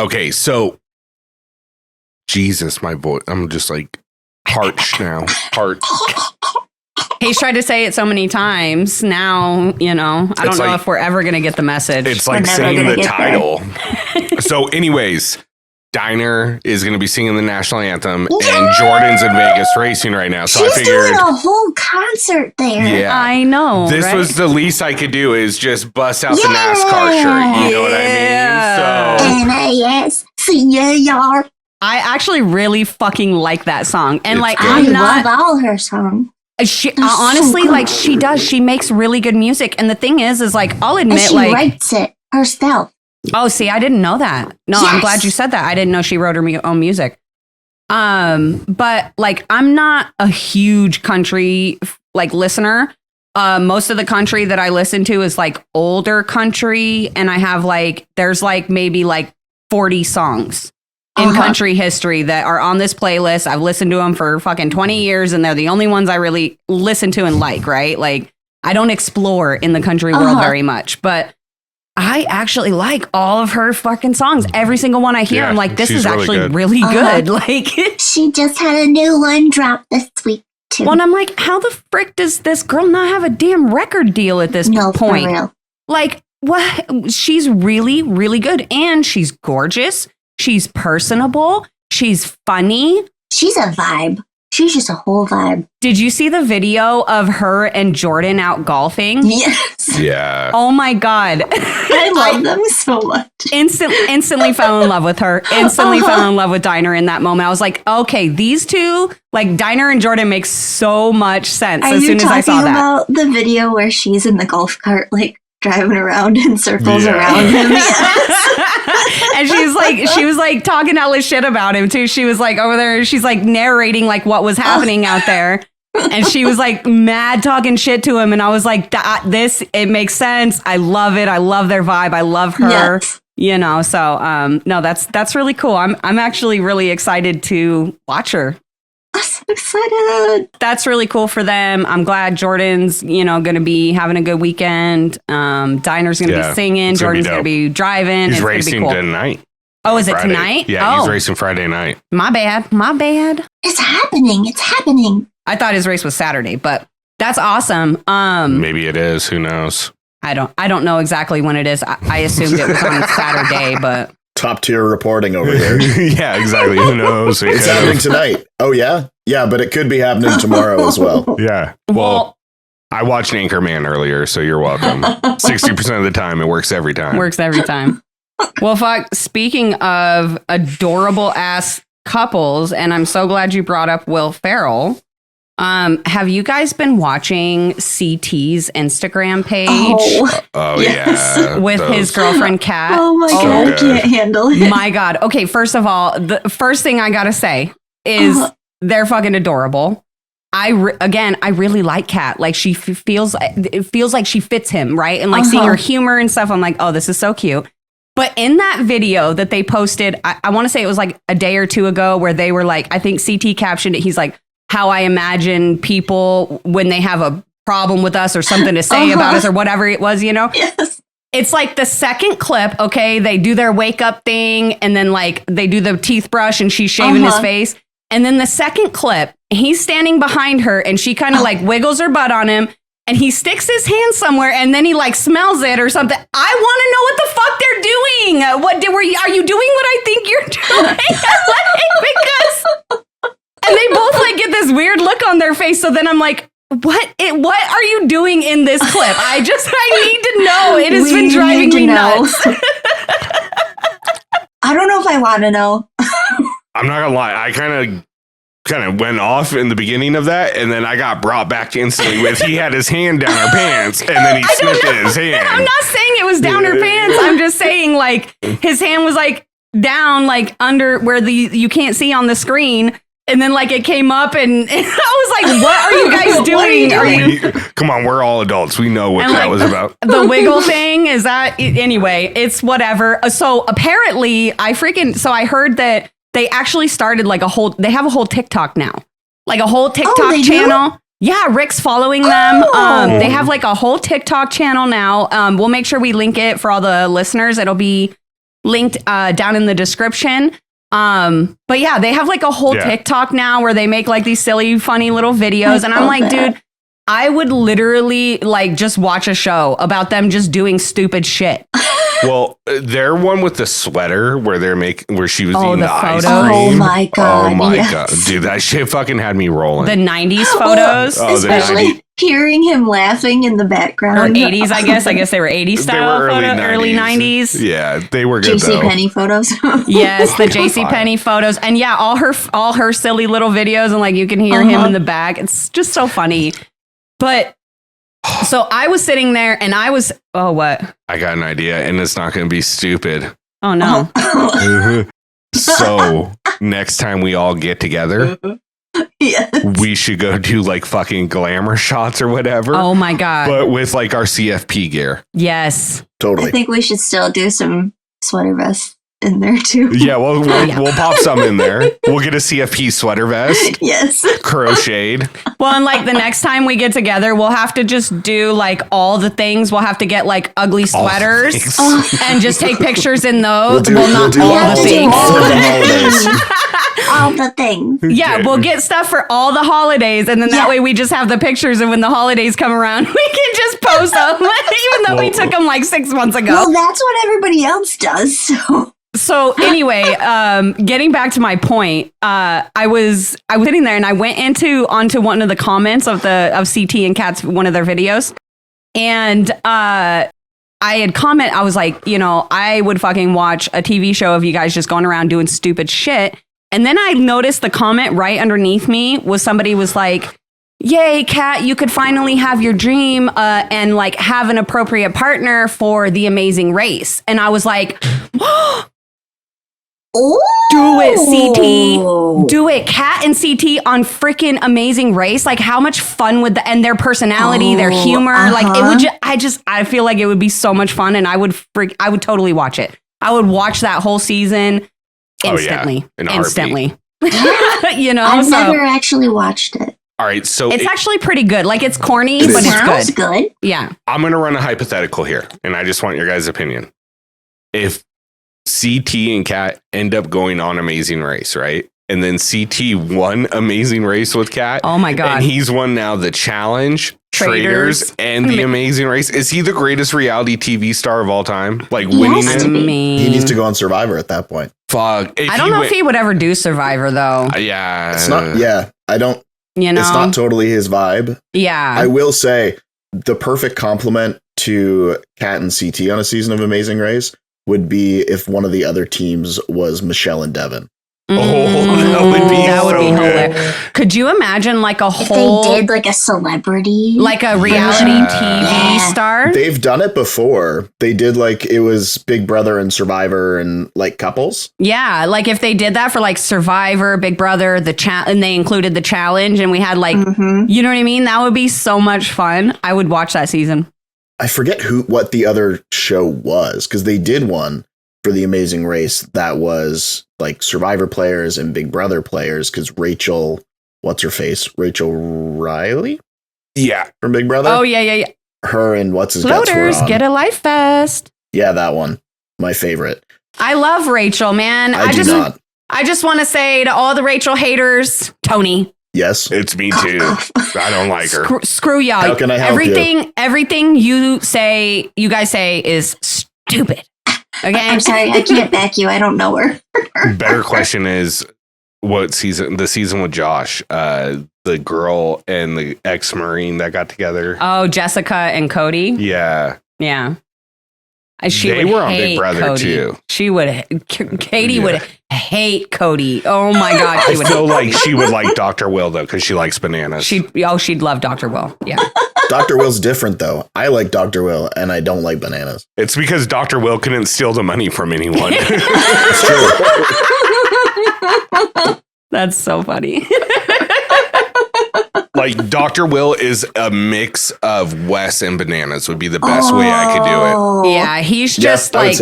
Okay, so Jesus, my voice. I'm just like parched now. Parched. He's tried to say it so many times. Now, I don't know if we're ever going to get the message. It's like saying the title. So anyways, Diner is going to be singing the national anthem, and Jordan's in Vegas racing right now. So I figured doing a whole concert there. Yeah, I know. This was the least I could do is just bust out the NASCAR shirt. You know what I mean? So NASCAR. I actually really fucking like that song, and I love all her songs. She honestly, she does. She makes really good music, and the thing is I'll admit, and she writes it herself. Oh, see, I didn't know that. No, yes. I'm glad you said that. I didn't know she wrote her own music. But I'm not a huge country listener. Most of the country that I listen to is older country, and I have there's maybe 40 songs in country history that are on this playlist. I've listened to them for fucking 20 years, and they're the only ones I really listen to and right? I don't explore in the country world very much, but I actually like all of her fucking songs. Every single one I hear, I'm like, this is actually really good. She just had a new one drop this week, too. Well, and I'm like, how the frick does this girl not have a damn record deal at this point? For real. What? She's really, really good. And she's gorgeous. She's personable. She's funny. She's a vibe. She's just a whole vibe. Did you see the video of her and Jordan out golfing? Yes. Yeah. Oh my God. I love them so much. Instantly fell in love with her. Instantly fell in love with Diner in that moment. I was like, okay, these two, Diner and Jordan make so much sense as soon as I saw that. Are you talking about the video where she's in the golf cart, driving around in circles around him? And she was talking hella shit about him too. She was over there, she's narrating what was happening out there. And she was mad talking shit to him. And I was like, it makes sense. I love it. I love their vibe. I love her. Yes. So no, that's really cool. I'm actually really excited to watch her. I'm so excited. That's really cool for them. I'm glad Jordan's, going to be having a good weekend. Diner's going to be singing. Jordan's going to be driving. He's racing tonight. Oh, is it tonight? Yeah, he's racing Friday night. My bad. It's happening. I thought his race was Saturday, but that's awesome. Maybe it is. Who knows? I don't know exactly when it is. I assumed it was on Saturday, but top tier reporting over there. Yeah, exactly. Who knows? It's happening tonight. Oh yeah, yeah, but it could be happening tomorrow as well. Yeah. Well, I watched Anchorman earlier, so you're welcome. 60% of the time, it works every time. Well, fuck. Speaking of adorable ass couples, and I'm so glad you brought up Will Ferrell. Have you guys been watching CT's Instagram page? Oh yes. Yeah. With his girlfriend, Kat. Oh my God, I can't handle it. My God. Okay, first of all, the first thing I gotta say is they're fucking adorable. I really like Kat. She it feels like she fits him, right? And seeing her humor and stuff, I'm like, oh, this is so cute. But in that video that they posted, I want to say it was a day or two ago, where they were I think CT captioned it. He's like, how I imagine people when they have a problem with us or something to say about us or whatever it was, Yes. It's the second clip. Okay. They do their wake up thing, and then they do the teeth brush and she's shaving his face. And then the second clip, he's standing behind her and she kind of wiggles her butt on him. And he sticks his hand somewhere, and then he smells it or something. I want to know what the fuck they're doing. Are you doing what I think you're doing? Because, and they both get this weird look on their face. So then I'm like, what are you doing in this clip? I need to know. It has been driving me nuts. I don't know if I want to know. I'm not gonna lie. I kind of went off in the beginning of that, and then I got brought back instantly with he had his hand down her pants, and then he sniffed his hand. I'm not saying it was down her pants. I'm just saying his hand was down under where you can't see on the screen, and then it came up, and I was like, what are you guys doing? Come on, we're all adults. We know what that was about. The wiggle thing is that anyway. It's whatever. So apparently, I heard that. They actually started they have a whole TikTok now, a whole TikTok channel. Do? Yeah, Rick's following them. They have a whole TikTok channel now. We'll make sure we link it for all the listeners. It'll be linked down in the description. But yeah, they have like a whole TikTok now where they make like these silly, funny little videos. And I'm like, dude, I would literally like just watch a show about them just doing stupid shit. Well, their one with the sweater where where she was eating the ice photos. cream. Oh my god! Oh my god, dude, that shit fucking had me rolling. The 90s photos, especially hearing him laughing in the background. Or 80s, I guess. I guess they were 80s style photos, early 90s. Yeah, they were good. JCPenney photos. Yes, the JCPenney photos, and yeah, all her silly little videos, and like you can hear him in the back. It's just so funny, but. So I was sitting there and I was, what? I got an idea and it's not going to be stupid. Oh, no. So next time we all get together, we should go do like fucking glamour shots or whatever. Oh my God. But with like our CFP gear. Yes. Totally. I think we should still do some sweater vests in there too. Yeah, we'll pop some in there. We'll get a CFP sweater vest. Yes. Crocheted. Well, and like the next time we get together, we'll have to just do like all the things. We'll have to get like ugly sweaters and just take pictures in those. All the things. Yeah, we'll get stuff for all the holidays, and then that way we just have the pictures, and when the holidays come around, we can just post them, even though we took them like 6 months ago. Well, that's what everybody else does. So anyway, getting back to my point, I was sitting there and I went onto one of the comments of CT and Kat's one of their videos, and I had I was like, I would fucking watch a TV show of you guys just going around doing stupid shit. And then I noticed the comment right underneath me was somebody was like, "Yay, Kat, you could finally have your dream and like have an appropriate partner for The Amazing Race." And I was like, do it, CT. Do it. Kat and CT on freaking Amazing Race. Like, how much fun would and their personality, their humor, like it would I feel like it would be so much fun, and I would totally watch it. I would watch that whole season instantly. Instantly. I've never actually watched it. All right, so it's actually pretty good. Like, it's corny, but it's good. Yeah. I'm going to run a hypothetical here, and I just want your guys' opinion. If CT and Kat end up going on Amazing Race, right? And then CT won Amazing Race with Kat. Oh my God. And he's won now the Challenge, Traders, and the Amazing Race. Is he the greatest reality TV star of all time? Like, winning it? He needs to go on Survivor at that point. Fuck. I don't know if he would ever do Survivor, though. Yeah. It's not, I don't, it's not totally his vibe. Yeah. I will say the perfect compliment to Kat and CT on a season of Amazing Race would be if one of the other teams was Michelle and Devin. That would be hilarious. Could you imagine like a whole... They did like a celebrity... Like a reality TV star? They've done it before. They did like, it was Big Brother and Survivor and like couples. Yeah, like if they did that for like Survivor, Big Brother, and they included the Challenge, and we had like, you know what I mean? That would be so much fun. I would watch that season. I forget what the other show was, because they did one for The Amazing Race that was like Survivor players and Big Brother players, because Rachel, what's her face? Rachel Riley? Yeah. From Big Brother? Oh, yeah. Her and what's his guts Floaters, get a life vest. Yeah, that one. My favorite. I love Rachel, man. I just want to say to all the Rachel haters, Tony. Yes. It's me too. I don't like her. Screw y'all. How can I help Everything you guys say is stupid. Okay. I'm sorry, I can't back you. I don't know her. Better question is, what season? The season with Josh, the girl and the ex-Marine that got together. Oh, Jessica and Cody. Yeah. Yeah. They were on Big Brother Cody. too. She would. Katie would hate Cody. Oh my God. I feel like she would like Dr. Will though, because she likes bananas. She'd love Dr. Will. Yeah. Dr. Will's different though. I like Dr. Will and I don't like bananas. It's because Dr. Will couldn't steal the money from anyone. It's true. That's so funny. Like Dr. Will is a mix of Wes and bananas would be the best way I could do it. Yeah, he's just like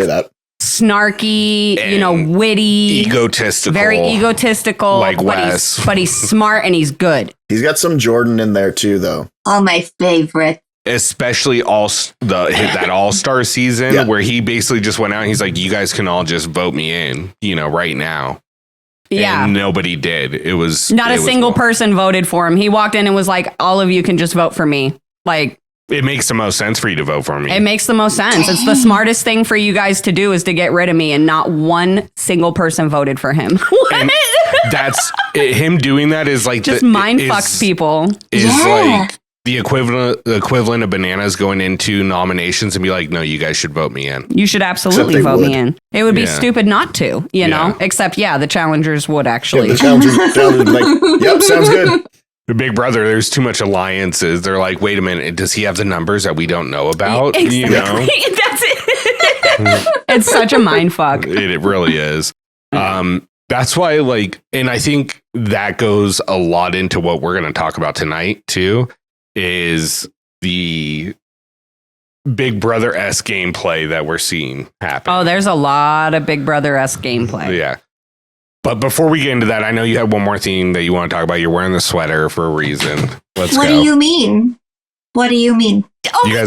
snarky, and witty, egotistical, very egotistical, like Wes. But he's smart and he's good. He's got some Jordan in there too, though. All my favorite. especially that All-Star season where he basically just went out and he's like, you guys can all just vote me in, right now. Yeah. And nobody did. It was not a single person voted for him. He walked in and was like, all of you can just vote for me. Like, it makes the most sense for you to vote for me. It makes the most sense. It's the smartest thing for you guys to do is to get rid of me, and not one single person voted for him. And that's him doing that is like just mind fucks people. Is like the equivalent of bananas going into nominations and be like, no, you guys should vote me in. You should absolutely vote me in. It would be stupid not to, you know, except the challengers would actually. The challengers like, yep, sounds good. The Big Brother, there's too much alliances. They're like, wait a minute, does he have the numbers that we don't know about? Exactly. That's it. It's such a mind fuck. It really is. That's why, and I think that goes a lot into what we're going to talk about tonight, too, is the Big Brother-esque gameplay that we're seeing happen. Oh, there's a lot of Big Brother-esque gameplay. Yeah. But before we get into that, I know you have one more thing that you want to talk about. You're wearing the sweater for a reason. Let's go. What do you mean? What do you mean? Oh my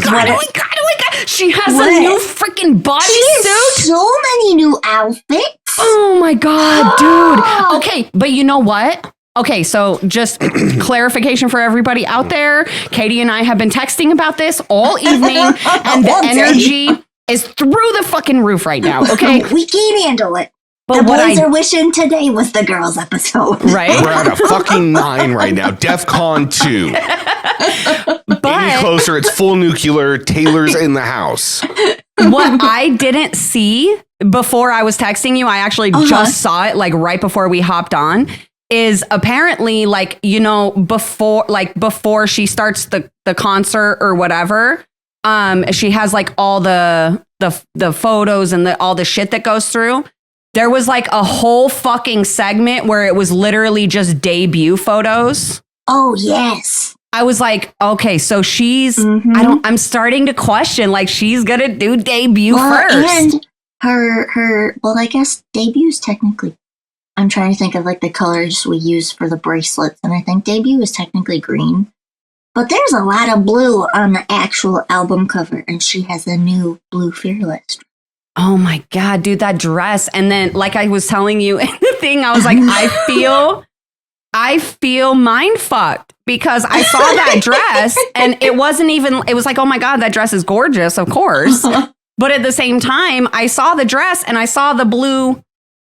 God. She has a new freaking bodysuit. So many new outfits. Oh my God, dude. Okay, but you know what? Okay, so just clarification for everybody out there. Katie and I have been texting about this all evening, and the energy is through the fucking roof right now, okay? We can handle it. But the boys are wishing today was the girls episode. Right? We're at a fucking 9 right now. DEFCON 2. But any closer, it's full nuclear. Taylor's in the house. What I didn't see before I was texting you, I actually just saw it right before we hopped on, is apparently before she starts the concert or whatever, she has all the photos and all the shit that goes through. There was a whole fucking segment where it was literally just debut photos. Oh, yes. I was like, okay, so she's, I'm starting to question, she's going to do debut first. And her, I guess debut's technically, I'm trying to think of the colors we use for the bracelets. And I think debut is technically green. But there's a lot of blue on the actual album cover. And she has a new blue Fearless. Oh my God, dude, that dress. And then I was telling you in the thing, I was like, I feel mind fucked because I saw that dress and it wasn't even, it was oh my God, that dress is gorgeous, of course. But at the same time, I saw the dress and I saw the blue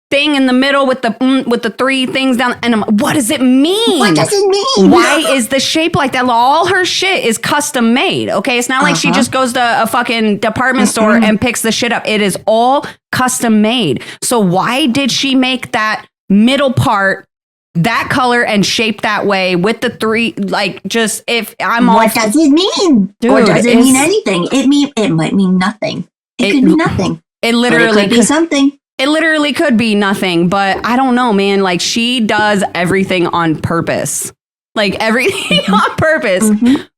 thing in the middle with the 3 things down. And I'm like, what does it mean? What does it mean? Why is the shape like that? All her shit is custom made. Okay. It's not like she just goes to a fucking department store and picks the shit up. It is all custom made. So why did she make that middle part that color and shaped that way with the 3, just if I'm what does it mean? Dude, or does it mean anything? It might mean nothing. It could be nothing. It literally could be something. It literally could be nothing, but I don't know, man. She does everything on purpose. Everything on purpose.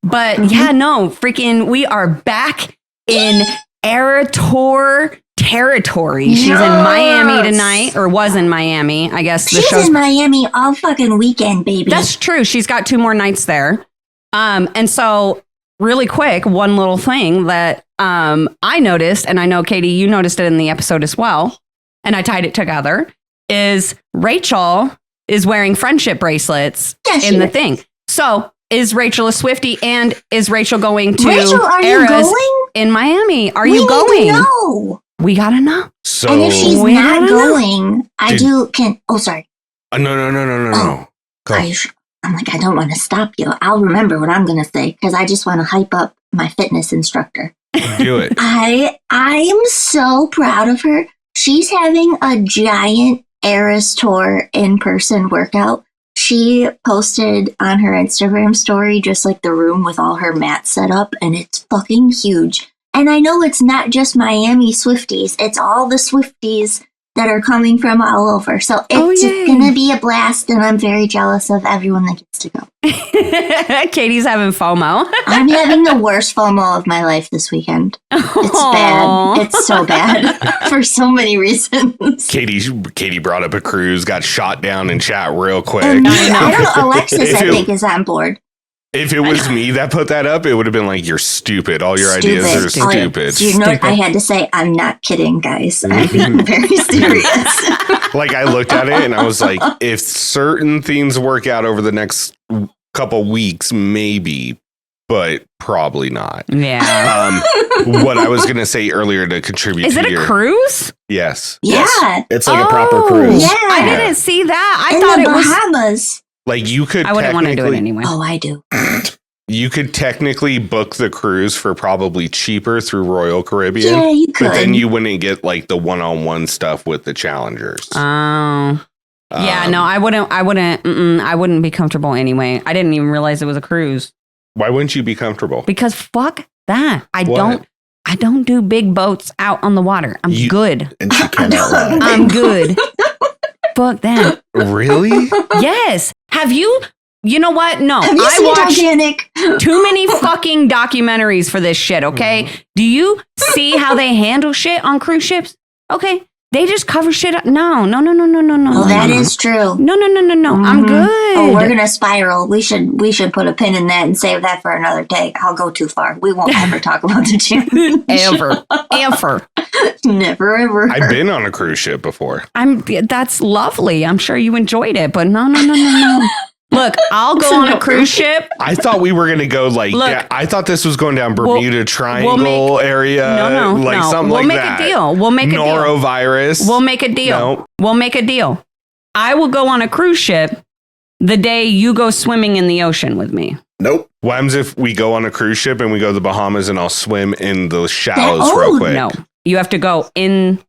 But yeah, no, freaking, we are back in Era Tour territory. She's in Miami tonight, or was in Miami. I guess she's in Miami all fucking weekend, baby. That's true. She's got 2 more nights there. And so really quick, one little thing that I noticed, and I know Katie, you noticed it in the episode as well, and I tied it together, is Rachel is wearing friendship bracelets in the thing. So is Rachel a Swiftie, and is Rachel going to Rachel, are you going? In Miami? Are you going? Need to know. We gotta know. So, and if she's not going, sorry. No. Go. I'm I don't want to stop you. I'll remember what I'm going to say because I just want to hype up my fitness instructor. Do it. I am so proud of her. She's having a giant Eras Tour in-person workout. She posted on her Instagram story just the room with all her mats set up, and it's fucking huge. And I know it's not just Miami Swifties. It's all the Swifties that are coming from all over. So it's going to be a blast, and I'm very jealous of everyone that gets to go. Katie's having FOMO. I'm having the worst FOMO of my life this weekend. It's bad. It's so bad for so many reasons. Katie brought up a cruise, got shot down in chat real quick. I don't know. Alexis, I think, is on board. If it was me that put that up, it would have been like, you're stupid. All your ideas are stupid. Do you know what I had to say? I'm not kidding, guys. I'm being very serious. Like, I looked at it and I was like, if certain things work out over the next couple weeks, maybe, but probably not. Yeah. What I was going to say earlier to contribute Is to it a cruise? Yes. Yeah. Yes. It's like a proper cruise. Yeah. I didn't see that. I In thought the it was. Bahamas. Like, you could I wouldn't want to do it anyway. Oh, I do. You could technically book the cruise for probably cheaper through Royal Caribbean. Yeah, you could. But then you wouldn't get like the one-on-one stuff with the challengers. Oh. Yeah, no, I wouldn't be comfortable anyway. I didn't even realize it was a cruise. Why wouldn't you be comfortable? Because fuck that. I What? don't do big boats out on the water. I'm good. And she cannot lie. I'm good. Fuck that. Really? Yes. Have you? You know what? No. Have you I seen watched Titanic? too many fucking documentaries for this shit, okay? Do you see how they handle shit on cruise ships? Okay. They just cover shit up. No. Oh, that is true. No. I'm good. Oh, we're gonna spiral. We should put a pin in that and save that for another day. I'll go too far. We won't ever talk about the challenge. Ever. Never ever. I've been on a cruise ship before. That's lovely. I'm sure you enjoyed it, but no. Look, I'll go on a cruise ship. I thought we were going to go like, I thought this was going down Bermuda Triangle area. No. Something we'll like make that. a deal. We'll make a deal. Norovirus. We'll make a deal. No. We'll make a deal. I will go on a cruise ship the day you go swimming in the ocean with me. Nope. What happens if we go on a cruise ship and we go to the Bahamas and I'll swim in the shallows real quick? No, you have to go in.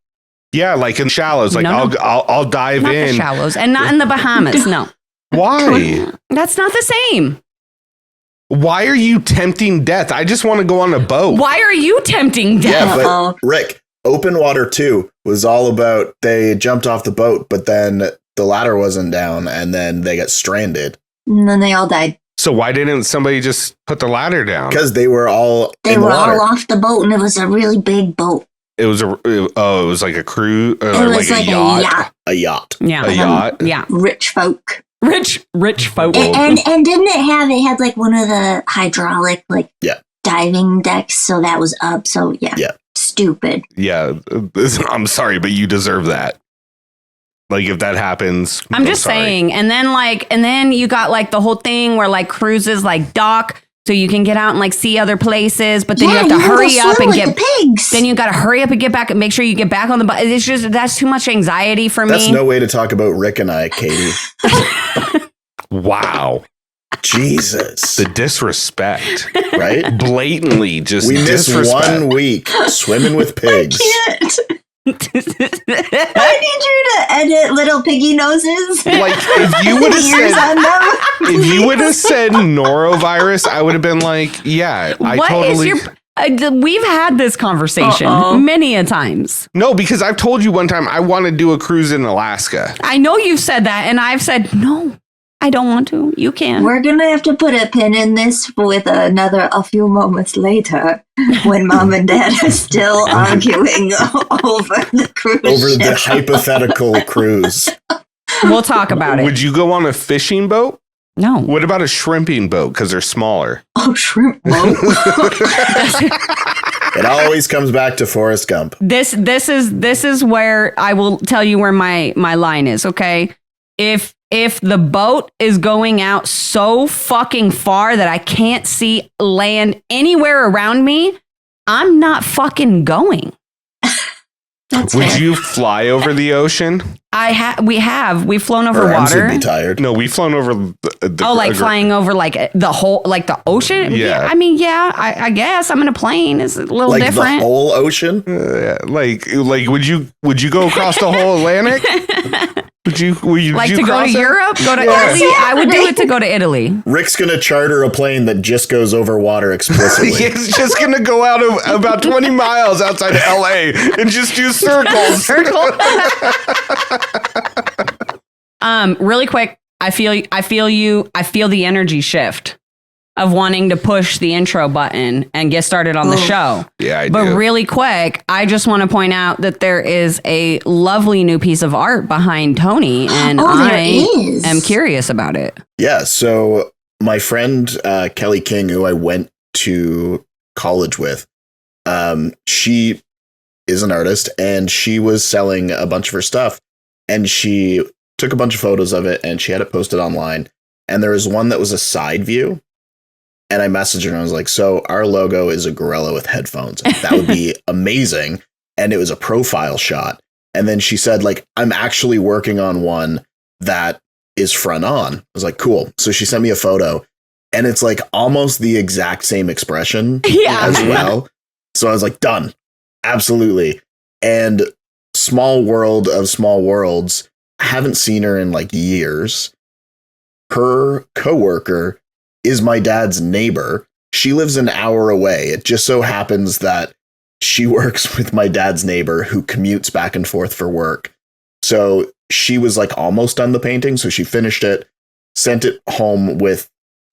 Yeah, like in shallows. Like I'll dive Not in. the shallows and not in the Bahamas. No. Why? That's not the same. Why are you tempting death? I just want to go on a boat. Why are you tempting death? Yeah, but Rick, Open Water 2 was all about they jumped off the boat, but then the ladder wasn't down and then they got stranded. And then they all died. So why didn't somebody just put the ladder down? Because they were all all off the boat, and it was a really big boat. It was it was like a cruise. It was like a yacht. A yacht. Yeah. A yacht. Yeah. Rich folk. Rich folk. And didn't it had like one of the hydraulic diving decks, so that was up. So yeah. Stupid. Yeah, I'm sorry, but you deserve that. Like if that happens, I'm just saying. And then you got like the whole thing where like cruises like dock, so you can get out and like see other places, but then you have to hurry up and get the pigs. Then you got to hurry up and get back and make sure you get back on the bus. It's just that's too much anxiety for me. That's no way to talk about Rick and I, Katie. Wow. Jesus. The disrespect. Right? Blatantly just we missed disrespect. 1 week swimming with pigs. I can't. I need you to edit little piggy noses. Like if you would have said norovirus, I would have been like, yeah, we've had this conversation many a times. No, because I've told you one time I want to do a cruise in Alaska. I know you've said that, and I've said no. I don't want to. You can. We're going to have to put a pin in this with a few moments later when mom and dad are still arguing over the cruise Over ship. the hypothetical cruise. We'll talk about it. Would you go on a fishing boat? No. What about a shrimping boat? Because they're smaller. Oh, shrimp boat. It always comes back to Forrest Gump. This is where I will tell you where my line is, okay? If the boat is going out so fucking far that I can't see land anywhere around me, I'm not fucking going. Would you fly over the ocean? We've flown over Her arms water. would be tired. No, we've flown over the flying over like the whole, like the ocean. Yeah. I mean, I guess I'm in a plane. It's a little like different. The whole ocean? Like would you go across the whole Atlantic? Would you like to go to Europe? Go to Yes. Italy? I would do it to go to Italy. Cir's gonna charter a plane that just goes over water explicitly. It's just gonna go out of about 20 miles outside of LA and just do circles. Really quick, I feel the energy shift of wanting to push the intro button and get started on the show. Yeah, I do. But really quick, I just want to point out that there is a lovely new piece of art behind Tony, and I am curious about it. Yeah, so my friend Kelly King, who I went to college with, she is an artist, and she was selling a bunch of her stuff, and she took a bunch of photos of it, and she had it posted online. And there was one that was a side view, and I messaged her and I was like, so our logo is a gorilla with headphones. That would be amazing. And it was a profile shot. And then she said, like, I'm actually working on one that is front on. I was like, cool. So she sent me a photo, and it's like almost the exact same expression as well. So I was like, done. Absolutely. And small world of small worlds, haven't seen her in like years. Her coworker is my dad's neighbor. She lives an hour away. It just so happens that she works with my dad's neighbor who commutes back and forth for work. So she was like almost done the painting. So she finished it, sent it home with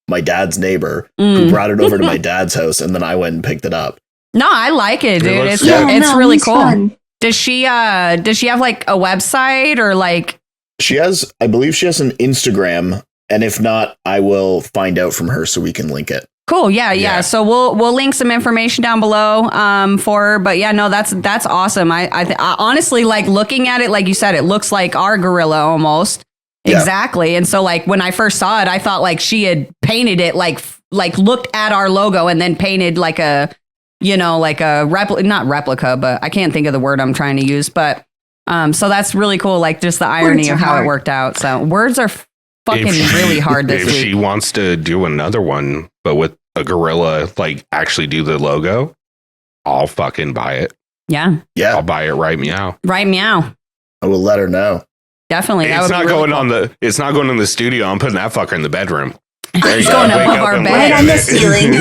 my dad's neighbor, who brought it over to my dad's house. And then I went and picked it up. No, I like it, dude. It's really cool. Fun. Does she have like a website or like? I believe she has an Instagram. And if not, I will find out from her so we can link it. Cool. Yeah. So we'll link some information down below for her. But yeah, no, that's awesome. I honestly like looking at it, like you said, it looks like our gorilla almost. Yeah. Exactly. And so like when I first saw it, I thought like she had painted it like looked at our logo and then painted like a, like a not replica, but I can't think of the word I'm trying to use. But so that's really cool. Like just the irony of how it worked out. So words are fucking really hard this week. If she wants to do another one, but with a gorilla, like actually do the logo, I'll fucking buy it. Yeah. I'll buy it. Right meow. Right meow. I will let her know. Definitely. It's not going on it's not going in the studio. I'm putting that fucker in the bedroom. There you go. Going above our bed. Right on the ceiling.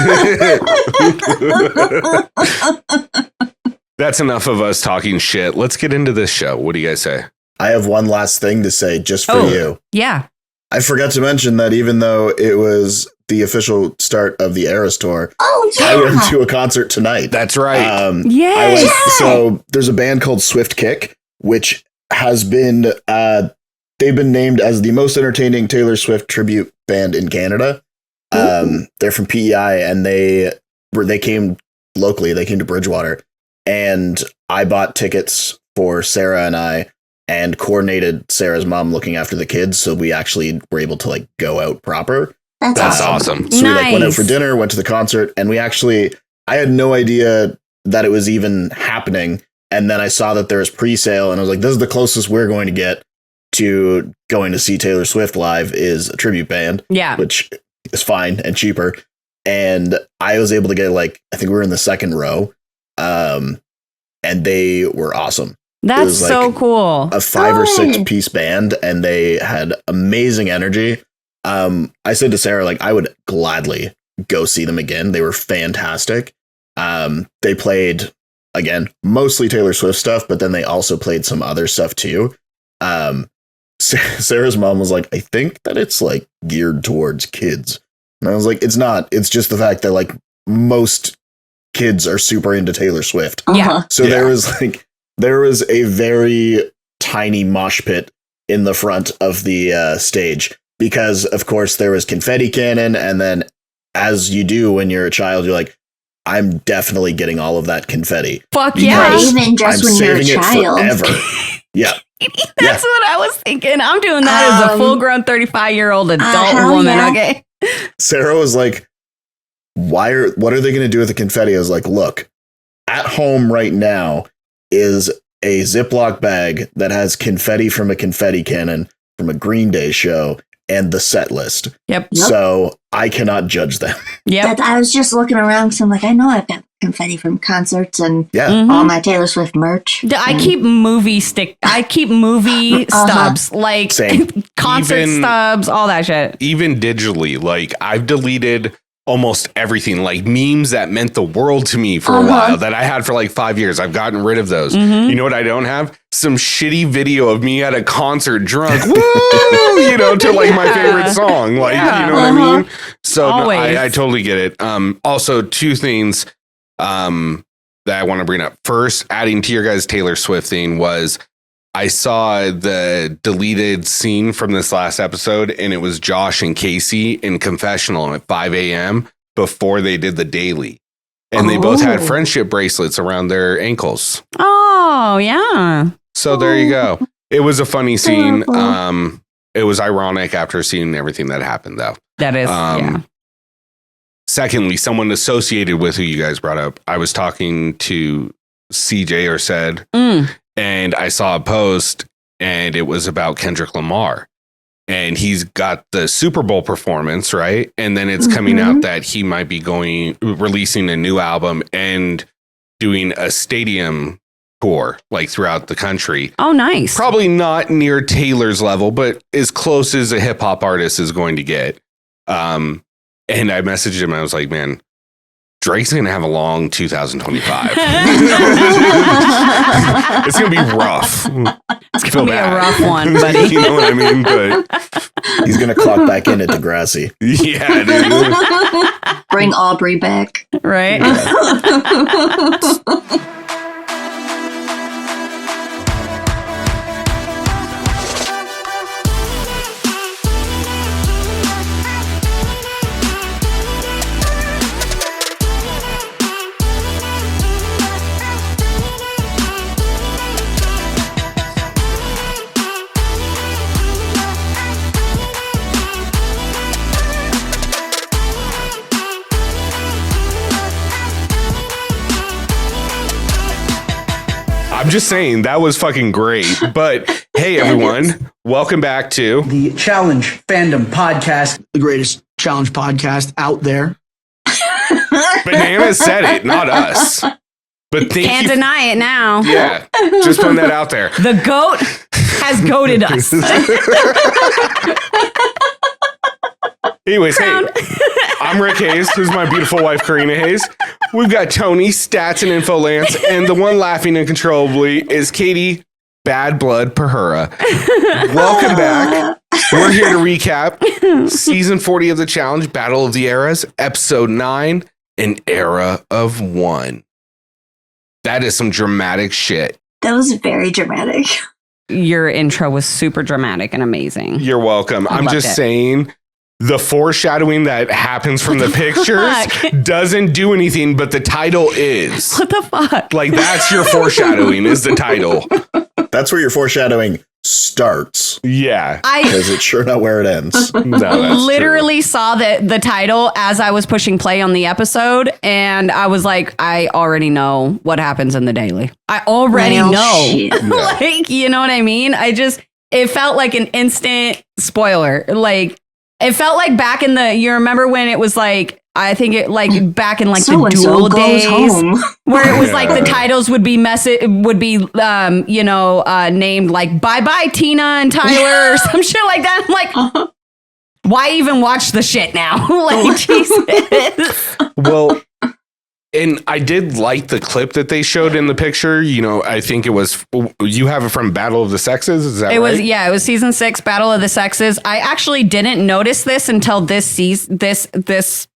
That's enough of us talking shit. Let's get into this show. What do you guys say? I have one last thing to say just for you. Yeah. I forgot to mention that even though it was the official start of the Eras tour, I went to a concert tonight. That's right. So there's a band called Swift Kick, which has been they've been named as the most entertaining Taylor Swift tribute band in Canada. They're from PEI, and they came locally. They came to Bridgewater, and I bought tickets for Sarah and I, and coordinated Sarah's mom looking after the kids, so we actually were able to like go out proper. That's awesome. So we like went out for dinner, went to the concert, and I had no idea that it was even happening. And then I saw that there was pre-sale, and I was like, this is the closest we're going to get to going to see Taylor Swift live is a tribute band. Yeah. Which is fine and cheaper. And I was able to get I think we were in the second row. And they were awesome. That's so cool. A 5 or 6 piece band, and they had amazing energy. I said to Sarah, like, I would gladly go see them again. They were fantastic. They played, again, mostly Taylor Swift stuff, but then they also played some other stuff too. Sarah's mom was like, I think that it's like geared towards kids. And I was like, it's not. It's just the fact that like most kids are super into Taylor Swift. Yeah. So there was a very tiny mosh pit in the front of the stage because, of course, there was confetti cannon. And then, as you do when you're a child, you're like, I'm definitely getting all of that confetti. Fuck yeah. Even just when you're a child. Forever. Yeah. That's what I was thinking. I'm doing that as a full-grown 35-year-old adult woman, okay? Sarah was like, what are they going to do with the confetti? I was like, look, at home right now is a Ziploc bag that has confetti from a confetti cannon from a Green Day show and the set list. Yep. So I cannot judge them. Yeah. I was just looking around because I'm like, I know I've got confetti from concerts and all my Taylor Swift merch. I keep movie stubs, like concert stubs, all that shit. Even digitally, like I've deleted almost everything, like memes that meant the world to me for a while that I had for like 5 years. I've gotten rid of those. You know what I don't have? Some shitty video of me at a concert drunk, woo, to like my favorite song. Like, you know what I mean? So no, I totally get it. Also, 2 things that I want to bring up. First, adding to your guys' Taylor Swift thing was I saw the deleted scene from this last episode, and it was Josh and Kaycee in confessional at 5 a.m. before they did the daily. And they both had friendship bracelets around their ankles. Oh, yeah. So there you go. It was a funny scene. It was ironic after seeing everything that happened, though. That is, yeah. Secondly, someone associated with who you guys brought up, I was talking to CJ or said, and I saw a post, and it was about Kendrick Lamar. And he's got the Super Bowl performance, right? And then it's coming out that he might be releasing a new album and doing a stadium tour, like throughout the country. Oh, nice. Probably not near Taylor's level, but as close as a hip hop artist is going to get. And I messaged him. I was like, man, Drake's going to have a long 2025. It's going to be rough. It's going to be a rough one, buddy. You know what I mean? But he's going to clock back in at Degrassi. Yeah, dude. Bring Aubrey back. Right? Yeah. I'm just saying that was fucking great. But hey, everyone, welcome back to the Challenge Fandom Podcast, the greatest challenge podcast out there. Banana said it, not us. But can't deny it now. Yeah, just putting that out there. The goat has goated us. Anyways, hey, I'm Rick Hayes. This is my beautiful wife, Karina Hayes. We've got Tony, Stats and Info Lance, and the one laughing uncontrollably is Katie, Bad Blood Pahura. Welcome back. We're here to recap season 40 of the Challenge, Battle of the Eras, episode 9, An Era of One. That is some dramatic shit. That was very dramatic. Your intro was super dramatic and amazing. You're welcome. I'm just saying the foreshadowing that happens from the pictures doesn't do anything, but the title is. What the fuck? Like, that's your foreshadowing, is the title. That's where your foreshadowing starts. Yeah. Because it's sure not where it ends. No, literally saw the title as I was pushing play on the episode, and I was like, I already know what happens in the daily. I already know. Like, you know what I mean? It felt like an instant spoiler. Like, it felt like back in you remember when it was like, I think it like back in like the duel days where it was like the titles would be named like bye bye Tina and Tyler or some shit like that. I'm like, why even watch the shit now? Like, Jesus. Well, and I did like the clip that they showed in the picture. You know, I think it was, you have it from Battle of the Sexes. Is that right? It was season 6, Battle of the Sexes. I actually didn't notice this until this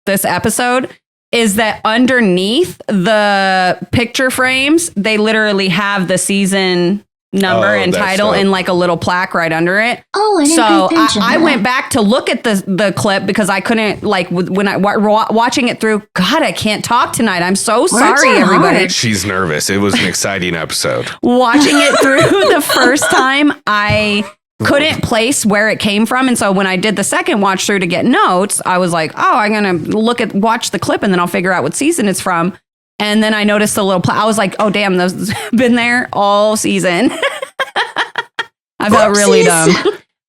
episode, is that underneath the picture frames, they literally have the season number and title in like a little plaque right under it. Oh, I didn't pay attention. I went back to look at the clip because I couldn't, like, when I watching it through. God, I can't talk tonight. I'm so sorry, everybody. She's nervous. It was an exciting episode. Watching it through the first time, I couldn't place where it came from. And so when I did the second watch through to get notes, I was like, oh, I'm going to watch the clip and then I'll figure out what season it's from. And then I noticed the little, I was like, oh, damn, those been there all season. I felt really dumb.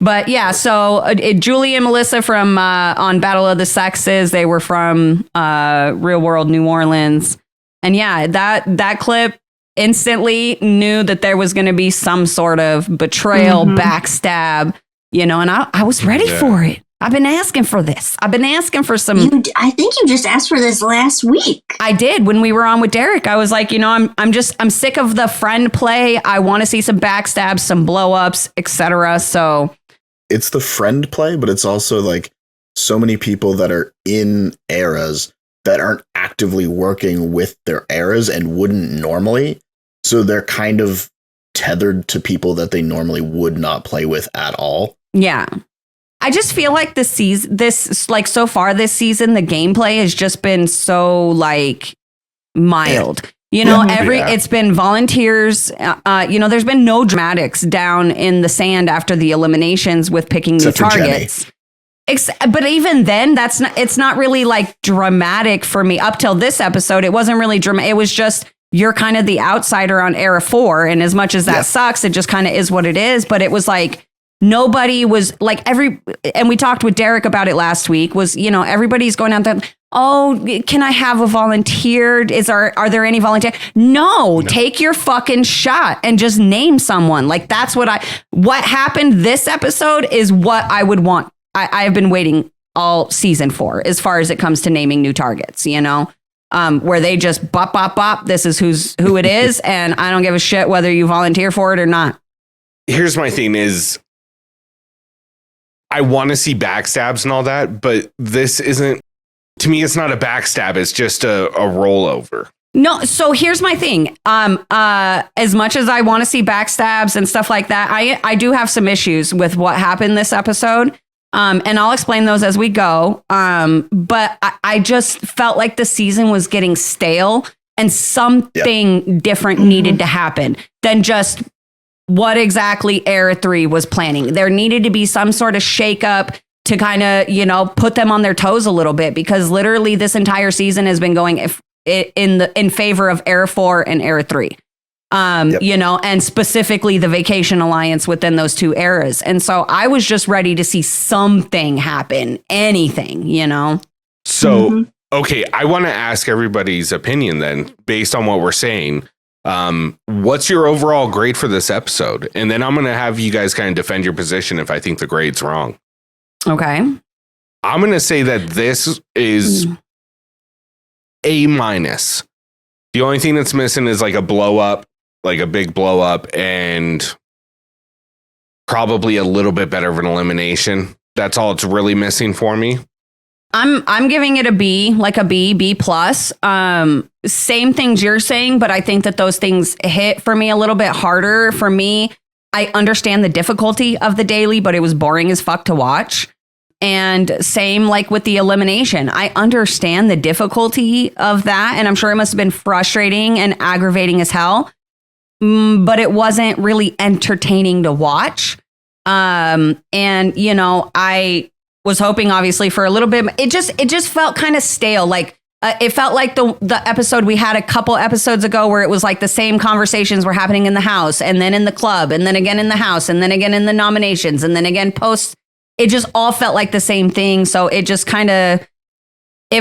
But yeah, so Julie and Melissa from on Battle of the Sexes, they were from Real World New Orleans. And yeah, that clip instantly knew that there was going to be some sort of betrayal, backstab, and I was ready for it. I've been asking for this. I've been asking for some. I think you just asked for this last week. I did when we were on with Derek. I was like, I'm sick of the friend play. I want to see some backstabs, some blow ups, etc. So it's the friend play, but it's also like so many people that are in eras that aren't actively working with their eras and wouldn't normally. So they're kind of tethered to people that they normally would not play with at all. Yeah. I just feel like so far this season, the gameplay has just been so like mild. It's been volunteers. There's been no dramatics down in the sand after the eliminations with picking new targets. But even then, it's not really like dramatic for me. Up till this episode, it wasn't really dramatic. It was just, you're kind of the outsider on Era 4. And as much as that sucks, it just kind of is what it is. But it was like, nobody was like and we talked with Derek about it last week, was, everybody's going out there. Oh, can I have a volunteer? Are there any volunteers? No, take your fucking shot and just name someone. Like, that's what happened this episode is what I would want. I've been waiting all season for, as far as it comes to naming new targets, where they just bop, bop, bop. This is who it is. And I don't give a shit whether you volunteer for it or not. Here's my thing is, I want to see backstabs and all that, but this isn't, to me, it's not a backstab. It's just a rollover. No. So here's my thing. As much as I want to see backstabs and stuff like that, I do have some issues with what happened this episode. And I'll explain those as we go. But I just felt like the season was getting stale and something different needed to happen than just what exactly Era 3 was planning. There needed to be some sort of shakeup to kind of, put them on their toes a little bit, because literally this entire season has been going in favor of Era 4 and Era 3. And specifically the Vacation Alliance within those two eras. And so I was just ready to see something happen, anything, So, okay, I want to ask everybody's opinion then, based on what we're saying. What's your overall grade for this episode? And then I'm going to have you guys kind of defend your position if I think the grade's wrong. Okay. I'm going to say that this is A-. The only thing that's missing is like a blow up, like a big blow up, and probably a little bit better of an elimination. That's all it's really missing for me. I'm giving it a B, like a B plus. Same things you're saying, but I think that those things hit for me a little bit harder. For me, I understand the difficulty of the daily, but it was boring as fuck to watch. And same like with the elimination. I understand the difficulty of that, and I'm sure it must have been frustrating and aggravating as hell. But it wasn't really entertaining to watch. And I was hoping obviously for a little bit. It just felt kind of stale. Like it felt like the episode we had a couple episodes ago where it was like the same conversations were happening in the house and then in the club and then again in the house and then again in the nominations and then again post. It just all felt like the same thing. So it just it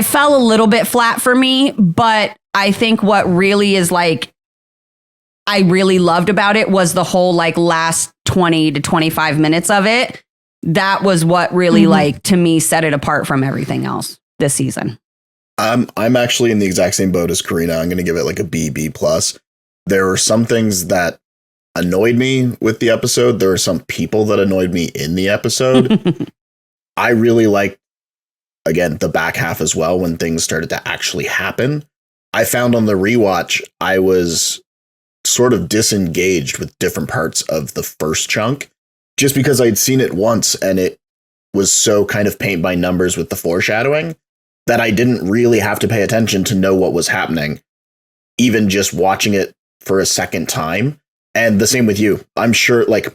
fell a little bit flat for me. But I think what really is like, I really loved about it was the whole like last 20 to 25 minutes of it. That was what really like to me set it apart from everything else this season. I'm actually in the exact same boat as Karina. I'm going to give it like a B plus. There were some things that annoyed me with the episode. There were some people that annoyed me in the episode. I really liked, again, the back half as well when things started to actually happen. I found on the rewatch, I was sort of disengaged with different parts of the first chunk just because I'd seen it once and it was so kind of paint by numbers with the foreshadowing that I didn't really have to pay attention to know what was happening, even just watching it for a second time. And the same with you. I'm sure, like,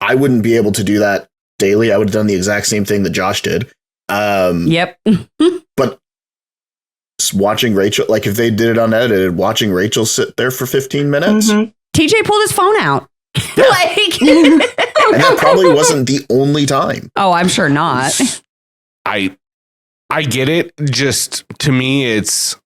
I wouldn't be able to do that daily. I would have done the exact same thing that Josh did. Yep. But watching Rachel, like if they did it unedited, watching Rachel sit there for 15 minutes. TJ pulled his phone out. Yeah. And that probably wasn't the only time. Oh, I'm sure not. I get it. Just to me, it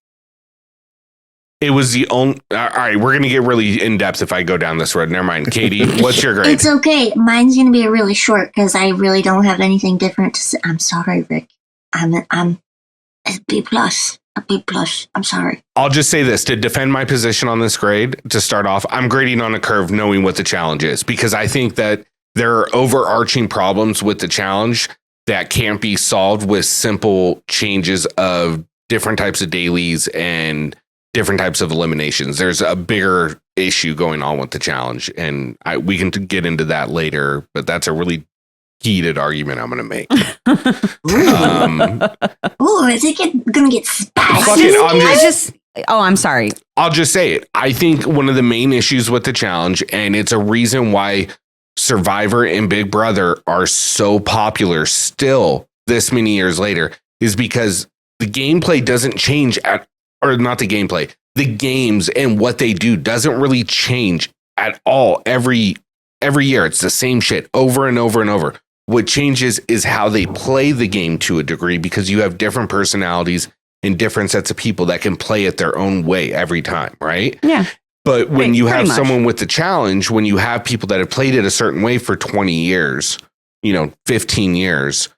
was the only. All right, we're gonna get really in depth if I go down this road. Never mind, Katie. What's your grade? It's okay. Mine's gonna be really short because I really don't have anything different to say. I'm sorry, Rick. I'm a B plus. A B plus. I'm sorry. I'll just say this to defend my position on this grade. To start off, I'm grading on a curve, knowing what the challenge is, because I think that there are overarching problems with the challenge that can't be solved with simple changes of different types of dailies and different types of eliminations. There's a bigger issue going on with the challenge, and we can get into that later, but that's a really heated argument I'm going to make. Is it going to get spicy? I'm sorry. I'll just say it. I think one of the main issues with the challenge, and it's a reason why Survivor and Big Brother are so popular still this many years later, is because the gameplay doesn't change not the gameplay. The games and what they do doesn't really change at all. Every year, it's the same shit over and over and over. What changes is how they play the game to a degree, because you have different personalities and different sets of people that can play it their own way every time, right? Yeah. But when you have someone with the challenge, when you have people that have played it a certain way for 20 years, 15 years,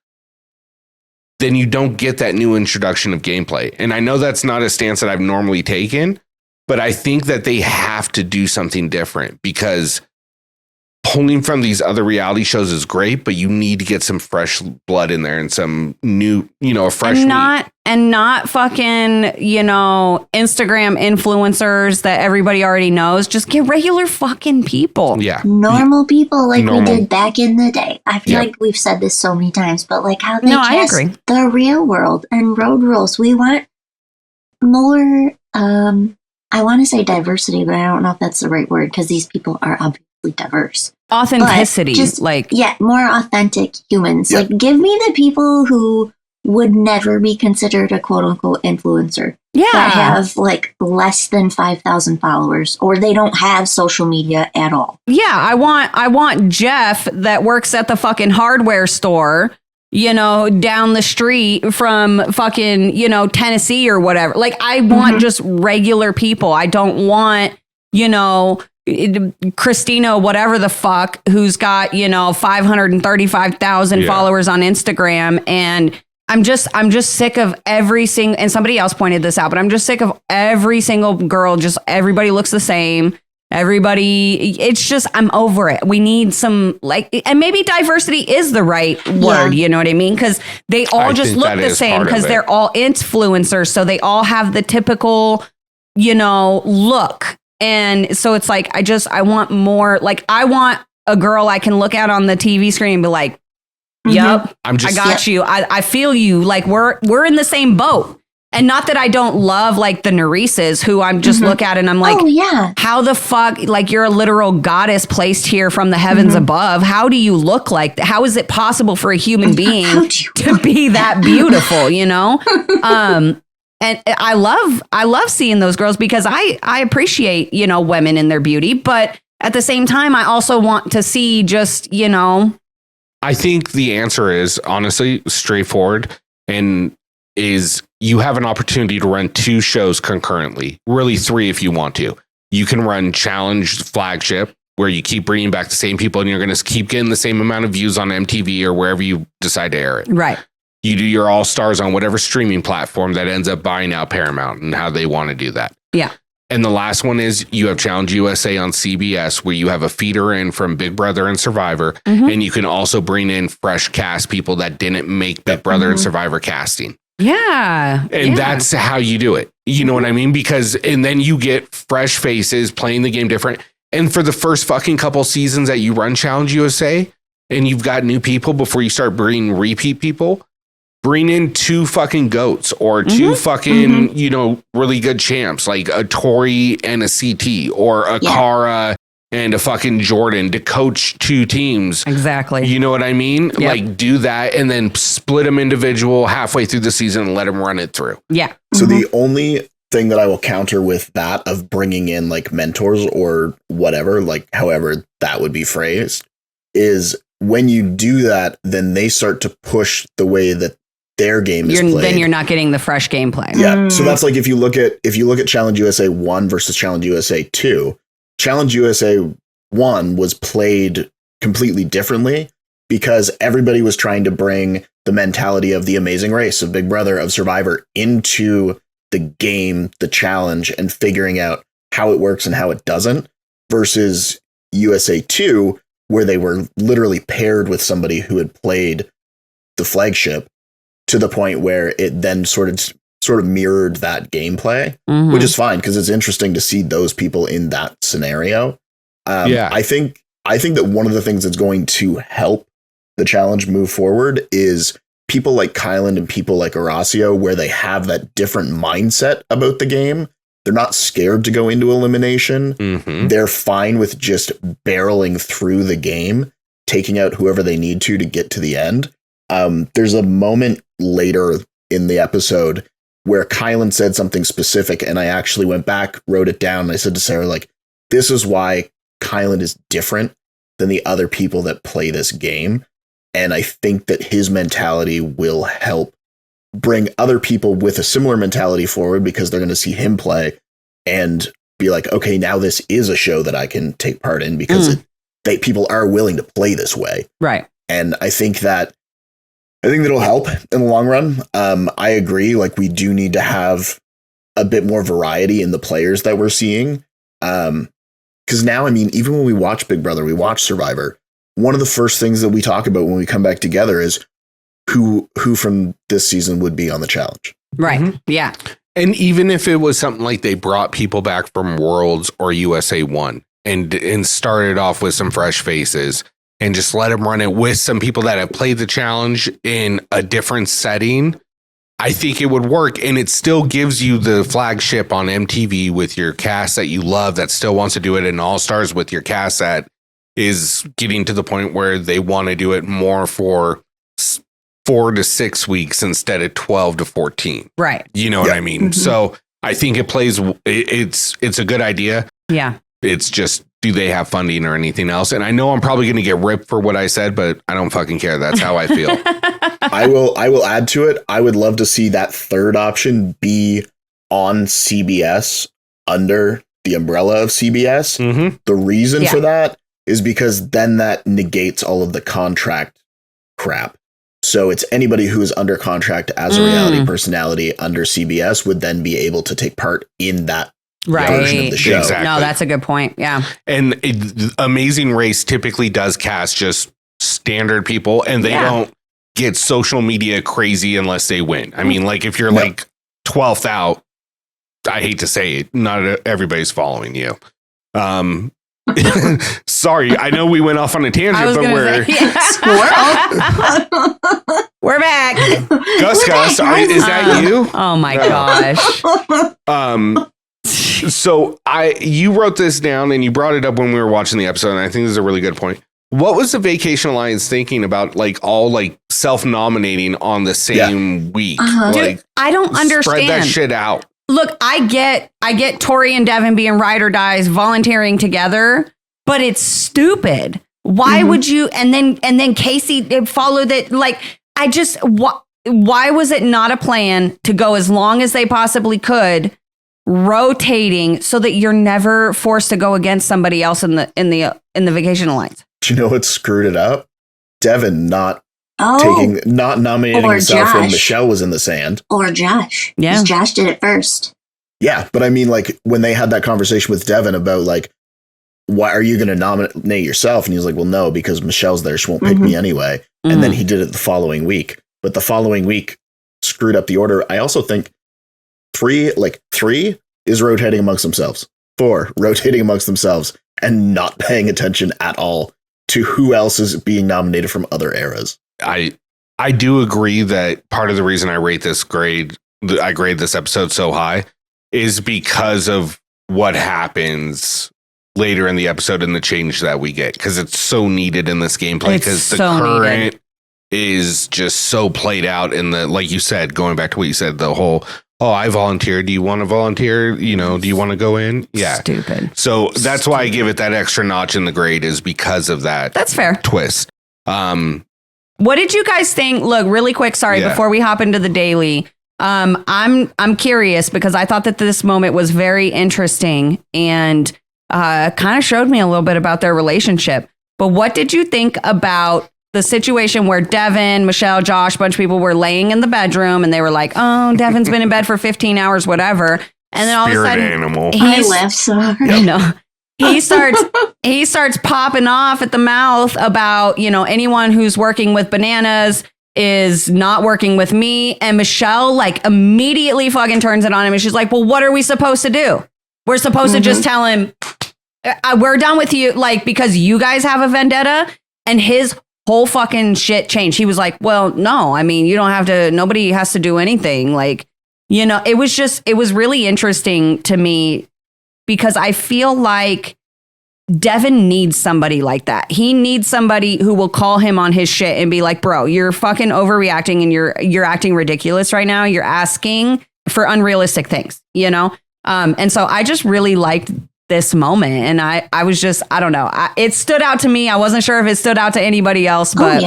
then you don't get that new introduction of gameplay. And I know that's not a stance that I've normally taken, but I think that they have to do something different, because pulling from these other reality shows is great, but you need to get some fresh blood in there and some new, a fresh and not fucking, Instagram influencers that everybody already knows. Just get regular fucking people. Yeah. Normal people we did back in the day. I feel like we've said this so many times, but how they cast the real world and road rules. We want more, I want to say diversity, but I don't know if that's the right word, because these people are obviously diverse. Authenticity. More authentic humans. Yeah. Give me the people who would never be considered a quote unquote influencer. Yeah. That have less than 5,000 followers, or they don't have social media at all. Yeah. I want Jeff that works at the fucking hardware store, down the street from fucking, Tennessee or whatever. I want just regular people. I don't want, Christina, whatever the fuck, who's got, 535,000 followers on Instagram. And I'm just sick of every single, and somebody else pointed this out, but I'm just sick of every single girl. Just everybody looks the same. Everybody, it's just, I'm over it. We need some and maybe diversity is the right word. You know what I mean? Because they all just look the same, because they're all influencers. So they all have the typical, look. And so it's I want more, I want a girl I can look at on the TV screen and be like, yep, I got you. I feel you. We're in the same boat. And not that I don't love the Nerises, who I'm just look at and I'm like, oh, yeah. How the fuck, you're a literal goddess placed here from the heavens above. How do you look like that? How is it possible for a human being to be that beautiful, And I love seeing those girls, because I appreciate, women in their beauty. But at the same time, I also want to see just, I think the answer is honestly straightforward, and is you have an opportunity to run 2 shows concurrently, really 3 if you want to. You can run Challenge Flagship, where you keep bringing back the same people and you're going to keep getting the same amount of views on MTV or wherever you decide to air it. Right. You do your All Stars on whatever streaming platform that ends up buying out Paramount and how they want to do that. Yeah. And the last one is you have Challenge USA on CBS, where you have a feeder in from Big Brother and Survivor. And you can also bring in fresh cast people that didn't make Big Brother and Survivor casting. Yeah. And that's how you do it. You know what I mean? And then you get fresh faces playing the game different. And for the first fucking couple seasons that you run Challenge USA, and you've got new people before you start bringing repeat people, bring in 2 fucking goats or 2 fucking, really good champs, like a Tori and a CT, or a Cara and a fucking Jordan, to coach 2 teams. Exactly. You know what I mean? Yep. Do that and then split them individual halfway through the season and let them run it through. Yeah. So the only thing that I will counter with that of bringing in mentors or whatever, however that would be phrased, is when you do that, then they start to push the way that their game is played. Then you're not getting the fresh gameplay. Yeah. So that's if you look at Challenge USA 1 versus Challenge USA 2, Challenge USA 1 was played completely differently, because everybody was trying to bring the mentality of the Amazing Race, of Big Brother, of Survivor into the game, the challenge, and figuring out how it works and how it doesn't, versus USA 2, where they were literally paired with somebody who had played the flagship, to the point where it then sort sort of mirrored that gameplay, which is fine because it's interesting to see those people in that scenario. I think that one of the things that's going to help the challenge move forward is people like Kylan and people like Horacio, where they have that different mindset about the game. They're not scared to go into elimination. They're fine with just barreling through the game, taking out whoever they need to get to the end. There's a moment later in the episode where Kylan said something specific, and I actually went back, wrote it down, and I said to Sarah, like, this is why Kylan is different than the other people that play this game. And I think that his mentality will help bring other people with a similar mentality forward, because they're going to see him play and be like, okay, now this is a show that I can take part in, because people are willing to play this way. Right. And I think that'll help in the long run. I agree. Like, we do need to have a bit more variety in the players that we're seeing. Because now, I mean, even when we watch Big Brother, we watch Survivor, one of the first things that we talk about when we come back together is who from this season would be on the challenge. Right. Yeah. And even if it was something like they brought people back from Worlds or USA 1 and started off with some fresh faces and just let them run it with some people that have played the challenge in a different setting, I think it would work. And it still gives you the flagship on MTV with your cast that you love that still wants to do it, and All Stars with your cast that is getting to the point where they want to do it more for 4 to 6 weeks instead of 12 to 14. Right. You know what I mean? So I think it plays, it's a good idea. Yeah. It's just, do they have funding or anything else? And I know I'm probably going to get ripped for what I said, but I don't fucking care. That's how I feel. I will add to it. I would love to see that third option be on CBS under the umbrella of CBS. The reason for that is because then that negates all of the contract crap. So it's anybody who is under contract as a reality personality under CBS would then be able to take part in that version of the show. Exactly. No, that's a good point. Yeah. And Amazing Race typically does cast just standard people, and they don't get social media crazy unless they win. I mean, like, if you're like 12th out, I hate to say it, not everybody's following you. Sorry, I know we went off on a tangent, but we're back. Gus, is that you? Oh my gosh. So you wrote this down and you brought it up when we were watching the episode, and I think this is a really good point. What was the Vacation Alliance thinking about, like, all like self-nominating on the same week? Like, dude, I don't understand. Spread that shit out. Look, I get Tori and Devin being ride or dies, volunteering together, but it's stupid. Why would you? And then Kaycee followed it. Like, why was it not a plan to go as long as they possibly could, rotating so that you're never forced to go against somebody else in the Vacation Alliance? Do you know what screwed it up? Devin not nominating himself when Michelle was in the sand. Or Josh. Yeah. Because Josh did it first. Yeah, but I mean, like, when they had that conversation with Devin about, like, why are you going to nominate yourself? And he was like, well, no, because Michelle's there. She won't pick me anyway. And then he did it the following week. But the following week screwed up the order. I also think 3 is rotating amongst themselves. 4 rotating amongst themselves and not paying attention at all to who else is being nominated from other eras. I do agree that part of the reason I grade this episode so high is because of what happens later in the episode and the change that we get, because it's so needed in this gameplay, because the current is just so played out in the, like you said, going back to what you said, the whole, oh, I volunteered. Do you want to volunteer? You know, do you want to go in? Yeah. Stupid. So that's why I give it that extra notch in the grade, is because of that. That's fair. Twist. What did you guys think? Look, really quick. Sorry, before we hop into the daily, I'm curious, because I thought that this moment was very interesting and kind of showed me a little bit about their relationship. But what did you think about the situation where Devin, Michelle, Josh, a bunch of people were laying in the bedroom and they were like, oh, Devin's been in bed for 15 hours, whatever. And then all of a sudden, animal. I laughed so hard. I know. He starts popping off at the mouth about, you know, anyone who's working with bananas is not working with me. And Michelle like immediately fucking turns it on him. And she's like, well, what are we supposed to do? We're supposed to just tell him we're done with you. Like, because you guys have a vendetta. And his whole fucking shit changed. He was like, well, no, I mean, you don't have to, nobody has to do anything. Like, you know, it was really interesting to me because I feel like Devin needs somebody like that. He needs somebody who will call him on his shit and be like, bro, you're fucking overreacting and you're acting ridiculous right now. You're asking for unrealistic things, you know? And so I just really liked this moment. And I was just, I don't know. It stood out to me. I wasn't sure if it stood out to anybody else, but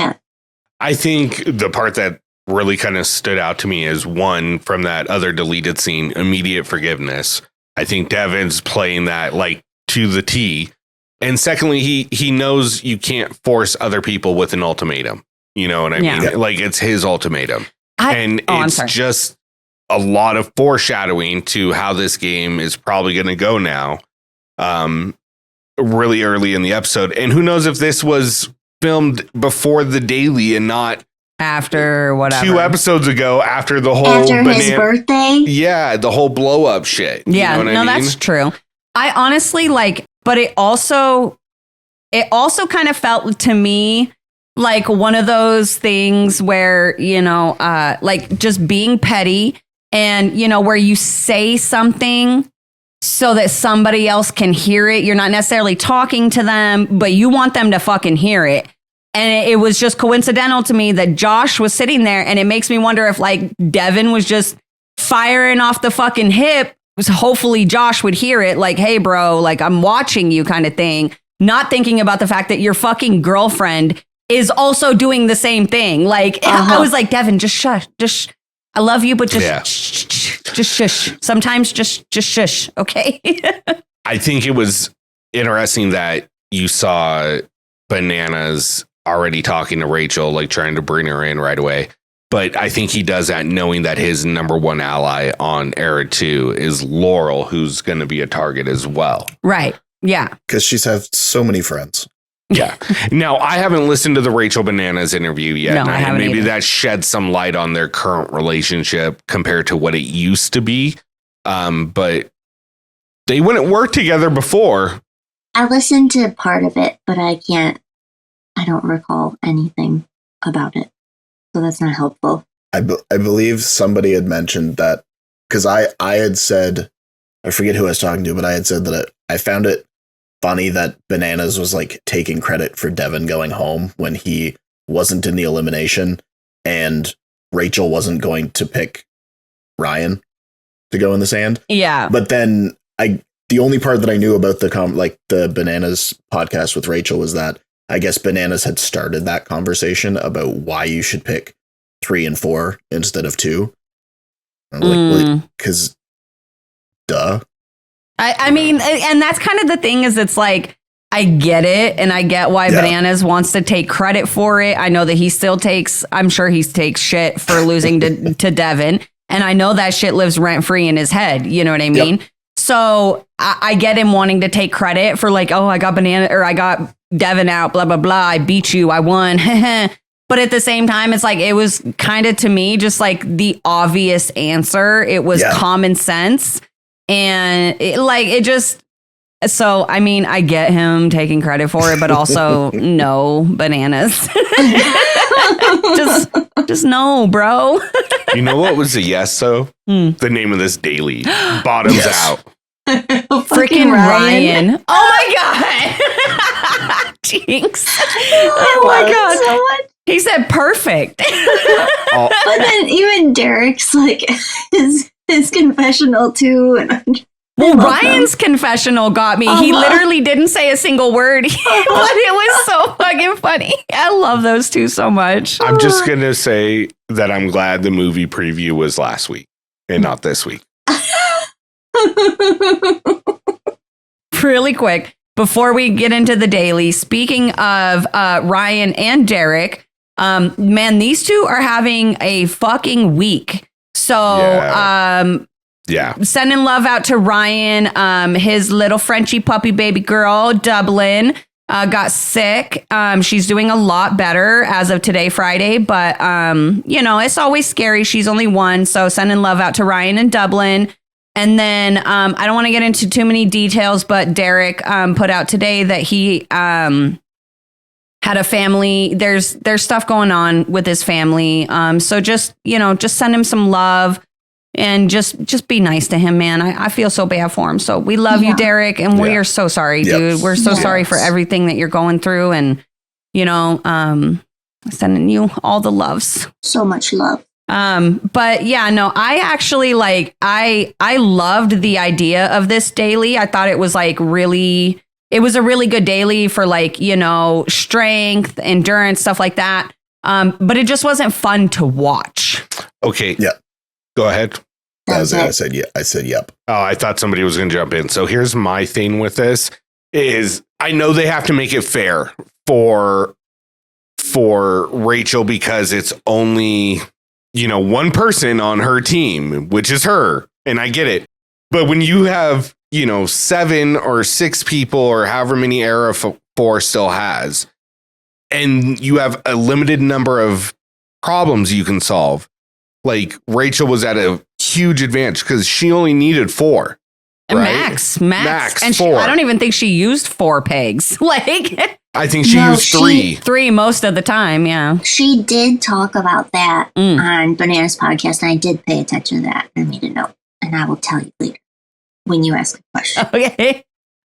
I think the part that really kind of stood out to me is one from that other deleted scene, immediate forgiveness. I think Devin's playing that like to the T. And secondly, he knows you can't force other people with an ultimatum. You know what I mean? Like it's his ultimatum. It's just a lot of foreshadowing to how this game is probably going to go now. Really early in the episode. And who knows if this was filmed before the daily and not after whatever 2 episodes ago after the whole his birthday. Yeah, the whole blow up shit. Yeah, you know what I mean? That's true. I honestly like, but it also kind of felt to me like one of those things where, you know, like just being petty and, you know, where you say something so that somebody else can hear it. You're not necessarily talking to them, but you want them to fucking hear it. And it was just coincidental to me that Josh was sitting there, and it makes me wonder if like Devin was just firing off the fucking hip. Hopefully Josh would hear it like, hey, bro, like I'm watching you kind of thing, not thinking about the fact that your fucking girlfriend is also doing the same thing. Like I was like, Devin, just shush. Just I love you, but just shush. Sometimes just shush. OK. I think it was interesting that you saw Bananas already talking to Rachel, like trying to bring her in right away. But I think he does that knowing that his number one ally on Era 2 is Laurel, who's going to be a target as well. Right. Yeah. Because she's had so many friends. Yeah. Now, I haven't listened to the Rachel Bananas interview yet. No, I haven't maybe either. that sheds some light on their current relationship compared to what it used to be. But they wouldn't work together before. I listened to part of it, but I don't recall anything about it. So that's not helpful. I believe somebody had mentioned that because I had said, I forget who I was talking to, but I had said that I found it funny that Bananas was like taking credit for Devin going home when he wasn't in the elimination and Rachel wasn't going to pick Ryan to go in the sand. Yeah. But then the only part that I knew about the Bananas podcast with Rachel was that I guess Bananas had started that conversation about why you should pick 3 and 4 instead of 2. Because duh. I mean, and that's kind of the thing is it's like, I get it. And I get why Bananas wants to take credit for it. I know that I'm sure he takes shit for losing to Devin. And I know that shit lives rent free in his head. You know what I mean? Yep. So I get him wanting to take credit for like, oh, I got Devin out, blah, blah, blah. I beat you. I won. But at the same time, it's like, it was kind of to me, just like the obvious answer. It was common sense. And so, I mean, I get him taking credit for it, but also no, Bananas. just no, bro. You know what was a yes, though? The name of this daily. Bottoms out. Freaking Ryan. Oh my God. Jinx. Oh my God. So much. He said perfect. But then even Derek's like his confessional too. Well, Ryan's confessional got me. He literally didn't say a single word, but it was so fucking funny. I love those two so much. I'm just going to say that I'm glad the movie preview was last week and not this week. Really quick, before we get into the daily, speaking of Ryan and Derek, man, these two are having a fucking week. So, sending love out to Ryan, his little Frenchie puppy baby girl, Dublin. got sick. She's doing a lot better as of today, Friday, but it's always scary. She's only one, so sending love out to Ryan in Dublin. And then I don't want to get into too many details, but Derek put out today that he had a family. There's stuff going on with his family. So just send him some love and just be nice to him, man. I feel so bad for him. So we love you, Derek, and we are so sorry, dude. We're so sorry for everything that you're going through, and sending you all the loves. So much love. But yeah, no, I actually I loved the idea of this daily. I thought it was it was a really good daily for strength, endurance, stuff like that. But it just wasn't fun to watch. Okay. Yeah. Go ahead. I said yep. Oh, I thought somebody was going to jump in. So here's my thing with this is I know they have to make it fair for Rachel because it's only one person on her team, which is her. And I get it. But when you have, 7 or 6 people or however many Era 4 still has, and you have a limited number of problems you can solve, Rachel was at a huge advantage because she only needed 4. Right? Max. And 4. I don't even think she used 4 pegs. I think she used 3. 3 most of the time, yeah. She did talk about that on Bananas Podcast, and I did pay attention to that and made a note. And I will tell you later when you ask a question. Okay.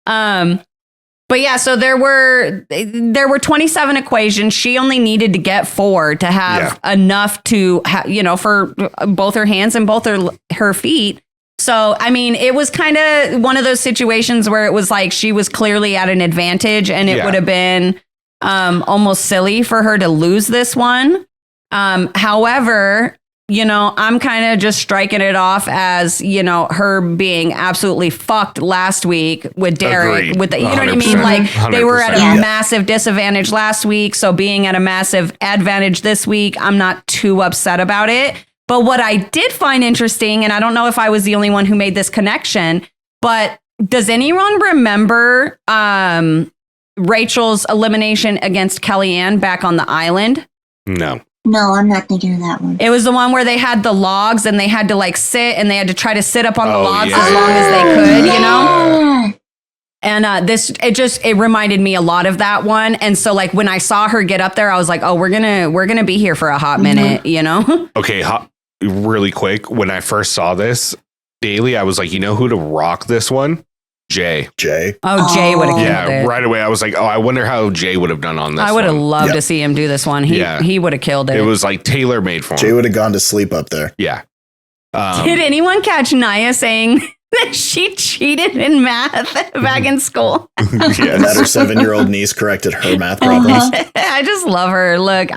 But yeah, so there were 27 equations. She only needed to get 4 to have enough to for both her hands and both her feet. So, I mean, it was kind of one of those situations where it was she was clearly at an advantage, and it would have been almost silly for her to lose this one. However, I'm kind of just striking it off as, her being absolutely fucked last week with Derek. Agreed. With the, you know what I mean? 100%. They were at a massive disadvantage last week. So being at a massive advantage this week, I'm not too upset about it. But what I did find interesting, and I don't know if I was the only one who made this connection, but does anyone remember Rachel's elimination against Kellyanne back on the island? No. No, I'm not thinking of that one. It was the one where they had the logs and they had to sit and they had to try to sit up on the logs as long as they could, And it reminded me a lot of that one. And so when I saw her get up there, I was like, oh, we're gonna be here for a hot minute, Okay, really quick. When I first saw this daily, I was like, who to rock this one? Jay. Oh, Jay would have killed it. Right away. I was like, I wonder how Jay would have done on this. I would have loved to see him do this one. He would have killed it. It was tailor made for him. Jay would have gone to sleep up there. Yeah. Did anyone catch Naya saying that she cheated in math back in school? Yes. That her 7-year-old niece corrected her math problems. I just love her. Look,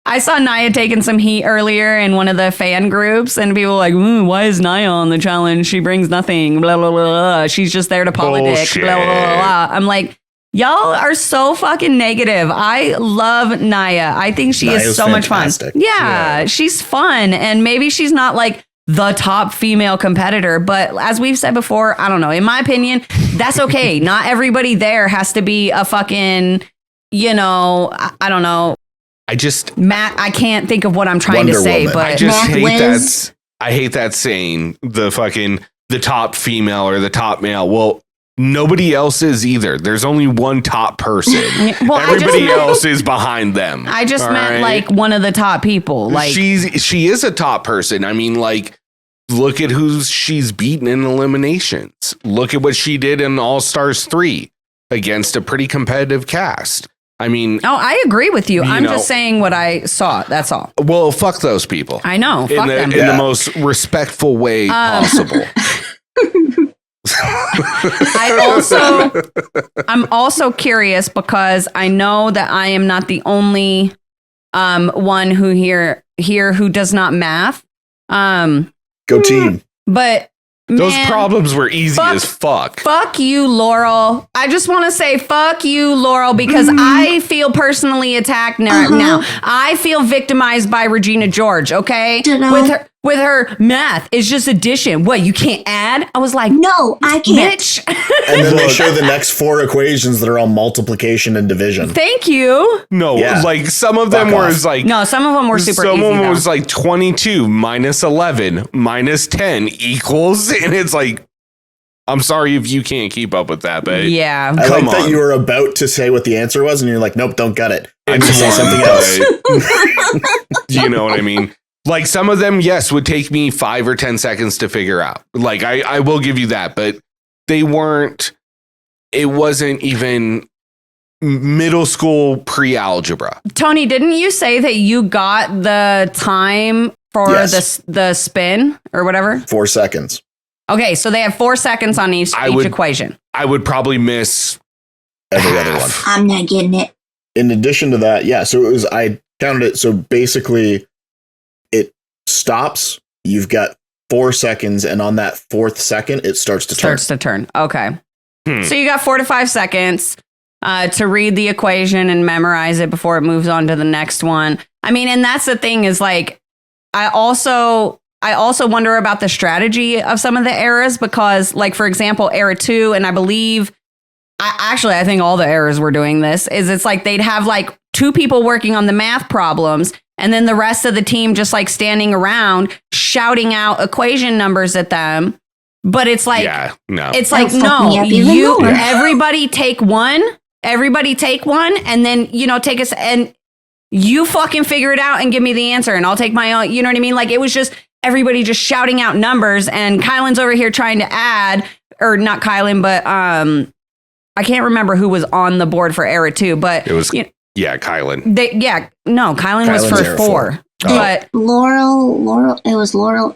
I saw Naya taking some heat earlier in one of the fan groups, and people were like, why is Naya on the challenge? She brings nothing, blah, blah, blah, blah. She's just there to politic, blah, blah, blah, blah. I'm like, y'all are so fucking negative. I love Naya. I think she is so fantastic. Much fun. Yeah, she's fun. And maybe she's not the top female competitor, but as we've said before, I don't know. In my opinion, that's okay. Not everybody there has to be a fucking, I don't know. Matt, I can't think of what I'm trying to say, but I just hate that saying the top female or the top male. Well, nobody else is either. There's only one top person. Everybody else is behind them. I just meant one of the top people. She is a top person. I mean, look at who she's beaten in eliminations. Look at what she did in All Stars 3 against a pretty competitive cast. I mean, I agree with you. I'm just saying what I saw. That's all. Well, fuck those people. I know. Fuck them. In the most respectful way possible. I'm also curious because I know that I am not the only one who here who does not math. Go team. But those problems were easy as fuck. Fuck you, Laurel. I just want to say fuck you, Laurel, because I feel personally attacked now. I feel victimized by Regina George, okay? with her math is just addition. What, you can't add? I was like, no, I can't. Bitch. And then they show the next 4 equations that are all multiplication and division. Thank you. No, like some of them were like... No, some of them were super easy. Some of them was like 22 minus 11 minus 10 equals... And it's like, I'm sorry if you can't keep up with that, babe. Yeah. I like that you were about to say what the answer was, and you're like, nope, don't got it. I'm going to say something else. You know what I mean? Like some of them, yes, would take me 5 or 10 seconds to figure out. Like I will give you that, but they weren't, it wasn't even middle school pre-algebra. Tony, didn't you say that you got the time for the spin or whatever? 4 seconds. Okay, so they have 4 seconds on each equation. I would probably miss every other one. I'm not getting it. In addition to that, so I counted it. So basically, it stops. You've got 4 seconds, and on that 4th second, it starts to turn. Okay. So you got 4 to 5 seconds to read the equation and memorize it before it moves on to the next one. I mean, and that's the thing is like, I also wonder about the strategy of some of the eras because, like, for example, era 2, and I believe, I think all the eras were doing this, is it's like they'd have like 2 people working on the math problems and then the rest of the team just like standing around shouting out equation numbers at them. But it's like, it's like, no, everybody take one, and then, take us and you fucking figure it out and give me the answer and I'll take my own, you know what I mean? Like it was just everybody just shouting out numbers and Kylan's over here trying to add, or not Kylan, but I can't remember who was on the board for era 2, but it was, Kylan. Kylan was for 4. But Laurel, it was Laurel.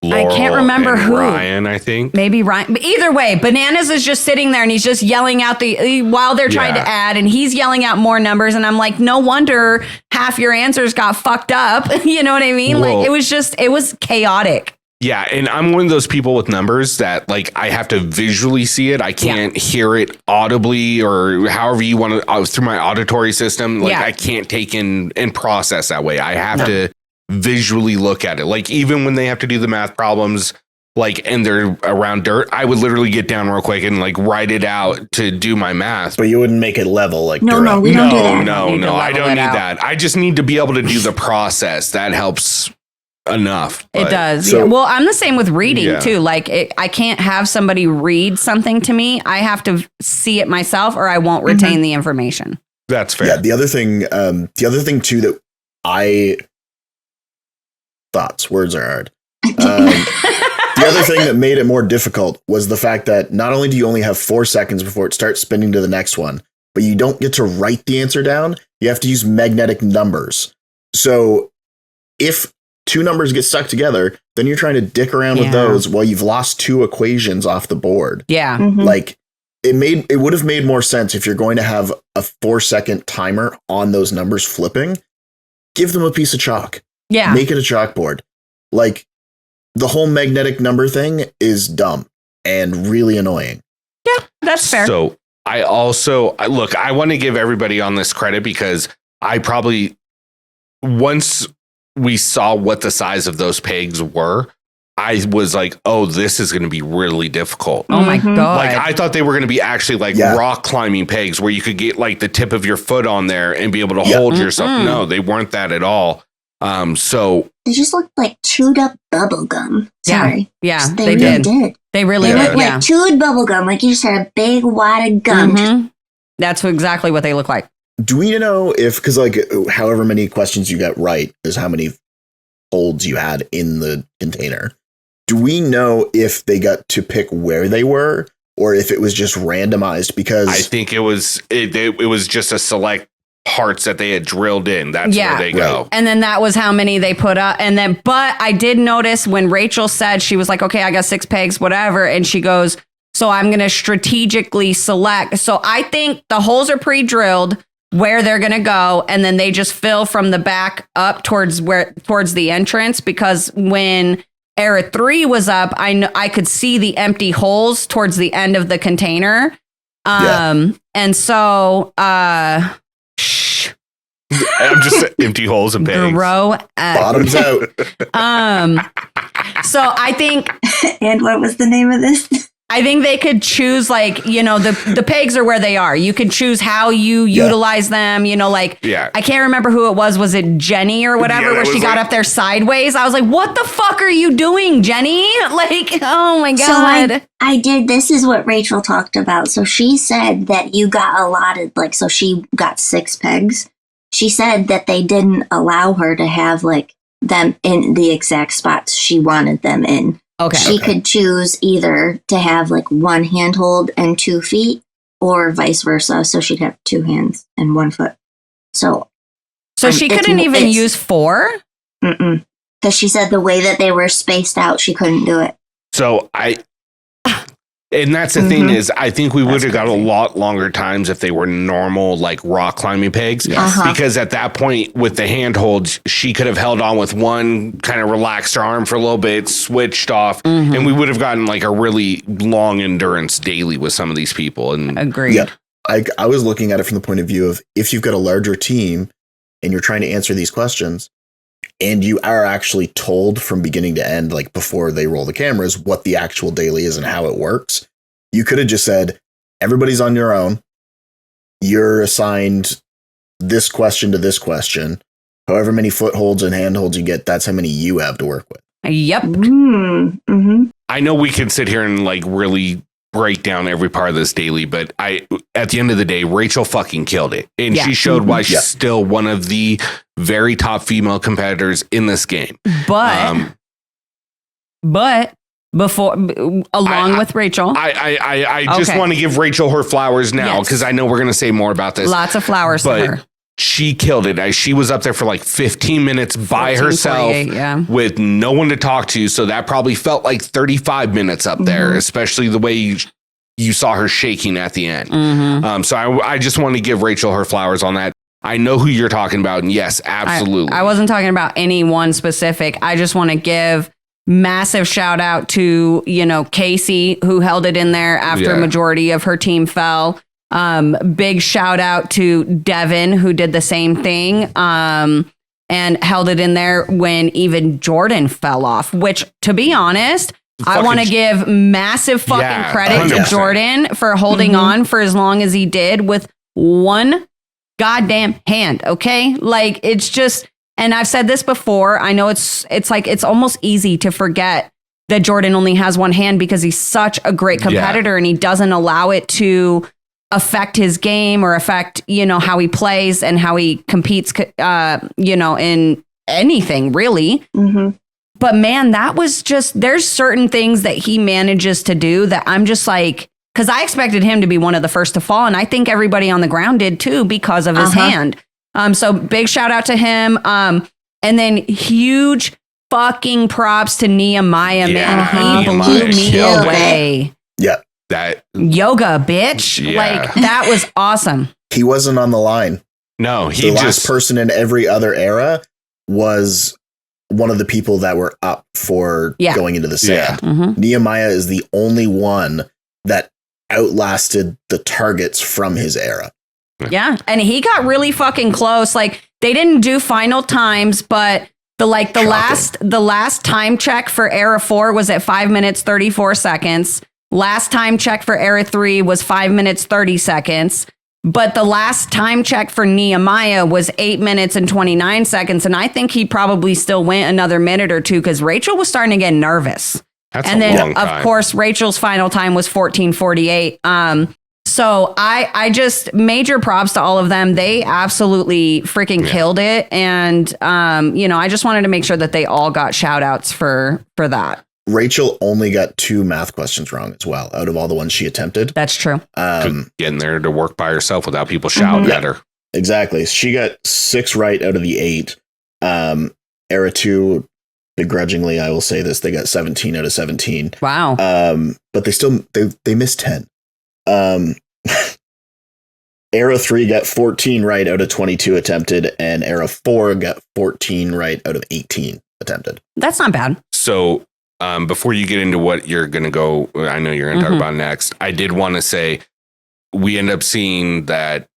I can't remember who. Ryan, I think. Maybe Ryan. But either way, Bananas is just sitting there and he's just yelling out while they're trying to add, and he's yelling out more numbers. And I'm like, no wonder half your answers got fucked up. You know what I mean? Well, like it was chaotic. Yeah. And I'm one of those people with numbers that like I have to visually see it. I can't hear it audibly or however you want to through my auditory system. Like I can't take in and process that way. I have to visually look at it. Like even when they have to do the math problems, like, and they're around dirt, I would literally get down real quick and like write it out to do my math. But you wouldn't make it level like no, we don't do that. No, I don't need that. I just need to be able to do the process. That helps enough. It does. So, well, I'm the same with reading too. Like I can't have somebody read something to me. I have to see it myself or I won't retain the information. That's fair. Yeah. The other thing too that words are hard. The other thing that made it more difficult was the fact that not only do you only have 4 seconds before it starts spinning to the next one, but you don't get to write the answer down. You have to use magnetic numbers. So if 2 numbers get stuck together, then you're trying to dick around with those while you've lost 2 equations off the board. Yeah. Like it would have made more sense if you're going to have a 4-second timer on those numbers flipping. Give them a piece of chalk. Yeah. Make it a chalkboard. Like the whole magnetic number thing is dumb and really annoying. Yeah, that's fair. So I want to give everybody on this credit because I probably, once we saw what the size of those pegs were, I was like, oh, this is going to be really difficult. Oh my God. Like I thought they were going to be actually like rock climbing pegs where you could get like the tip of your foot on there and be able to hold yourself. No, they weren't that at all. So they just looked like chewed up bubble gum. Sorry. Yeah, they really did. They really did. Like chewed bubble gum, like you just had a big wad of gum. That's exactly what they look like. Do we know if, because like however many questions you got right is how many holds you had in the container. Do we know if they got to pick where they were or if it was just randomized? Because I think it was just a select parts that they had drilled in. That's where they go. And then that was how many they put up. And then, but I did notice when Rachel said, she was like, okay, I got 6 pegs, whatever. And she goes, so I'm going to strategically select. So I think the holes are pre-drilled where they're going to go. And then they just fill from the back up towards the entrance. Because when era 3 was up, I could see the empty holes towards the end of the container. And so, I'm just empty holes and pegs. Grow up. Bottoms out. So I think. And what was the name of this? I think they could choose, like, you know, the pegs are where they are. You can choose how you utilize them, you know, like, I can't remember who it was. Was it Jenny or whatever, where she got up there sideways? I was like, what the fuck are you doing, Jenny? Like, oh my God. So I did. This is what Rachel talked about. So she said that you got allotted, like, so she got 6 pegs. She said that they didn't allow her to have, like, them in the exact spots she wanted them in. Okay. She could choose either to have like 1 handhold and 2 feet, or vice versa. So she'd have 2 hands and 1 foot. So she couldn't even use 4? Because she said the way that they were spaced out, she couldn't do it. So and that's the thing is, I think we would have got a lot longer times if they were normal, like rock climbing pegs. Yes. Because at that point with the handholds, she could have held on with one, kind of relaxed her arm for a little bit, switched off, and we would have gotten like a really long endurance daily with some of these people. And agreed. Yeah. I was looking at it from the point of view of if you've got a larger team and you're trying to answer these questions and you are actually told from beginning to end, like before they roll the cameras, what the actual daily is and how it works, you could have just said, everybody's on your own. You're assigned this question to this question. However many footholds and handholds you get, that's how many you have to work with. Yep. I know we can sit here and like really break down every part of this daily, but at the end of the day, Rachel fucking killed it. And she showed why she's still one of the very top female competitors in this game. But before, along with Rachel, I just want to give Rachel her flowers now, because I know we're going to say more about this. Lots of flowers to her. She killed it. She was up there for like 15 minutes by herself with no one to talk to. So that probably felt like 35 minutes up there, especially the way you saw her shaking at the end. So I just want to give Rachel her flowers on that. I know who you're talking about. And yes, absolutely. I wasn't talking about any one specific. I just want to give massive shout out to, you know, Kaycee, who held it in there after a majority of her team fell. Big shout out to Devin, who did the same thing and held it in there when even Jordan fell off, which, to be honest, I want to give massive fucking credit 100%. to Jordan for holding on for as long as he did with 1 goddamn hand. Okay. Like, it's just, and I've said this before, I know it's like, it's almost easy to forget that Jordan only has 1 hand because he's such a great competitor and he doesn't allow it to affect his game or affect, you know, how he plays and how he competes, you know, in anything really. But man, that was just, there's certain things that he manages to do that I'm just like, because I expected him to be one of the first to fall. And I think everybody on the ground did too, because of his hand. So big shout out to him. And then huge fucking props to Nehemiah, man. He blew me away. Yeah. That yoga, bitch. Like, that was awesome. He wasn't on the line. No, the last person in every other era was one of the people that were up for going into the sand. Nehemiah is the only one that outlasted the targets from his era. Yeah. And he got really fucking close. Like, they didn't do final times, but the last time check for era 4 was at 5 minutes, 34 seconds. Last time check for era 3 was 5 minutes, 30 seconds. But the last time check for Nehemiah was 8 minutes and 29 seconds. And I think he probably still went another minute or two because Rachel was starting to get nervous. And then, of course, Rachel's final time was 14:48. So I just, major props to all of them. They absolutely freaking killed it. And, you know, I just wanted to make sure that they all got shout outs for that. Rachel only got 2 math questions wrong as well, out of all the ones she attempted. That's true. Getting there to work by herself without people shouting at her. Exactly. She got 6 right out of the 8. Era 2, begrudgingly, I will say this, they got 17 out of 17. Wow. But they missed 10. Era 3 got 14 right out of 22 attempted, and Era 4 got 14 right out of 18 attempted. That's not bad. So before you get into what you're going to go, I know you're going to talk about next, I did want to say we end up seeing that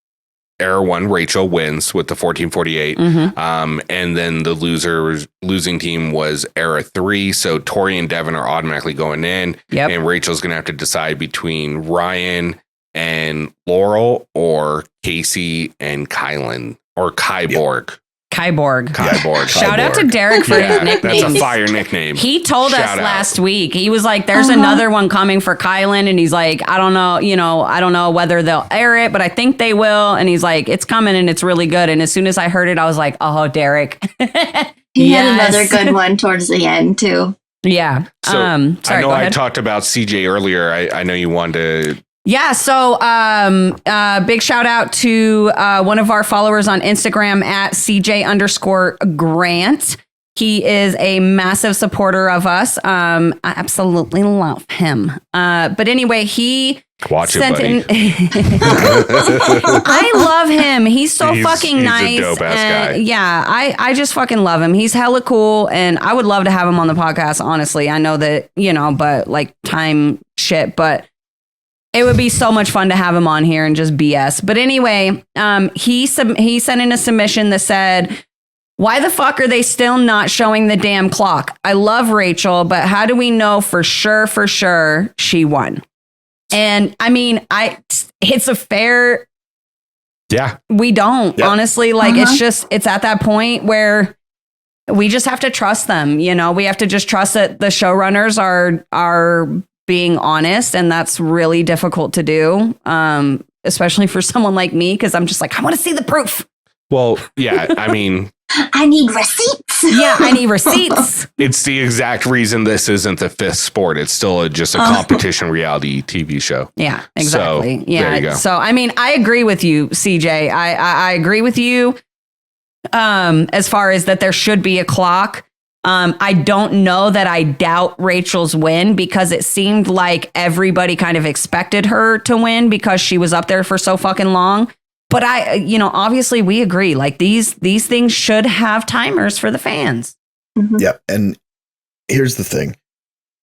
Era 1, Rachel, wins with the 1448. And then the losing team was Era 3. So Tori and Devin are automatically going in. Yep. And Rachel's going to have to decide between Ryan and Laurel or Kaycee and Kylan or Kyborg. Yep. Kyborg. Shout out to Derek for his nickname. That's a fire nickname. He told us last week. He was like, there's another one coming for Kylan. And he's like, I don't know, I don't know whether they'll air it, but I think they will. And he's like, it's coming and it's really good. And as soon as I heard it, I was like, oh, Derek. He had another good one towards the end, too. Yeah. So, sorry, I know I talked about CJ earlier. I know you wanted to. Yeah. So big shout out to one of our followers on Instagram at CJ_Grant. He is a massive supporter of us. I absolutely love him. But anyway, he sent in. I love him. He's so fucking nice. He's a dope ass guy. Yeah, I just fucking love him. He's hella cool, and I would love to have him on the podcast. Honestly, I know that but like time shit, but. It would be so much fun to have him on here and just BS. But anyway, he sent in a submission that said, why the fuck are they still not showing the damn clock? I love Rachel, but how do we know for sure she won? And I mean, it's a fair. Yeah. We don't, honestly. Like, it's at that point where we just have to trust them. We have to just trust that the showrunners are being honest, and that's really difficult to do, especially for someone like me, because I'm just like, I want to see the proof. Well, yeah, I mean, I need receipts. Yeah, I need receipts. It's the exact reason this isn't the fifth sport. It's still just a competition reality TV show. Yeah, exactly. So, yeah. There you go. So, I mean, I agree with you, CJ. I agree with you as far as that there should be a clock. I don't know that I doubt Rachel's win, because it seemed like everybody kind of expected her to win because she was up there for so fucking long. But obviously we agree, like these things should have timers for the fans. Yeah. And here's the thing.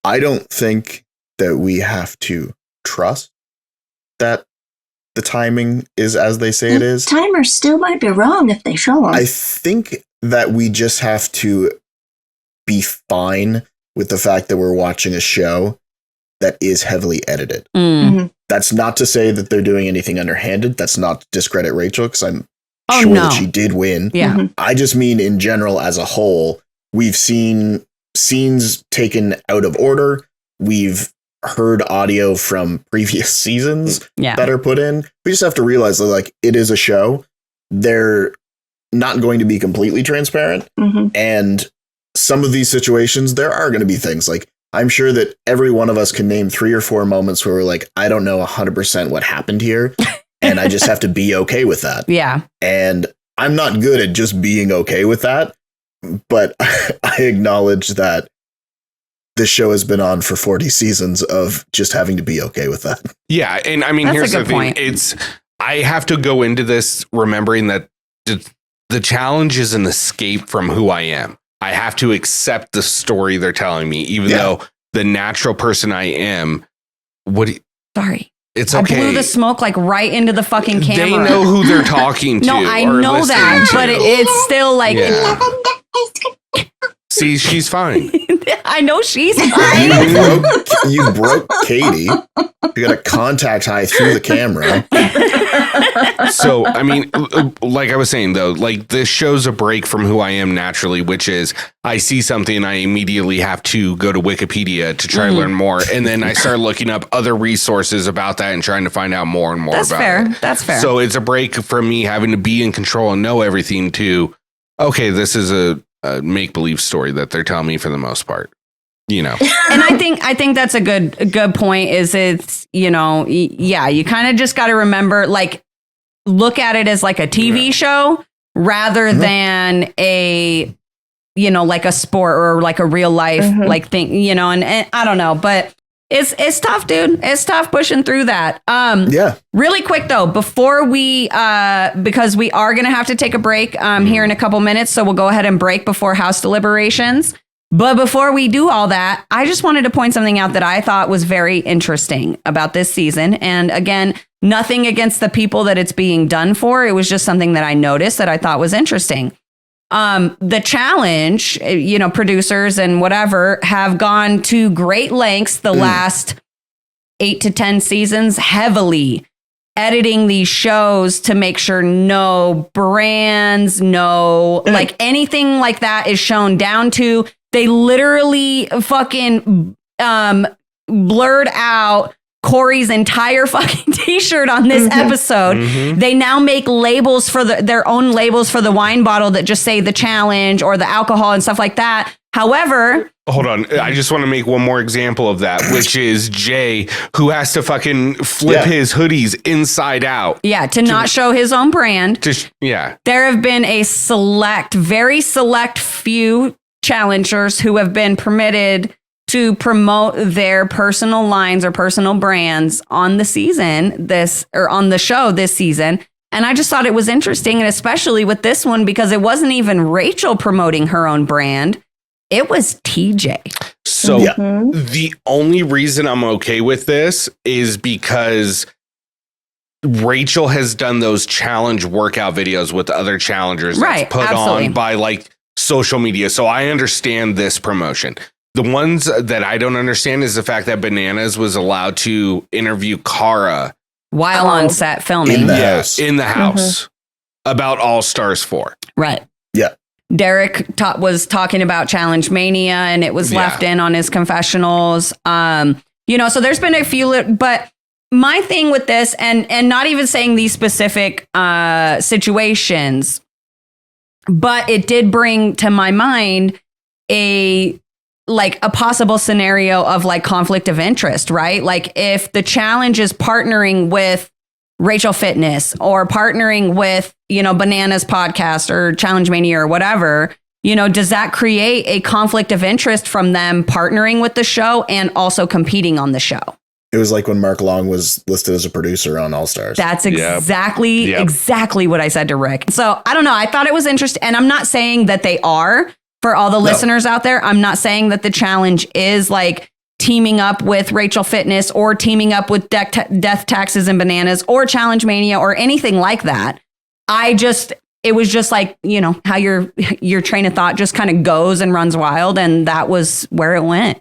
I don't think that we have to trust that the timing is as they say it is. Timers still might be wrong if they show them. I think that we just have to be fine with the fact that we're watching a show that is heavily edited. That's not to say that they're doing anything underhanded. That's not to discredit Rachel, because I'm sure that she did win. Yeah. I just mean in general, as a whole, we've seen scenes taken out of order. We've heard audio from previous seasons that are put in. We just have to realize that, like, it is a show. They're not going to be completely transparent. And some of these situations, there are going to be things like, I'm sure that every one of us can name 3 or 4 moments where we're like, I don't know 100% what happened here. And I just have to be okay with that. Yeah. And I'm not good at just being okay with that. But I acknowledge that this show has been on for 40 seasons of just having to be okay with that. Yeah. And I mean, here's the thing. I have to go into this remembering that the challenge is an escape from who I am. I have to accept the story they're telling me, even though the natural person I am. Sorry. It's okay. I blew the smoke like right into the fucking camera. They know who they're talking to. No, I know that, but it's still like. Yeah. See, she's fine. I know she's fine. You broke Katie. You got a contact high through the camera. So, I mean, like I was saying, though, like this shows a break from who I am naturally, which is I see something and I immediately have to go to Wikipedia to try to learn more. And then I start looking up other resources about that and trying to find out more and more about it. That's fair. So it's a break from me having to be in control and know everything to, okay, this is a make-believe story that they're telling me for the most part. And I think that's a good point. Is it's you kind of just got to remember, like, look at it as like a TV show rather than a like a sport or like a real life like thing, and I don't know, but it's tough, dude. It's tough pushing through that. Really quick though, before we because we are gonna have to take a break here in a couple minutes, so we'll go ahead and break before House deliberations. But before we do all that, I just wanted to point something out that I thought was very interesting about this season. And again, nothing against the people that it's being done for. It was just something that I noticed that I thought was interesting. The challenge, producers and whatever have gone to great lengths the last 8 to 10 seasons, heavily editing these shows to make sure no brands, like anything like that is shown down to. They literally fucking blurred out Corey's entire fucking t-shirt on this episode. They now make labels for their own labels for the wine bottle that just say the challenge or the alcohol and stuff like that. However, hold on. I just want to make one more example of that, which is Jay, who has to fucking flip his hoodies inside out. Yeah, to not show his own brand. There have been a very select few challengers who have been permitted to promote their personal lines or personal brands on the show this season. And I just thought it was interesting, and especially with this one, because it wasn't even Rachel promoting her own brand. It was TJ. So the only reason I'm okay with this is because Rachel has done those challenge workout videos with other challengers that's put on by like social media. So I understand this promotion. The ones that I don't understand is the fact that Bananas was allowed to interview Cara while on set filming. In the house about All Stars 4. Right. Yeah. Derek was talking about Challenge Mania, and it was left in on his confessionals. So there's been a few, but my thing with this, and not even saying these specific situations, but it did bring to my mind a possible scenario of like conflict of interest, right? Like if the challenge is partnering with Rachel Fitness or partnering with, Bananas podcast or Challenge Mania or whatever, does that create a conflict of interest from them partnering with the show and also competing on the show? It was like when Mark Long was listed as a producer on All Stars. That's exactly what I said to Rick. So I don't know. I thought it was interesting. And I'm not saying that they are. For all the listeners out there, I'm not saying that the challenge is like teaming up with Rachel Fitness or teaming up with Death Taxes and Bananas or Challenge Mania or anything like that. It was just like, how your train of thought just kind of goes and runs wild. And that was where it went.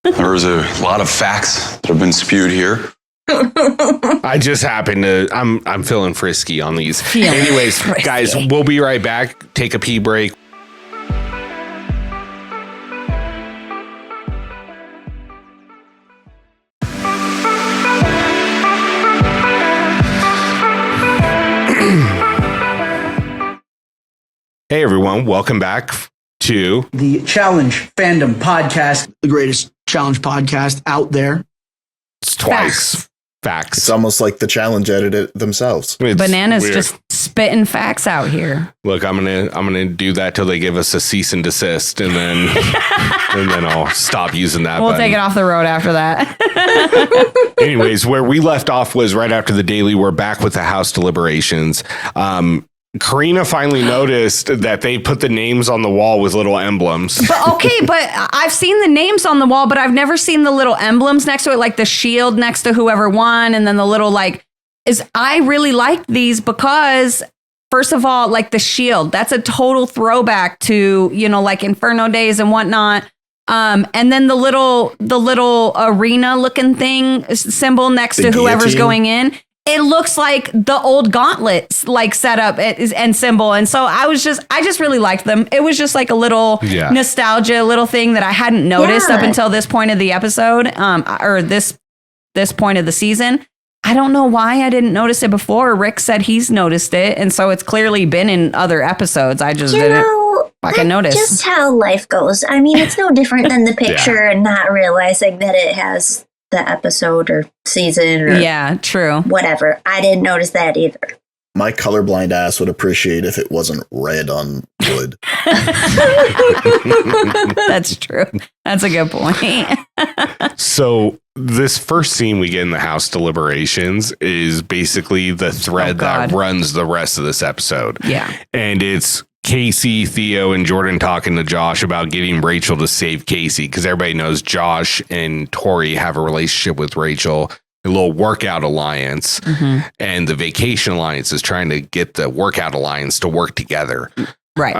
There was a lot of facts that have been spewed here. I just happen to, I'm feeling frisky on these. Anyways, guys, we'll be right back. Take a pee break. Hey everyone, welcome back to the Challenge Fandom Podcast, the greatest challenge podcast out there. It's twice. Facts. It's almost like the challenge edited it themselves. It's Bananas weird. just spitting facts out here. Look, I'm gonna do that till they give us a cease and desist, and then I'll stop using that. We'll take it off the road after that. Anyways, where we left off was right after the daily. We're back with the House deliberations. Karina finally noticed that they put the names on the wall with little emblems. But I've seen the names on the wall, but I've never seen the little emblems next to it, like the shield next to whoever won, and then the little I really like these because, first of all, like the shield, that's a total throwback to, like Inferno days and whatnot. And then the little arena looking thing symbol next to whoever's going in. It looks like the old gauntlets setup and symbol. And so I just really liked them. It was just like a little nostalgia, little thing that I hadn't noticed up until this point of the episode, or this point of the season. I don't know why I didn't notice it before. Rick said he's noticed it. And so it's clearly been in other episodes. I just didn't fucking notice. Just how life goes. I mean, it's no different than the picture and not realizing that it has the episode or season or true, whatever. I didn't notice that either. My colorblind ass would appreciate if it wasn't red on wood. That's true. That's a good point. So this first scene we get in the House deliberations is basically the thread that runs the rest of this episode. Yeah. And it's Kaycee, Theo, and Jordan talking to Josh about getting Rachel to save Kaycee, because everybody knows Josh and Tori have a relationship with Rachel, a little workout alliance, and the vacation alliance is trying to get the workout alliance to work together. Right.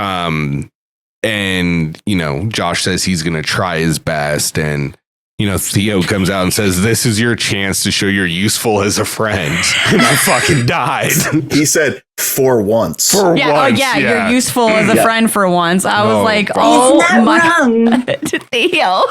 And, you know, Josh says he's going to try his best, and you know, Theo comes out and says, "This is your chance to show you're useful as a friend." And I fucking died. He said, "For once." For once, you're useful as a friend for once. I was like, He's oh not my wrong. Theo.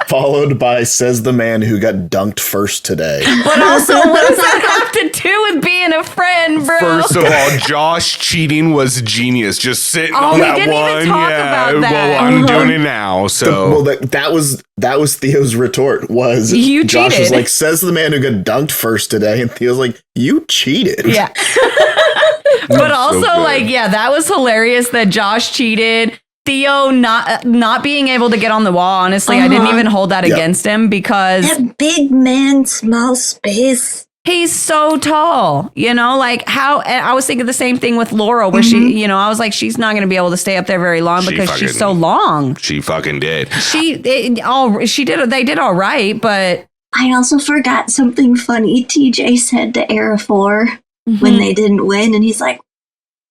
Followed by, says the man who got dunked first today. But also, what does that have to do with being a friend, bro? First of all, Josh cheating was genius. Just sitting on we that didn't one. even talk about that. Well, I'm doing it now. So That was Theo's retort. Was You Josh was cheated. like, says the man who got dunked first today, and Theo's like, you cheated. Yeah. But also, good. like, yeah, that was hilarious that Josh cheated. Theo not being able to get on the wall. Honestly, I didn't even hold that against him because That big man, small space. he's so tall. You know, like how and I was thinking the same thing with Laurel, where she, you know, I was like, she's not going to be able to stay up there very long because she's so long. She fucking did. They did all right, but I also forgot something funny TJ said to Era 4 when they didn't win, and he's like,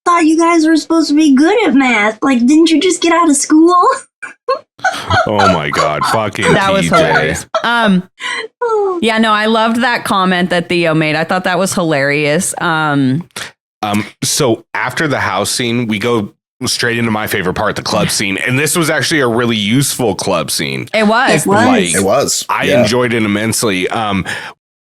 "Thought you guys were supposed to be good at math. Like, didn't you just get out of school?" Oh my god, fucking that was TJ. hilarious. Yeah, no, I loved that comment that Theo made. I thought that was hilarious. So after the house scene, we go straight into my favorite part, the club scene, and this was actually a really useful club scene. It was. Like, It was. I enjoyed it immensely.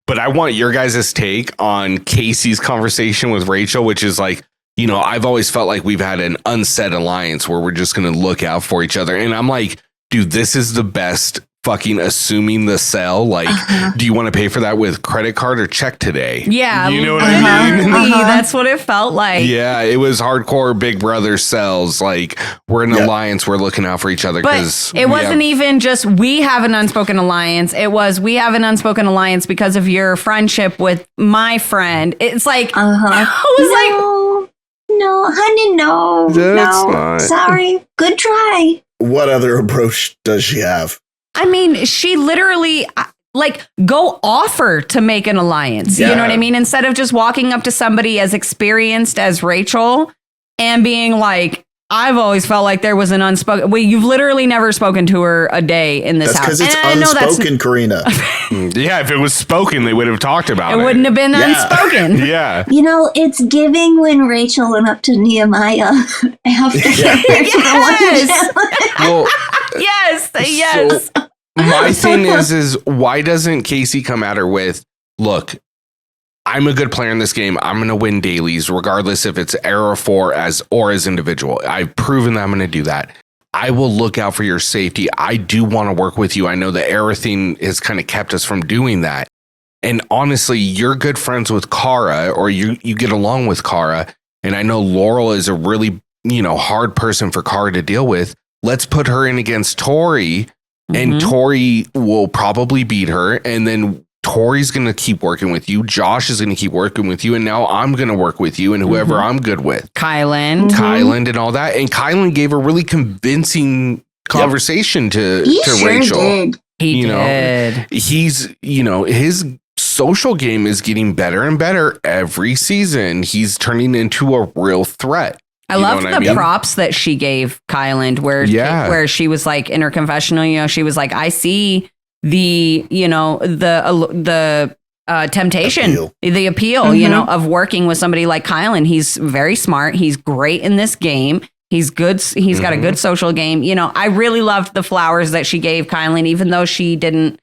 But I want your guys' take on Kaycee's conversation with Rachel, which is like, you know, I've always felt like we've had an unsaid alliance where we're just going to look out for each other. And I'm like, dude, this is the best fucking assuming the sell. Like, do you want to pay for that with credit card or check today? Yeah. You know what I mean? That's what it felt like. Yeah, it was hardcore Big Brother sells. Like, we're an alliance. We're looking out for each other. But it wasn't even just we have an unspoken alliance. It was we have an unspoken alliance because of your friendship with my friend. It's like, I was like, no, honey, no. That's no. not- Sorry. Good try. What other approach does she have? I mean, she literally like go offer to make an alliance. You know what I mean? Instead of just walking up to somebody as experienced as Rachel and being like, I've always felt like there was an unspoken. Wait, you've literally never spoken to her a day in this house. That's because it's unspoken, Karina. Yeah, if it was spoken, they would have talked about it. It wouldn't have been unspoken. Yeah. You know, it's giving when Rachel went up to Nehemiah after Yes. Well, Yes. my thing is why doesn't Kaycee come at her with, look, I'm a good player in this game. I'm going to win dailies, regardless if it's Era 4 as individual. I've proven that I'm going to do that. I will look out for your safety. I do want to work with you. I know the Era thing has kind of kept us from doing that. And honestly, you're good friends with Kara, or you get along with Kara. And I know Laurel is a really, hard person for Kara to deal with. Let's put her in against Tori, and Tori will probably beat her. And then Tori's going to keep working with you. Josh is going to keep working with you. And now I'm going to work with you and whoever I'm good with. Kylan and all that. And Kylan gave a really convincing conversation to Rachel. Did. He did. He's, his social game is getting better and better every season. He's turning into a real threat. I love the props that she gave Kylan, where she was like in her confessional, she was like, I see the temptation, the appeal, of working with somebody like Kylan. He's very smart. He's great in this game. He's good. He's got a good social game. I really loved the flowers that she gave Kylan, even though she didn't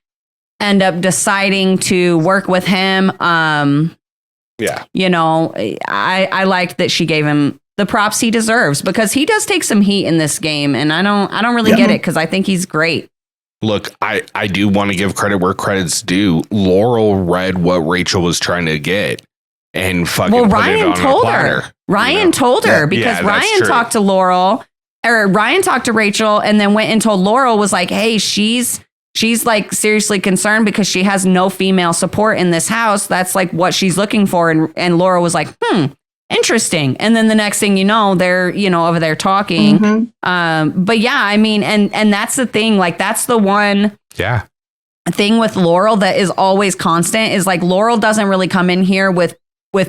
end up deciding to work with him. I liked that she gave him the props he deserves, because he does take some heat in this game, and I don't really get it, because I think he's great. Look, I do want to give credit where credit's due. Laurel read what Rachel was trying to get and fucking put Ryan it on told a platter. her. Ryan told her, because Ryan talked to Laurel, or Ryan talked to Rachel, and then went and told Laurel, was like, hey, she's like seriously concerned because she has no female support in this house. That's like what she's looking for. And Laurel was like, interesting. And then the next thing you know, they're, over there talking. But yeah, I mean, and that's the thing, like, that's the one thing with Laurel that is always constant is like Laurel doesn't really come in here with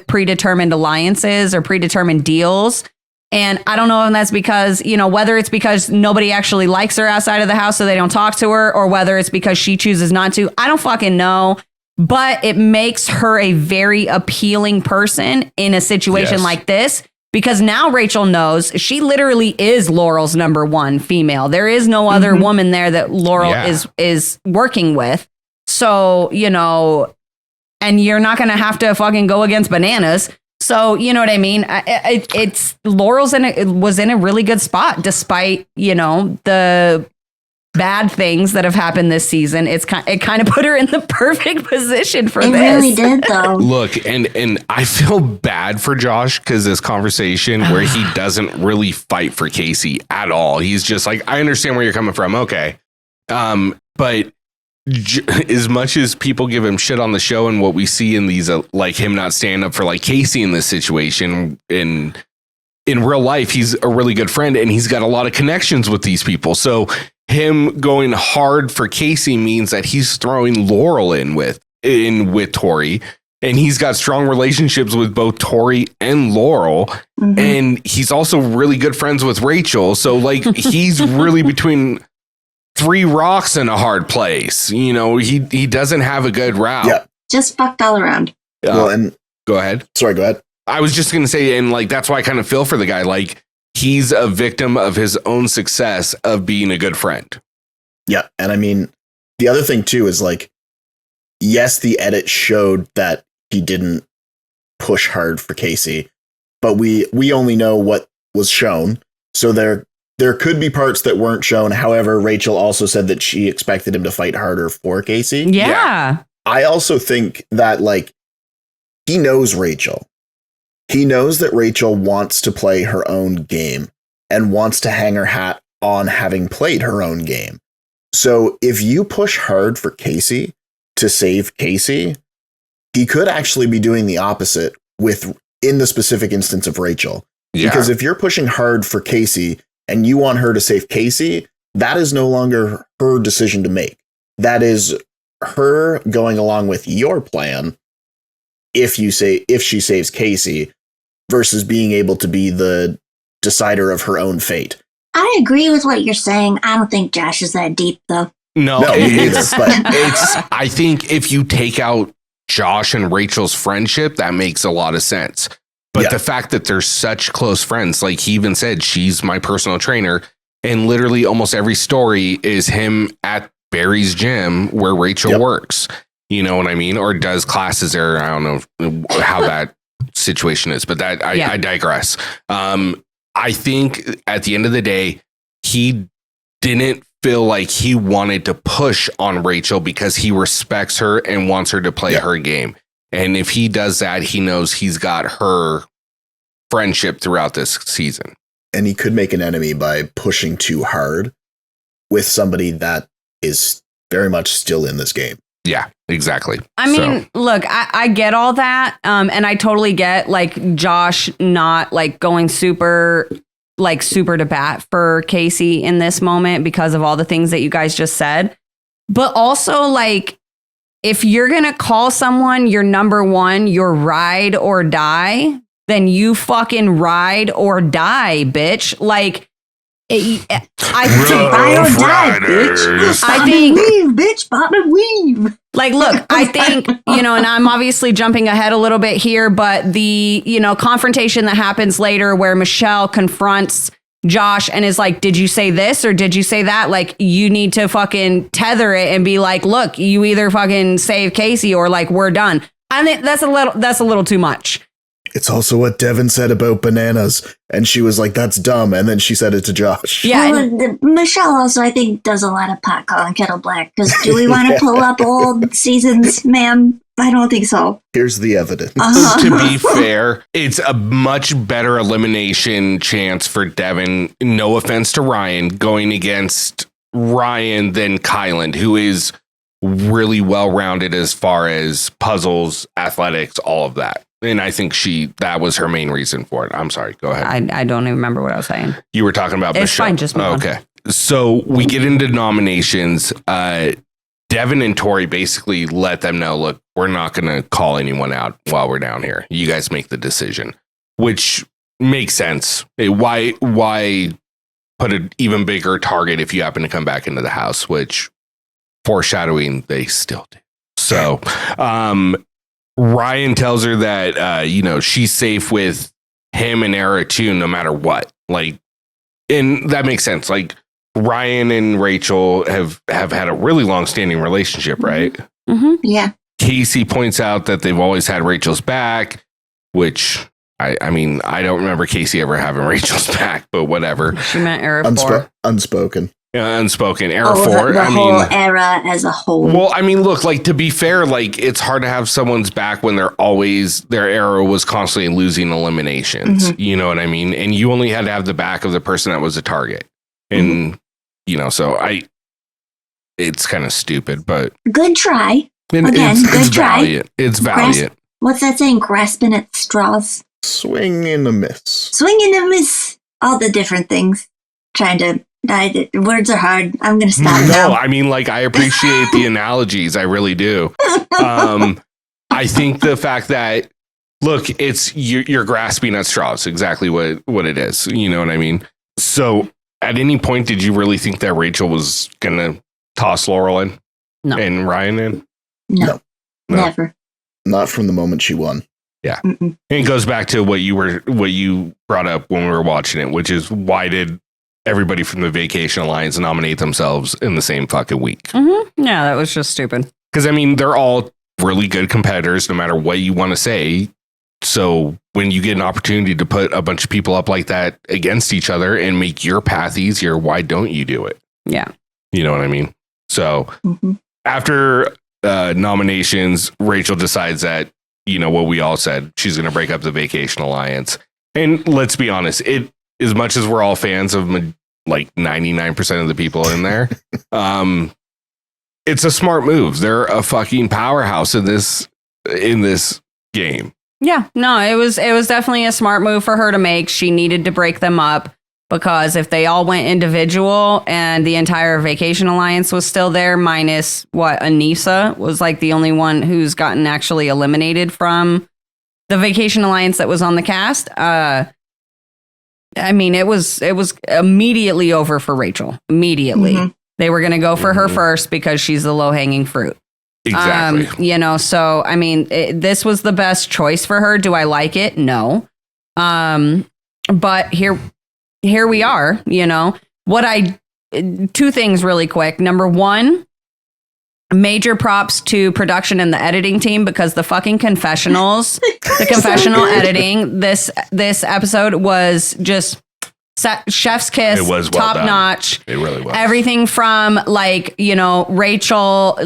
predetermined alliances or predetermined deals. And I don't know if that's because, whether it's because nobody actually likes her outside of the house so they don't talk to her, or whether it's because she chooses not to. I don't fucking know. But it makes her a very appealing person in a situation like this, because now Rachel knows she literally is Laurel's number one female. There is no other woman there that Laurel is working with. So, and you're not going to have to fucking go against bananas. So, you know what I mean? It's Laurel's was in a really good spot despite, the bad things that have happened this season. It kind of put her in the perfect position for this. It really did, though. Look, and I feel bad for Josh because this conversation where he doesn't really fight for Kaycee at all. He's just like, I understand where you're coming from. Okay. But as much as people give him shit on the show and what we see in these, like him not standing up for like Kaycee in this situation, in real life, he's a really good friend and he's got a lot of connections with these people. So him going hard for Kaycee means that he's throwing Laurel in with Tori, and he's got strong relationships with both Tori and Laurel. And he's also really good friends with Rachel. So like he's really between three rocks in a hard place. He doesn't have a good route. Yeah. Just fucked all around. Well, and go ahead. Sorry, go ahead. I was just going to say, and like, that's why I kind of feel for the guy. Like, he's a victim of his own success of being a good friend. Yeah. And I mean, the other thing too is like, yes, the edit showed that he didn't push hard for Kaycee, but we only know what was shown. So there could be parts that weren't shown. However, Rachel also said that she expected him to fight harder for Kaycee. Yeah. I also think that like he knows Rachel. He knows that Rachel wants to play her own game and wants to hang her hat on having played her own game. So if you push hard for Kaycee to save Kaycee, he could actually be doing the opposite in the specific instance of Rachel. Yeah. Because if you're pushing hard for Kaycee and you want her to save Kaycee, that is no longer her decision to make. That is her going along with your plan if she saves Kaycee, versus being able to be the decider of her own fate. I agree with what you're saying. I don't think Josh is that deep, though. No, I think if you take out Josh and Rachel's friendship, that makes a lot of sense. But the fact that they're such close friends, like he even said, she's my personal trainer, and literally almost every story is him at Barry's gym where Rachel works. You know what I mean? Or does classes there. I don't know how that situation is, but that I digress. I think at the end of the day, he didn't feel like he wanted to push on Rachel because he respects her and wants her to play her game. And if he does that, he knows he's got her friendship throughout this season. And he could make an enemy by pushing too hard with somebody that is very much still in this game. Yeah, exactly. I mean, look, I get all that. And I totally get like Josh not like going super to bat for Kaycee in this moment because of all the things that you guys just said. But also like, if you're going to call someone your number one, your ride or die, then you fucking ride or die, bitch. Like, I think ride or die, bitch. I think weave, bitch, pop and weave. Like, look, I think, and I'm obviously jumping ahead a little bit here, but the, confrontation that happens later where Michelle confronts Josh and is like, did you say this or did you say that? Like, you need to fucking tether it and be like, look, you either fucking save Kaycee or like, we're done. I think that's a little too much. It's also what Devin said about bananas. And she was like, that's dumb. And then she said it to Josh. Yeah. Well, Michelle also, I think, does a lot of pot calling kettle black. Because do we want to pull up old seasons, ma'am? I don't think so. Here's the evidence. To be fair, it's a much better elimination chance for Devin, no offense to Ryan, going against Ryan than Kyland, who is really well-rounded as far as puzzles, athletics, all of that. And I think that was her main reason for it. I'm sorry. Go ahead. I don't even remember what I was saying. You were talking about It's Michelle. fine, just move on. Okay. So we get into nominations. Devin and Tori basically let them know, look, we're not going to call anyone out while we're down here. You guys make the decision, which makes sense. Why put an even bigger target if you happen to come back into the house, which foreshadowing, they still do. So Ryan tells her that, she's safe with him and Era too, no matter what. Like, and that makes sense. Like, Ryan and Rachel have had a really long-standing relationship, right? Mm-hmm. Yeah. Kaycee points out that they've always had Rachel's back, which I mean, I don't remember Kaycee ever having Rachel's back, but whatever. She meant Era 4. Unspoken. Unspoken. Era 4. The whole era as a whole. Well, I mean, look, like, to be fair, like, it's hard to have someone's back when their era was constantly losing eliminations. Mm-hmm. You know what I mean? And you only had to have the back of the person that was a target. And, so it's kind of stupid, but. Good try. Again, good try. Valiant. It's valiant. What's that saying? Grasping at straws. Swing and a miss. Swing and a miss. All the different things. Words are hard. I'm going to stop now. No, I mean, like, I appreciate the analogies. I really do. I think the fact that, look, it's you're grasping at straws, exactly what it is. You know what I mean? So at any point, did you really think that Rachel was going to toss Laurel in? No. And Ryan in? No. Never. Not from the moment she won. Yeah. Mm-mm. And it goes back to what you brought up when we were watching it, which is, why did everybody from the Vacation Alliance nominate themselves in the same fucking week? Mm-hmm. Yeah, that was just stupid. Because, I mean, they're all really good competitors, no matter what you want to say. So when you get an opportunity to put a bunch of people up like that against each other and make your path easier, why don't you do it? Yeah. You know what I mean? So after nominations, Rachel decides that, what we all said, she's going to break up the Vacation Alliance. And let's be honest, as much as we're all fans of like 99% of the people in there, it's a smart move. They're a fucking powerhouse in this game. Yeah, no, it was definitely a smart move for her to make. She needed to break them up, because if they all went individual and the entire Vacation Alliance was still there, minus Anissa was like the only one who's gotten actually eliminated from the Vacation Alliance that was on the cast. I mean, it was immediately over for Rachel. Immediately. Mm-hmm. They were going to go for her first because she's the low-hanging fruit. Exactly. So, I mean, this was the best choice for her. Do I like it? No. But here we are, two things really quick. Number one, major props to production and the editing team, because the fucking confessionals, the confessional editing, this episode was just chef's kiss. It was top notch. It really was. Everything from Rachel,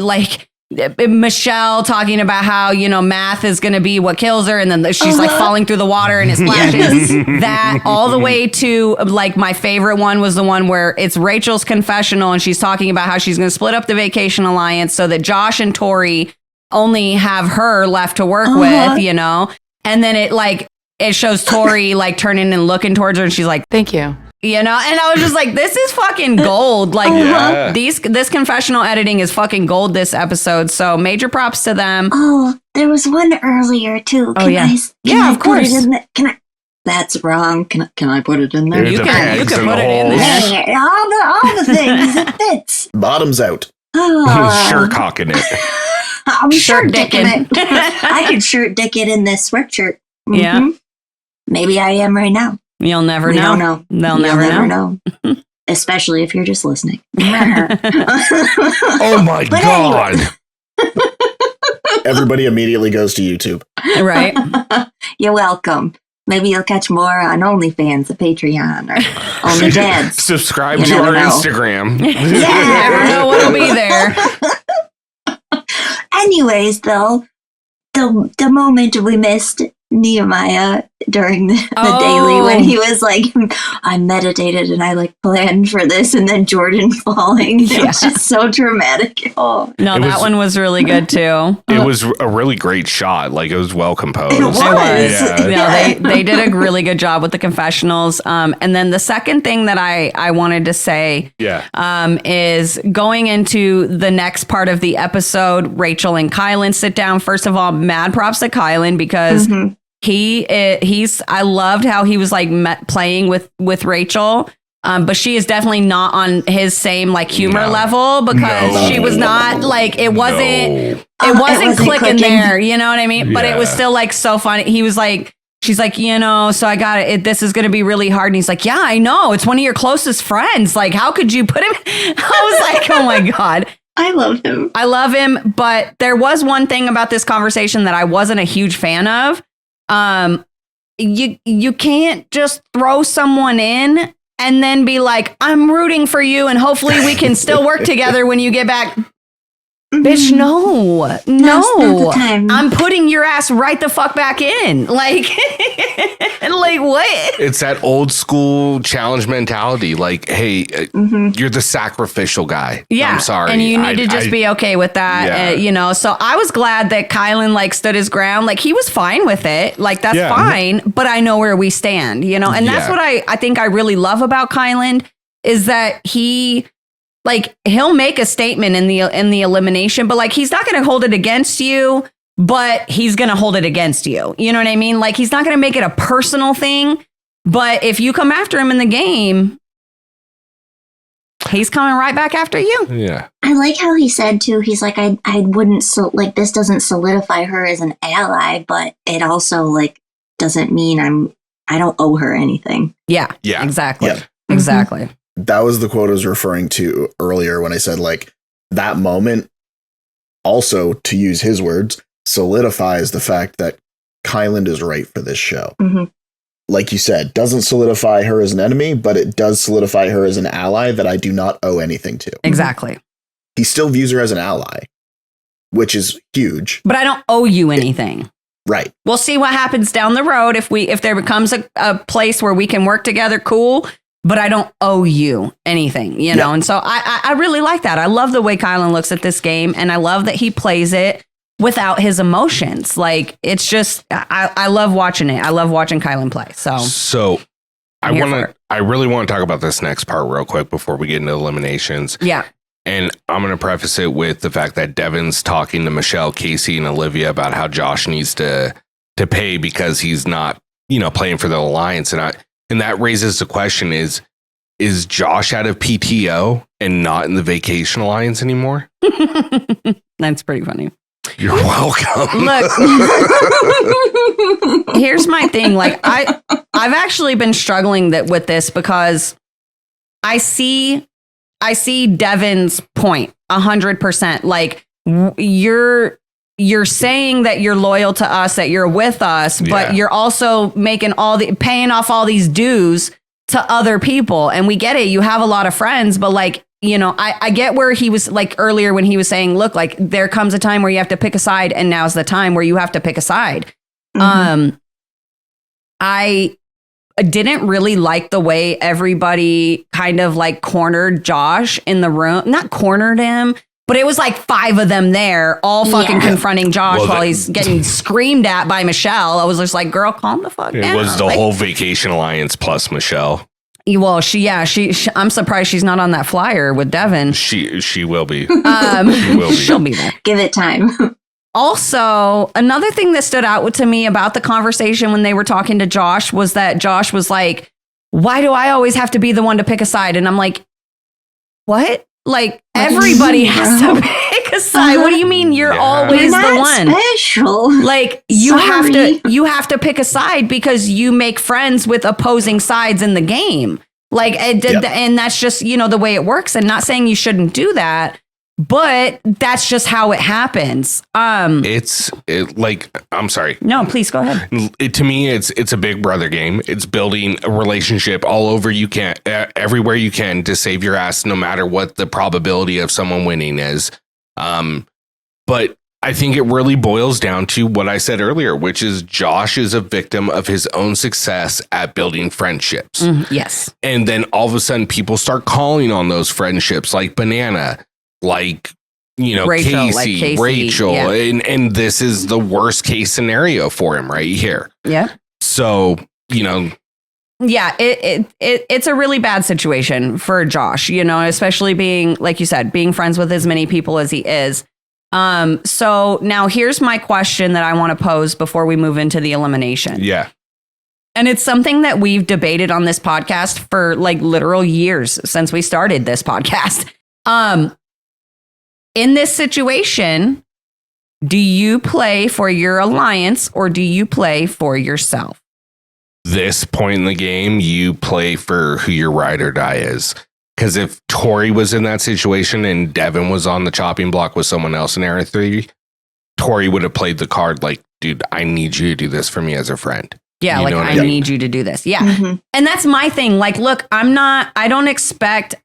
Michelle talking about how, math is going to be what kills her. And then she's like falling through the water and it splashes. That all the way to my favorite one was the one where it's Rachel's confessional and she's talking about how she's going to split up the Vacation Alliance so that Josh and Tori only have her left to work with, and then it shows Tori turning and looking towards her and she's like, thank you. And I was just like, this is fucking gold. This confessional editing is fucking gold this episode. So major props to them. Oh, there was one earlier too. Can I of course. Put it in that's wrong. Can I put it in there? You can put it in there. All the things. It fits. Bottoms out. Sure cocking it. I'm shirt dicking it. I could shirt dick it in this sweatshirt. Mm-hmm. Yeah. Maybe I am right now. You'll never know. Don't know. They'll never know. Especially if you're just listening. Oh my God. Anyway. Everybody immediately goes to YouTube. Right. You're welcome. Maybe you'll catch more on OnlyFans, the Patreon, or OnlyDads. Subscribe to our Instagram. You never know what'll be there. Anyways, though, the moment we missed Nehemiah during the daily when he was like, I meditated and I like planned for this, and then Jordan falling. It was just so dramatic. Oh no, that one was really good too. It was a really great shot. Like it was well composed. It was. Yeah. No, they did a really good job with the confessionals. And then the second thing that I wanted to say is going into the next part of the episode, Rachel and Kylan sit down. First of all, mad props to Kylan because I loved how he was like playing with Rachel. But she is definitely not on his same like humor level because she was not like it wasn't clicking there. You know what I mean? But it was still like so funny. He was like, she's like, so I got it. This is going to be really hard. And he's like, yeah, I know. It's one of your closest friends. Like, how could you put him? I was like, oh my God. I love him. But there was one thing about this conversation that I wasn't a huge fan of. You can't just throw someone in and then be like, I'm rooting for you and hopefully we can still work together when you get back. Bitch, no. I'm putting your ass right the fuck back in. Like, like what? It's that old school challenge mentality. Like, hey, you're the sacrificial guy. Yeah. I'm sorry. And you need to just be okay with that. So I was glad that Kylan like stood his ground. Like he was fine with it. Like that's fine. But I know where we stand, and that's what I think I really love about Kylan is that he'll make a statement in the elimination, but like he's not going to hold it against you, but he's going to hold it against you. You know what I mean? Like he's not going to make it a personal thing, but if you come after him in the game, he's coming right back after you. Yeah. I like how he said too, he's like, I wouldn't, this doesn't solidify her as an ally, but it also like doesn't mean I don't owe her anything. Yeah. Yeah. Exactly. Yeah. Exactly. That was the quote I was referring to earlier when I said like that moment also, to use his words, solidifies the fact that Kylan is right for this show. Like you said, doesn't solidify her as an enemy, but it does solidify her as an ally that I do not owe anything to. Exactly. He still views her as an ally, which is huge. But I don't owe you anything. Right. We'll see what happens down the road. If there becomes a place where we can work together, cool. But I don't owe you anything, know? And so I really like that. I love the way Kylan looks at this game. And I love that he plays it without his emotions. Like, it's just, I love watching it. I love watching Kylan play. So I really want to talk about this next part real quick before we get into eliminations. Yeah. And I'm going to preface it with the fact that Devin's talking to Michelle, Kaycee, and Olivia about how Josh needs to pay because he's not, playing for the alliance. And that raises the question is Josh out of PTO and not in the Vacation Alliance anymore? That's pretty funny. You're welcome. Look, here's my thing. Like I've actually been struggling with this because I see Devin's point 100%. Like you're saying that you're loyal to us, that you're with us, but you're also making paying off all these dues to other people. And we get it. You have a lot of friends, but like, I get where he was like earlier when he was saying, look, like there comes a time where you have to pick a side and now's the time where you have to pick a side. I didn't really like the way everybody kind of like cornered Josh in the room, not cornered him, but it was like 5 of them there, all fucking confronting Josh while he's getting screamed at by Michelle. I was just like, girl, calm the fuck down. It was the whole Vacation Alliance plus Michelle. Well, I'm surprised she's not on that flyer with Devin. She will be. She'll be there. Give it time. Also, another thing that stood out to me about the conversation when they were talking to Josh was that Josh was like, why do I always have to be the one to pick a side? And I'm like, what? Like everybody has to pick a side. What do you mean you're always the one? Special. Like you have to pick a side because you make friends with opposing sides in the game. Like and that's just, the way it works. And not saying you shouldn't do that, but that's just how it happens. I'm sorry. No, please go ahead. To me, it's a Big Brother game. It's building a relationship all over everywhere you can to save your ass, no matter what the probability of someone winning is. But I think it really boils down to what I said earlier, which is Josh is a victim of his own success at building friendships. Yes. And then all of a sudden people start calling on those friendships like Banana, like, you know, Kaycee, Rachel. Yeah. And this is the worst case scenario for him right here. Yeah. So, you know. Yeah, it's a really bad situation for Josh, you know, especially being, like you said, being friends with as many people as he is. So now here's my question that I want to pose before we move into the elimination. Yeah. And it's something that we've debated on this podcast for like literal years since we started this podcast. In this situation, do you play for your alliance or do you play for yourself? This point in the game, you play for who your ride or die is. Because if Tori was in that situation and Devin was on the chopping block with someone else in Era 3, Tori would have played the card like, dude, I need you to do this for me as a friend. Yeah, you like I need you to do this. Yeah. Mhm. And that's my thing. Like, look, I don't expect,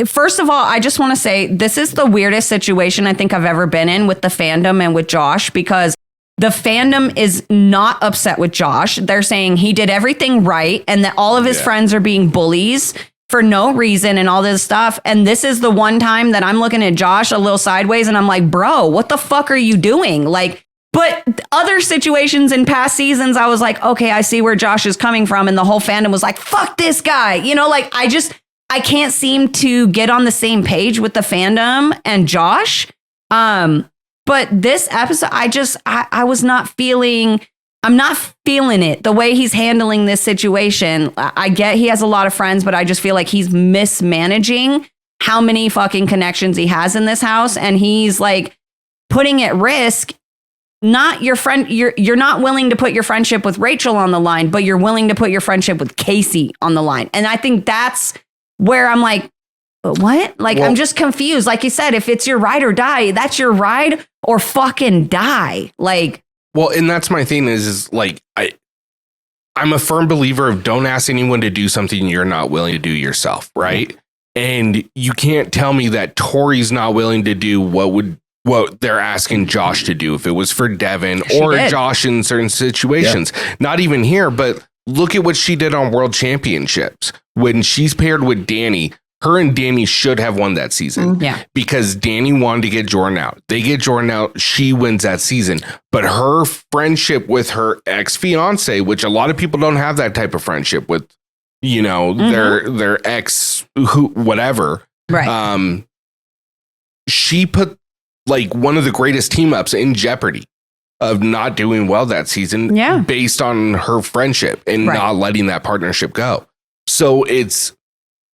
first of all, I just want to say this is the weirdest situation I think I've ever been in with the fandom and with Josh, because the fandom is not upset with Josh. They're saying he did everything right and that all of his friends are being bullies for no reason and all this stuff. And this is the one time that I'm looking at Josh a little sideways and I'm like, bro, what the fuck are you doing? Like, but other situations in past seasons, I was like, okay, I see where Josh is coming from. And the whole fandom was like, fuck this guy. You know, like I can't seem to get on the same page with the fandom and Josh. But this episode, I was not feeling, I'm not feeling it the way he's handling this situation. I get he has a lot of friends, but I just feel like he's mismanaging how many fucking connections he has in this house. And he's like putting at risk, not your friend. You're not willing to put your friendship with Rachel on the line, but you're willing to put your friendship with Kaycee on the line. And I think that's where I'm like, what? Like, I'm just confused. Like you said, if it's your ride or die, that's your ride or fucking die. Like, well, and that's my thing is like, I'm a firm believer of don't ask anyone to do something you're not willing to do yourself. Right. And you can't tell me that Tori's not willing to do what they're asking Josh to do. If it was for Devin or Josh in certain situations, not even here, but look at what she did on World Championships when she's paired with Danny. Her and Danny should have won that season. Yeah. Because Danny wanted to get Jordan out. They get Jordan out. She wins that season. But her friendship with her ex-fiance, which a lot of people don't have that type of friendship with, you know, their ex, whatever. Right. She put like one of the greatest team ups in jeopardy of not doing well that season based on her friendship and not letting that partnership go. So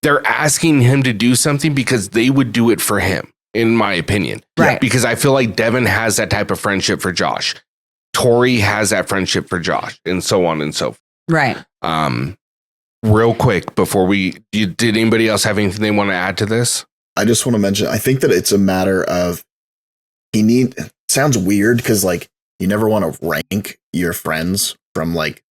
they're asking him to do something because they would do it for him, in my opinion. Right. Because I feel like Devin has that type of friendship for Josh. Tori has that friendship for Josh, and so on and so forth. Right. Real quick, before did anybody else have anything they want to add to this? I just want to mention, I think that it's a matter of sounds weird because like you never want to rank your friends from like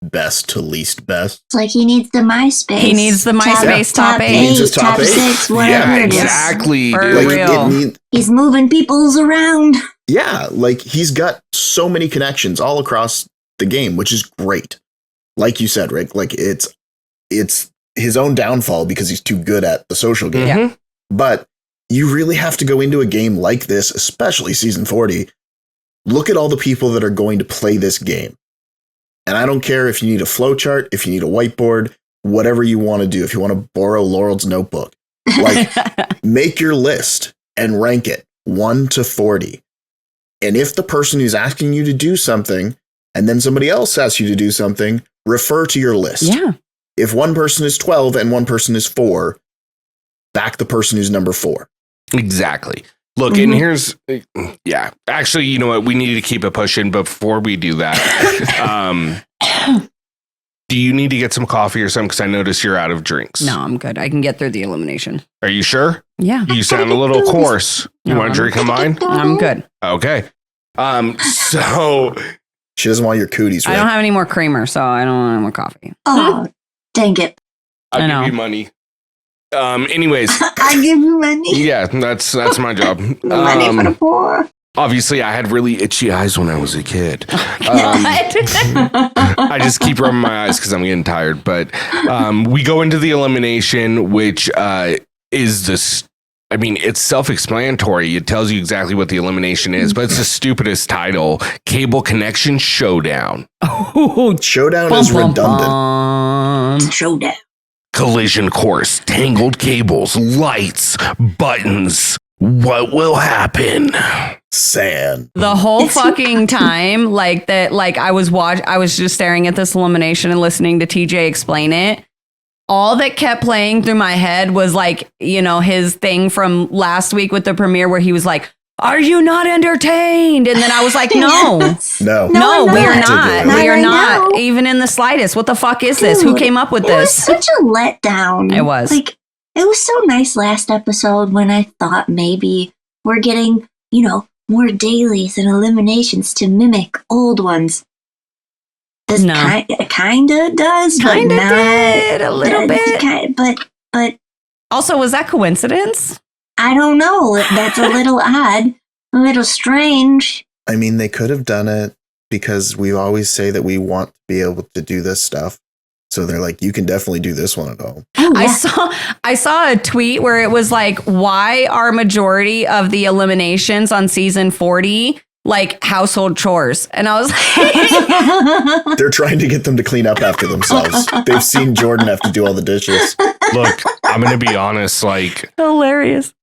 best to least best. It's like he needs the MySpace. He needs the MySpace top 8. He needs his top 8. 6, whatever. Yeah, exactly. For dude. real. He's moving people's around. Yeah, like he's got so many connections all across the game, which is great. Like you said, Rick, like it's his own downfall because he's too good at the social game. Yeah. But you really have to go into a game like this, especially season 40. Look at all the people that are going to play this game. And I don't care if you need a flow chart, if you need a whiteboard, whatever you want to do. If you want to borrow Laurel's notebook, like make your list and rank it 1 to 40. And if the person who's asking you to do something and then somebody else asks you to do something, refer to your list. Yeah. If one person is 12 and one person is 4, back the person who's number 4. Exactly. Look, and here's, actually, you know what? We need to keep it pushing. Before we do that, do you need to get some coffee or something? Because I notice you're out of drinks. No, I'm good. I can get through the elimination. Are you sure? Yeah. You sound a little coarse. You want a drink of mine? I'm good. Okay. So she doesn't want your cooties, right? I don't have any more creamer, so I don't want any more coffee. Oh, dang it. I'll give you money. Anyways, I give you money. Yeah, that's my job. Money for the poor. obviously I had really itchy eyes when I was a kid. I just keep rubbing my eyes because I'm getting tired. But we go into the elimination, which is this. I mean, it's self-explanatory. It tells you exactly what the elimination is, but it's the stupidest title. Cable Connection Showdown. Showdown is redundant. Showdown. Collision course, tangled cables, lights, buttons. What will happen? Sand. The whole fucking time, like that, like I was just staring at this elimination and listening to TJ explain it. All that kept playing through my head was like, you know, his thing from last week with the premiere where he was like, "Are you not entertained?" And then I was like, no, Yes. No, we are not. Not We are right not now. even in the slightest. What the fuck is this? Who Dude, came up with It was this? such a letdown. It was. Like, it was so nice last episode when I thought maybe we're getting, you know, more dailies and eliminations to mimic old ones. This No. kinda does, but Kinda not did a little bit. But Also, was that coincidence? I don't know. That's a little odd, a little strange. I mean, they could have done it because we always say that we want to be able to do this stuff. So they're like, you can definitely do this one at home. Oh, yeah. I saw a tweet where it was like, why are majority of the eliminations on season 40 like household chores? And I was like, They're trying to get them to clean up after themselves. They've seen Jordan have to do all the dishes. Look, I'm going to be honest. Like, hilarious.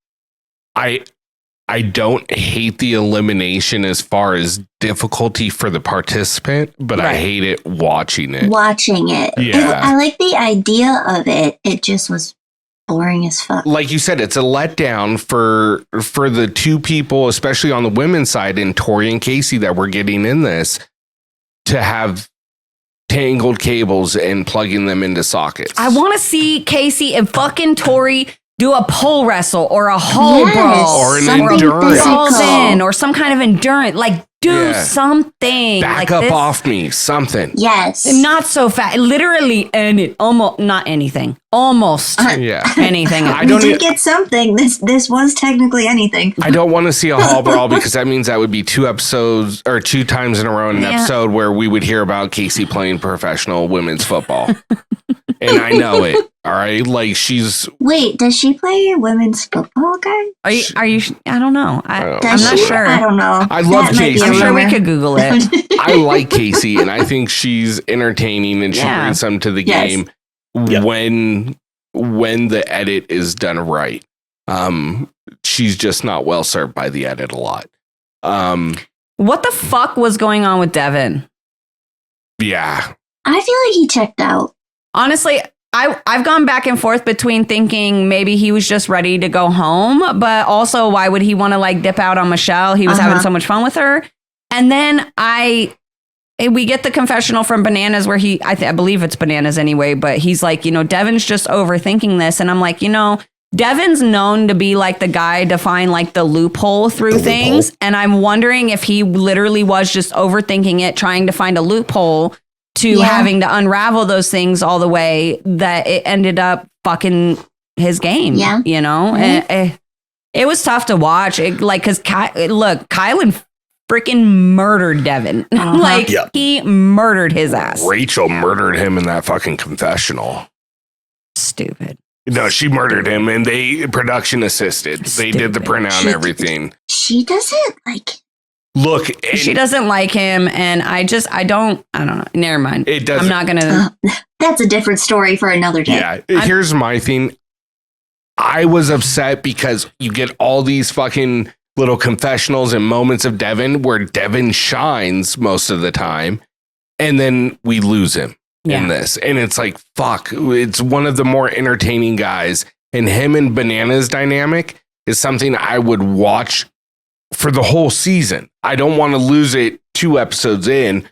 I don't hate the elimination as far as difficulty for the participant, but I Right. hate it watching it. Watching it. Yeah. I like the idea of it. It just was boring as fuck. Like you said, it's a letdown for the two people, especially on the women's side, in Tori and Kaycee, that we're getting in this, to have tangled cables and plugging them into sockets. I want to see Kaycee and fucking Tori do a pole wrestle or a hole Yes, brawl Or an something endurance. falls physical. in or some kind of endurance. Like, do Yeah. something. Back like up this. off me, something. Yes. Not so fast. Literally, almost not anything. Almost Yeah. anything. I We don't. did get something. This was technically anything. I don't want to see a hall brawl because that means that would be 2 episodes or 2 times in a row in an Yeah. episode where we would hear about Kaycee playing professional women's football. And I know it. All right. Like she's Wait, does she play women's football, guys? Are you? I don't know. I'm Does not she? sure. I don't know. I love That might be Kaycee. a I'm sure we rumor. could Google it. I like Kaycee and I think she's entertaining and she Yeah. brings some to the Yes. game Yeah. when the edit is done right. She's just not well served by the edit a lot. What the fuck was going on with Devin? Yeah. I feel like he checked out. Honestly, I've gone back and forth between thinking maybe he was just ready to go home, but also why would he want to like dip out on Michelle? He was having so much fun with her. And then we get the confessional from Bananas where I believe it's Bananas anyway, but he's like, you know, Devin's just overthinking this. And I'm like, you know, Devin's known to be like the guy to find like the loophole through things. And I'm wondering if he literally was just overthinking it, trying to find a loophole to having to unravel those things all the way that it ended up fucking his game. Yeah. You know, Mhm. it was tough to watch. Because Kylan freaking murdered Devin. Like Yeah. he murdered his ass. Rachel murdered him in that fucking confessional. Stupid. No, she murdered him and they production assisted. They did the Stupid. printout and everything. She doesn't like. Look, She doesn't like him, and I don't know. Never mind. It doesn't. I'm not gonna. That's a different story for another day. Yeah, here's my thing. I was upset because you get all these fucking little confessionals and moments of Devin where Devin shines most of the time, and then we lose him in this. And it's like, fuck, it's one of the more entertaining guys. And him and Bananas dynamic is something I would watch for the whole season. I don't want to lose it 2 episodes in.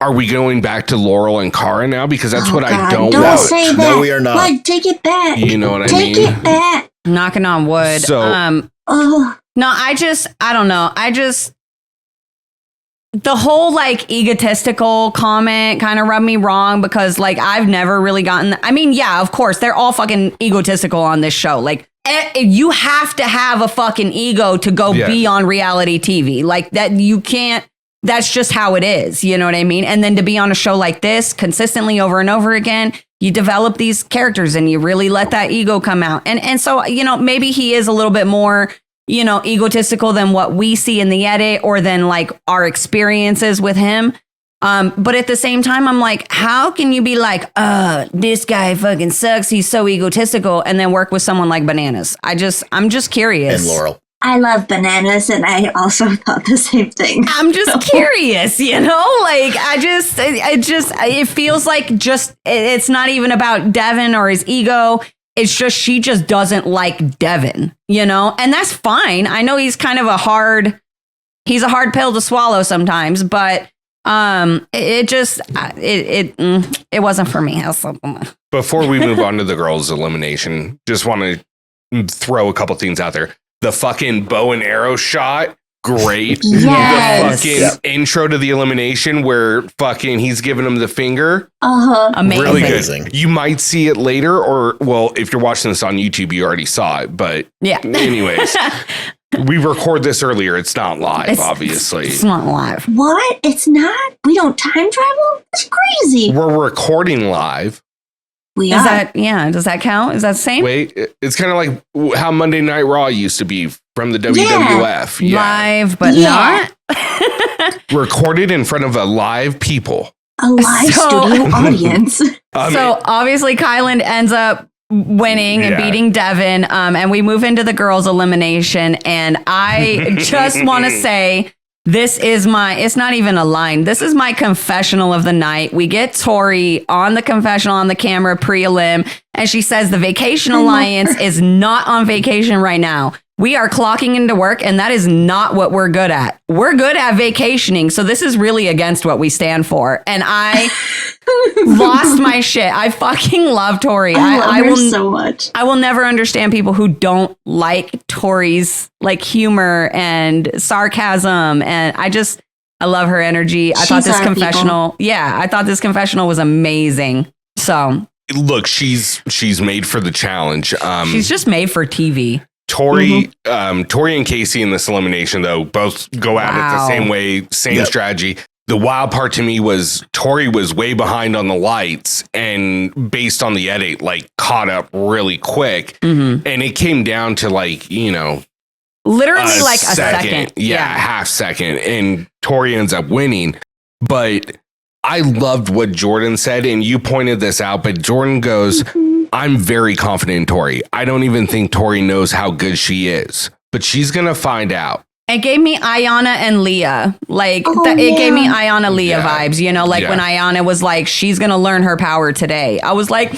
Are we going back to Laurel and Cara now? Because that's what I don't Don't want. say that. No, we are not. Like, take it back. You know what I Take mean? it back. Knocking on wood. So- Oh, No, I don't know. The whole like egotistical comment kind of rubbed me wrong because like I've never really gotten. I mean, yeah, of course, they're all fucking egotistical on this show. Like you have to have a fucking ego to go be on reality TV. Like that, you can't. That's just how it is. You know what I mean? And then to be on a show like this consistently over and over again, you develop these characters and you really let that ego come out. And so, you know, maybe he is a little bit more, you know, egotistical than what we see in the edit or than like our experiences with him. But at the same time, I'm like, how can you be like, this guy fucking sucks, he's so egotistical, and then work with someone like Bananas? I'm just curious. And Laurel. I love Bananas, and I also thought the same thing. I'm just curious, you know, like it feels like it's not even about Devin or his ego. It's just she just doesn't like Devin, you know, and that's fine. I know he's kind of a hard pill to swallow sometimes, but it wasn't for me. Before we move on to the girls' elimination, just want to throw a couple things out there. The fucking bow and arrow shot, great. Yes. The fucking intro to the elimination where fucking he's giving him the finger. Amazing. Really good. You might see it later, or well, if you're watching this on YouTube, you already saw it. But yeah. Anyways, we record this earlier. It's not live, obviously. It's not live. What? It's not? We don't time travel? That's crazy. We're recording live. We Does are. does that count? Is that the same? Wait, it's kind of like how Monday Night Raw used to be from the WWF. Yeah. Live, but not. Recorded in front of a live people. A live studio audience. So obviously Kylan ends up winning and beating Devin. And we move into the girls' elimination. And I just want to say, it's not even a line. This is my confessional of the night. We get Tori on the confessional on the camera pre-elim, and she says the Vacation Alliance is not on vacation right now. We are clocking into work, and that is not what we're good at. We're good at vacationing, so this is really against what we stand for. And I lost my shit. I fucking love Tori. I love her so much. I will never understand people who don't like Tori's like humor and sarcasm, and I love her energy. I thought this confessional, I thought this confessional was amazing. So look, she's made for the challenge. She's just made for TV. Tori and Kaycee in this elimination, though, both go at it the same way, same strategy. The wild part to me was Tori was way behind on the lights and based on the edit, like caught up really quick. And it came down to like, you know, literally like a second. Yeah, half second. And Tori ends up winning. But I loved what Jordan said. And you pointed this out, but Jordan goes, I'm very confident in Tori. I don't even think Tori knows how good she is, but she's going to find out. It gave me Ayanna and Leah. Like, it gave me Ayanna Leah vibes, you know, like when Ayanna was like, she's going to learn her power today. I was like,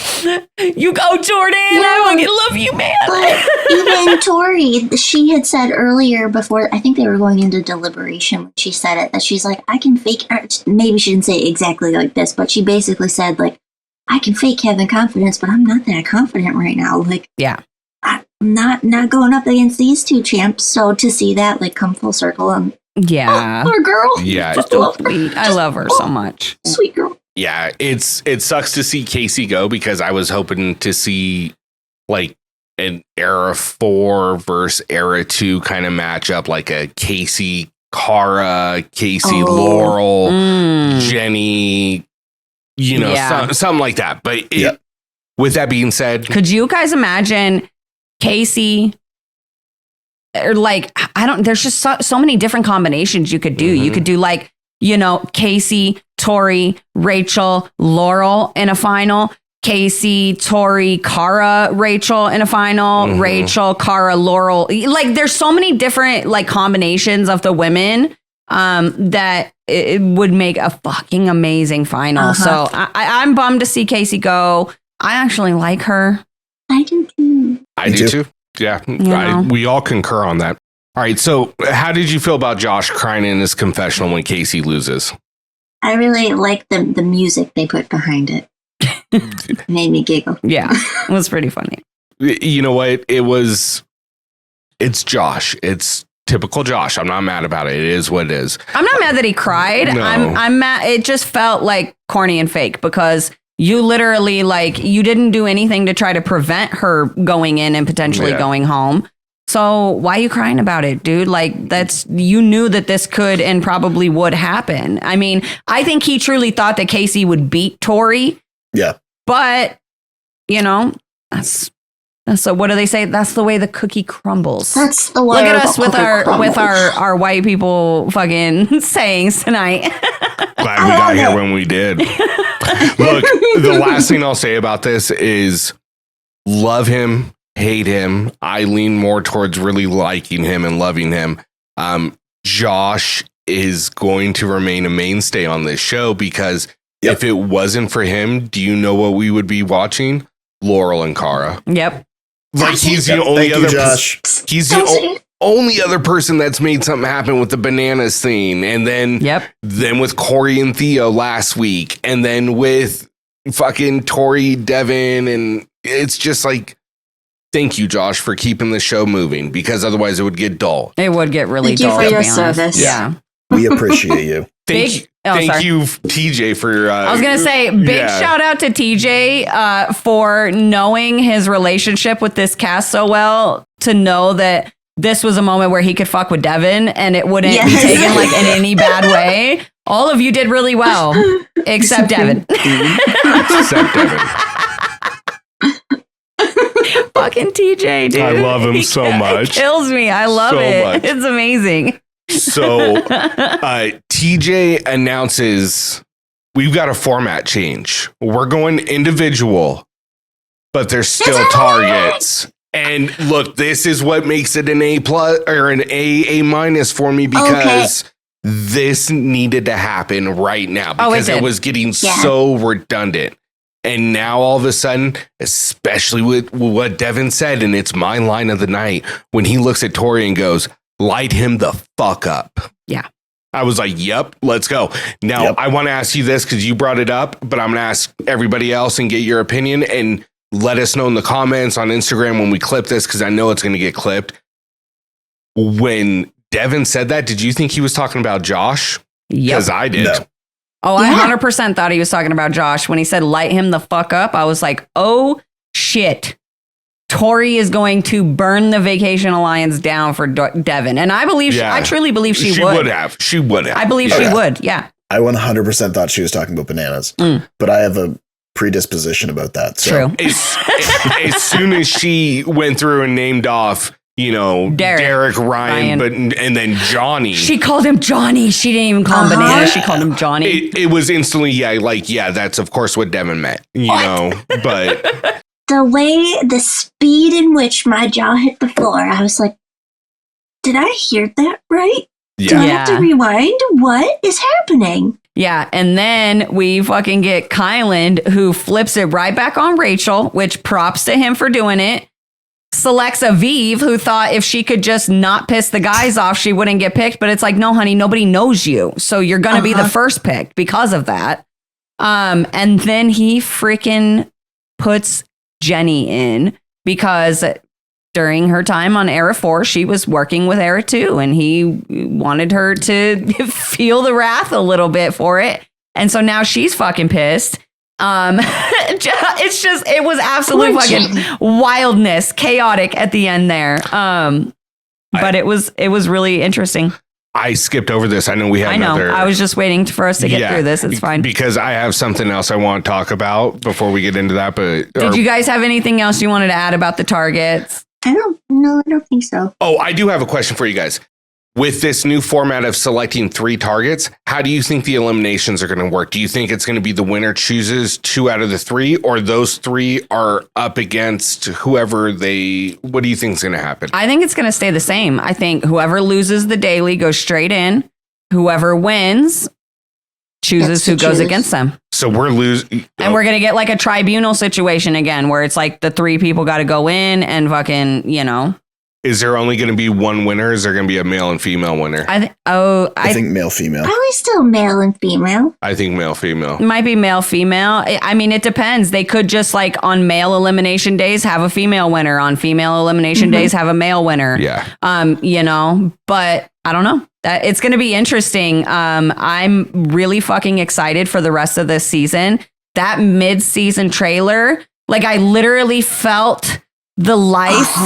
you go, Jordan. I fucking love you, man. But even Tori, she had said earlier before, I think they were going into deliberation when she said it, that she's like, I can fake, maybe she didn't say it exactly like this, but she basically said, like, I can fake having confidence, but I'm not that confident right now. Like, I'm not going up against these two champs. So to see that like come full circle, poor girl. Yeah, just so sweet. I love her so much. Sweet girl. Yeah, it sucks to see Kaycee go because I was hoping to see like an era 4 versus era 2 kind of matchup, like a Kaycee Cara, Kaycee Laurel, Jenny. You know, something like that. But with that being said, could you guys imagine Kaycee? Or like, there's just so many different combinations you could do. You could do like, you know, Kaycee, Tori, Rachel, Laurel in a final. Kaycee, Tori, Cara, Rachel in a final. Rachel, Cara, Laurel. Like, there's so many different like combinations of the women that it would make a fucking amazing final. So I'm bummed to see Kaycee go. I actually like her. I do too. I do too. Yeah, we all concur on that. All right, so how did you feel about Josh crying in his confessional when Kaycee loses? I really like the music they put behind it. It made me giggle. Yeah, it was pretty funny. You know what? It's Josh. It's typical Josh. I'm not mad about it. It is what it is. I'm not mad that he cried. No. I'm mad. It just felt like corny and fake because You literally, like, you didn't do anything to try to prevent her going in and potentially going home. So why are you crying about it, dude? Like, you knew that this could and probably would happen. I mean, I think he truly thought that Kaycee would beat Tori. Yeah. But, you know, so what do they say? That's the way the cookie crumbles. That's the way. Look at us with our white people fucking sayings tonight. Glad we got here when we did. Look, the last thing I'll say about this is love him, hate him. I lean more towards really liking him and loving him. Josh is going to remain a mainstay on this show because if it wasn't for him, do you know what we would be watching? Laurel and Cara. Yep. Like he's the only other Josh. He's the only other person that's made something happen with the bananas thing, and then with Corey and Theo last week, and then with fucking Tori, Devin, and it's just like, thank you, Josh, for keeping the show moving, because otherwise it would get dull. It would get really dull. Thank you for your service. Yeah. We appreciate you. Thank you, TJ, for... I was going to say, big shout out to TJ for knowing his relationship with this cast so well, to know that this was a moment where he could fuck with Devin and it wouldn't be taken like in any bad way. All of you did really well, except Devin. Except Devin. Fucking TJ, dude. I love him so much. It kills me. I love it. It's amazing. So TJ announces we've got a format change. We're going individual, but there's still targets. And look, this is what makes it an A+ or an A minus for me, because this needed to happen right now, because it was getting so redundant. And now all of a sudden, especially with what Devin said, and it's my line of the night, when he looks at Tori and goes, light him the fuck up. Yeah. I was like, yep, let's go. Now, I want to ask you this because you brought it up, but I'm going to ask everybody else and get your opinion, and let us know in the comments on Instagram when we clip this, because I know it's going to get clipped. When Devin said that, did you think he was talking about Josh? Because I did. No. Oh, I 100% thought he was talking about Josh. When he said light him the fuck up, I was like, oh, shit. Tori is going to burn the Vacation Alliance down for Devin. And I believe, I truly believe she would. She would have. I believe she would. Yeah. I 100% thought she was talking about bananas, but I have a predisposition about that. So. True. As soon as she went through and named off, Derek, Ryan, and then Johnny. She called him Johnny. She didn't even call him Banana. She called him Johnny. It was instantly, that's of course what Devin meant, but... The speed in which my jaw hit the floor, I was like, did I hear that right? Yeah. Do I have to rewind? What is happening? Yeah, and then we fucking get Kyland, who flips it right back on Rachel, which props to him for doing it. Selects Aviv, who thought if she could just not piss the guys off, she wouldn't get picked. But it's like, no, honey, nobody knows you. So you're going to be the first pick because of that. And then he freaking puts Jenny in, because during her time on Era 4, she was working with Era 2, and he wanted her to feel the wrath a little bit for it. And so now she's fucking pissed. It was absolute fucking wildness, chaotic at the end there. But it was really interesting. I skipped over this. I know we had another. I was just waiting for us to get through this. It's fine. Because I have something else I want to talk about before we get into that. But did you guys have anything else you wanted to add about the targets? I don't think so. Oh, I do have a question for you guys. With this new format of selecting 3 targets, how do you think the eliminations are going to work? Do you think it's going to be the winner chooses 2 out of the 3, or those 3 are up against whoever what do you think is going to happen? I think it's going to stay the same. I think whoever loses the daily goes straight in. Whoever wins chooses who goes against them. So we're losing. And we're going to get like a tribunal situation again, where it's like the 3 people got to go in and fucking, Is there only going to be one winner? Is there going to be a male and female winner? I think male, female. Probably still male and female. I think male, female. It might be male, female. I mean, it depends. They could just like on male elimination days have a female winner. On female elimination days have a male winner. Yeah. But I don't know. It's going to be interesting. I'm really fucking excited for the rest of this season, that mid-season trailer, like I literally felt the life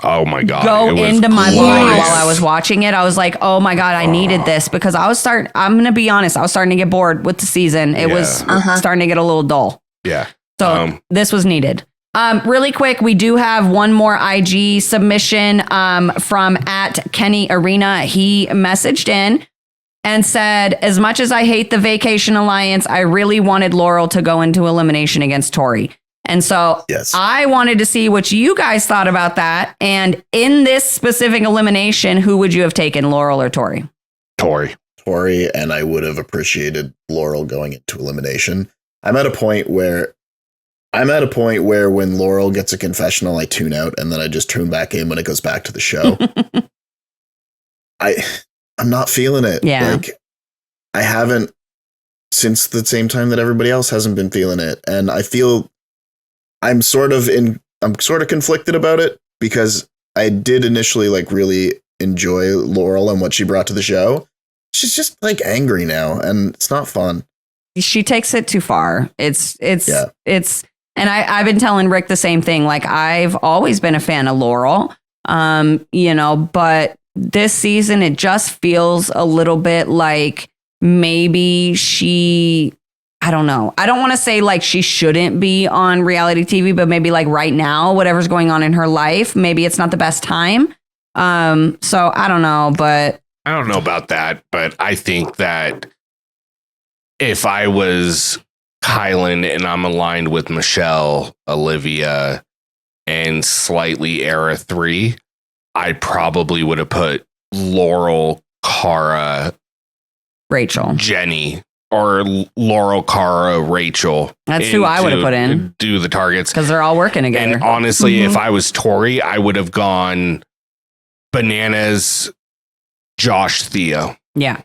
oh my God, go into my body while I was watching it. I was like, oh my God, I needed this because I'm going to be honest, I was starting to get bored with the season. It was starting to get a little dull. Yeah. So this was needed. Really quick, we do have one more IG submission from @KennyArena. He messaged in and said, as much as I hate the Vacation Alliance, I really wanted Laurel to go into elimination against Tori. And so I wanted to see what you guys thought about that. And in this specific elimination, who would you have taken, Laurel or Tori? Tori, and I would have appreciated Laurel going into elimination. I'm at a point where when Laurel gets a confessional, I tune out and then I just tune back in when it goes back to the show. I'm not feeling it. Yeah. Like I haven't since the same time that everybody else hasn't been feeling it. And I feel I'm sort of conflicted about it because I did initially like really enjoy Laurel and what she brought to the show. She's just like angry now and it's not fun. She takes it too far. It's and I've been telling Rick the same thing. Like I've always been a fan of Laurel, but this season it just feels a little bit like maybe I don't know. I don't want to say like she shouldn't be on reality TV, but maybe like right now, whatever's going on in her life, maybe it's not the best time. So I don't know, but I don't know about that, but I think that if I was Kylan and I'm aligned with Michelle, Olivia, and slightly Era 3, I probably would have put Laurel, Cara, Rachel, Jenny, or Laurel, Cara, Rachel. That's who I would have put in. Do the targets. Because they're all working together. And honestly, if I was Tori, I would have gone Bananas, Josh, Theo. Yeah.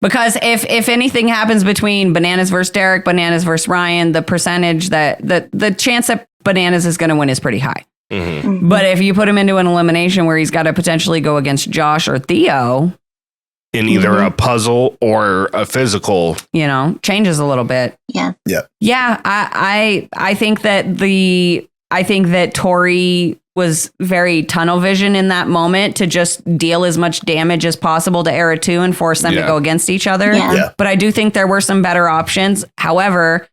Because if anything happens between Bananas versus Derek, Bananas versus Ryan, the percentage that the chance that Bananas is going to win is pretty high. Mm-hmm. But if you put him into an elimination where he's got to potentially go against Josh or Theo in either a puzzle or a physical, changes a little bit. Yeah. I think that Tori was very tunnel vision in that moment to just deal as much damage as possible to Era 2 and force them to go against each other. Yeah. But I do think there were some better options. However,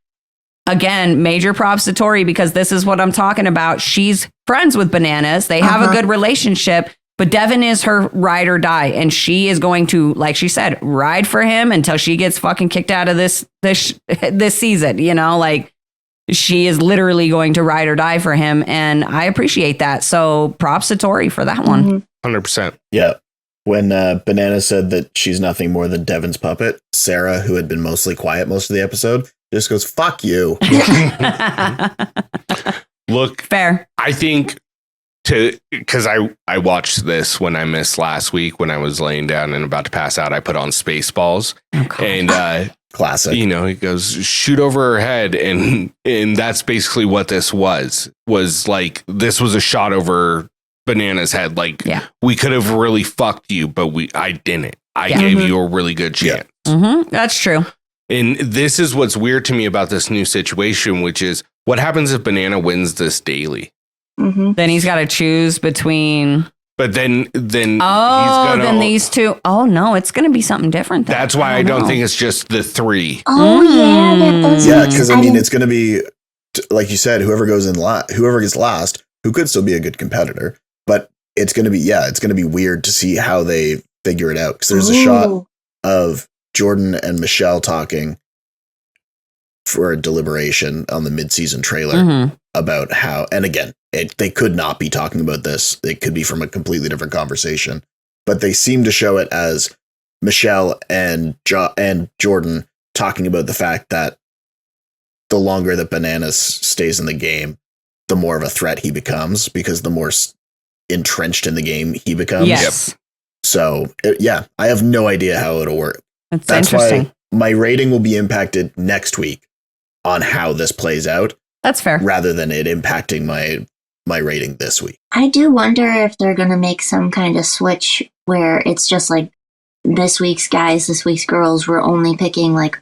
again, major props to Tori because this is what I'm talking about. She's friends with Bananas. They have a good relationship, but Devin is her ride or die. And she is going to, like she said, ride for him until she gets fucking kicked out of this season, she is literally going to ride or die for him. And I appreciate that. So props to Tori for that one. 100%. Yeah. When Banana said that she's nothing more than Devin's puppet, Sarah, who had been mostly quiet most of the episode, just goes, fuck you. Look, fair. I think because I watched this when I missed last week when I was laying down and about to pass out, I put on Spaceballs and classic. He goes, shoot over her head. And that's basically what this was like, this was a shot over Banana's head. Like, we could have really fucked you, but I didn't. I gave you a really good chance. That's true. And this is what's weird to me about this new situation, which is what happens if Banana wins this daily? Then he's got to choose between. But then then these two. Oh no, it's going to be something different. That's why I don't think it's just the 3. Oh yeah, because it's going to be like you said, whoever gets last, who could still be a good competitor, but it's going to be weird to see how they figure it out because there's a shot of Jordan and Michelle talking for a deliberation on the mid-season trailer about how, and again, they could not be talking about this. It could be from a completely different conversation, but they seem to show it as Michelle and Jordan talking about the fact that the longer that Bananas stays in the game, the more of a threat he becomes because the more entrenched in the game he becomes. Yes. So I have no idea how it'll work. That's interesting. Why my rating will be impacted next week on how this plays out. That's fair. Rather than it impacting my rating this week. I do wonder if they're going to make some kind of switch where it's just like this week's guys, this week's girls, we're only picking like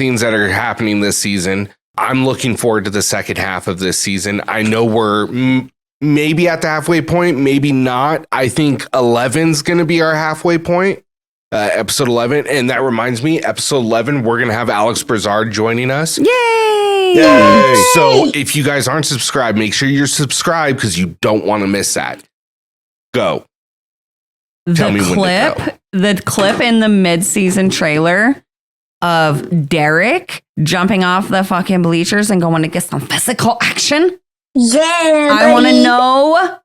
things that are happening this season. I'm looking forward to the second half of this season. I know we're maybe at the halfway point, maybe not. I think 11's going to be our halfway point, episode 11. And that reminds me, episode 11, we're going to have Alex Brazard joining us. Yay! Yay! So if you guys aren't subscribed, make sure you're subscribed because you don't want to miss that. Go. Tell me when to go. The clip in the mid-season trailer of Derek jumping off the fucking bleachers and going to get some physical action. Yeah, I want to know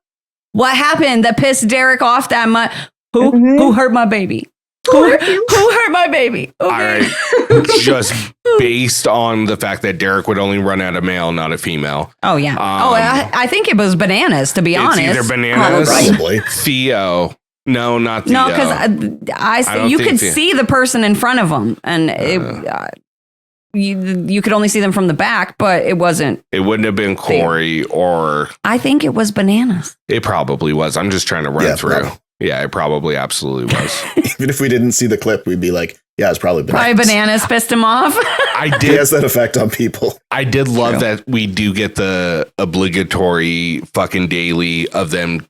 what happened that pissed Derek off that much. Who hurt my baby? Who hurt my baby? Okay. All right. Just based on the fact that Derek would only run at a male, not a female. Oh, yeah. I think it was bananas, to be honest. It's either bananas, Probably. Theo. No, not Theo. No, because you could see the person in front of them, and you could only see them from the back, but it wasn't. It wouldn't have been Corey or. I think it was bananas. It probably was. I'm just trying to run through. No. Yeah, it probably absolutely was. Even if we didn't see the clip, we'd be like, yeah, it's probably bananas. Probably bananas pissed him off. It has that effect on people. I did love that we do get the obligatory fucking daily of them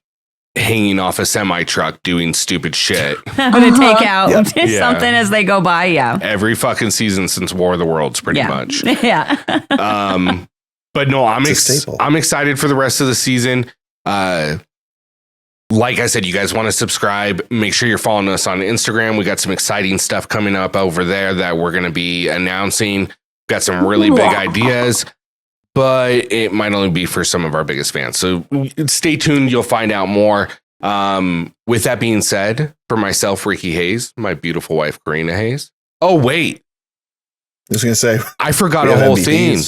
hanging off a semi truck doing stupid shit. I'm gonna take out something as they go by. Yeah. Every fucking season since War of the Worlds, pretty much. Yeah. But no, I'm excited for the rest of the season. Like I said, you guys want to subscribe, make sure you're following us on Instagram. We got some exciting stuff coming up over there that we're going to be announcing. Got some really big ideas, but it might only be for some of our biggest fans. So stay tuned. You'll find out more. With that being said, for myself, Ricky Hayes, my beautiful wife, Karina Hayes. Oh, wait. I was going to say, I forgot a whole thing.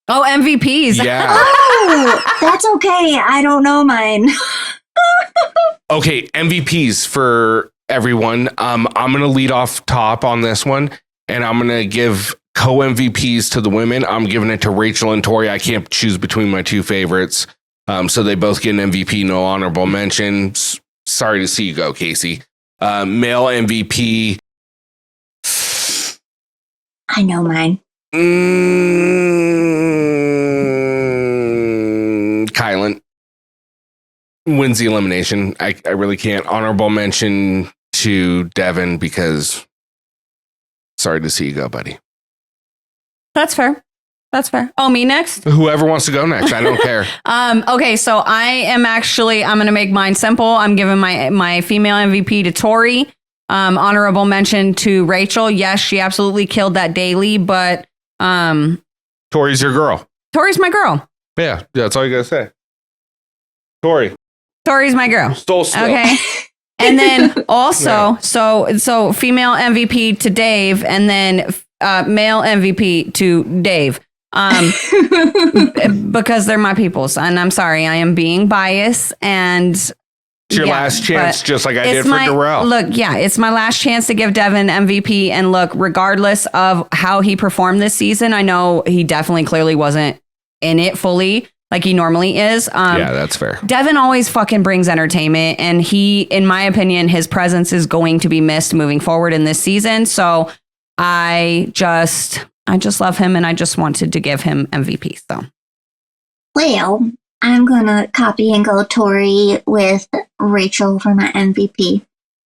Oh, MVPs. Yeah. Oh, that's okay. I don't know mine. Okay, MVPs for everyone. I'm going to lead off top on this one, and I'm going to give co-MVPs to the women. I'm giving it to Rachel and Tori. I can't choose between my two favorites. So they both get an MVP, no honorable mentions. Sorry to see you go, Kaycee. Male MVP. I know mine. Kylan wins the elimination. I really can't. Honorable mention to Devin because sorry to see you go, buddy. That's fair. Oh, me next? Whoever wants to go next. I don't care. Okay, so I'm going to make mine simple. I'm giving my female MVP to Tori. Honorable mention to Rachel. Yes, she absolutely killed that daily, but Tori's your girl. Tori's my girl. Yeah, that's all you gotta say. Tori's my girl. Still. Okay. And then also, so female MVP to Dave, and then male MVP to Dave. Because they're my peoples, and I'm sorry, I am being biased, and it's your last chance, just like I did for Laurel. Look, it's my last chance to give Devin MVP, and look, regardless of how he performed this season, I know he definitely clearly wasn't in it fully like he normally is. Yeah, that's fair. Devin always fucking brings entertainment, and he, in my opinion, his presence is going to be missed moving forward in this season. So I just love him, and I just wanted to give him MVP. So, well, I'm gonna copy and go Tori with Rachel for my MVP,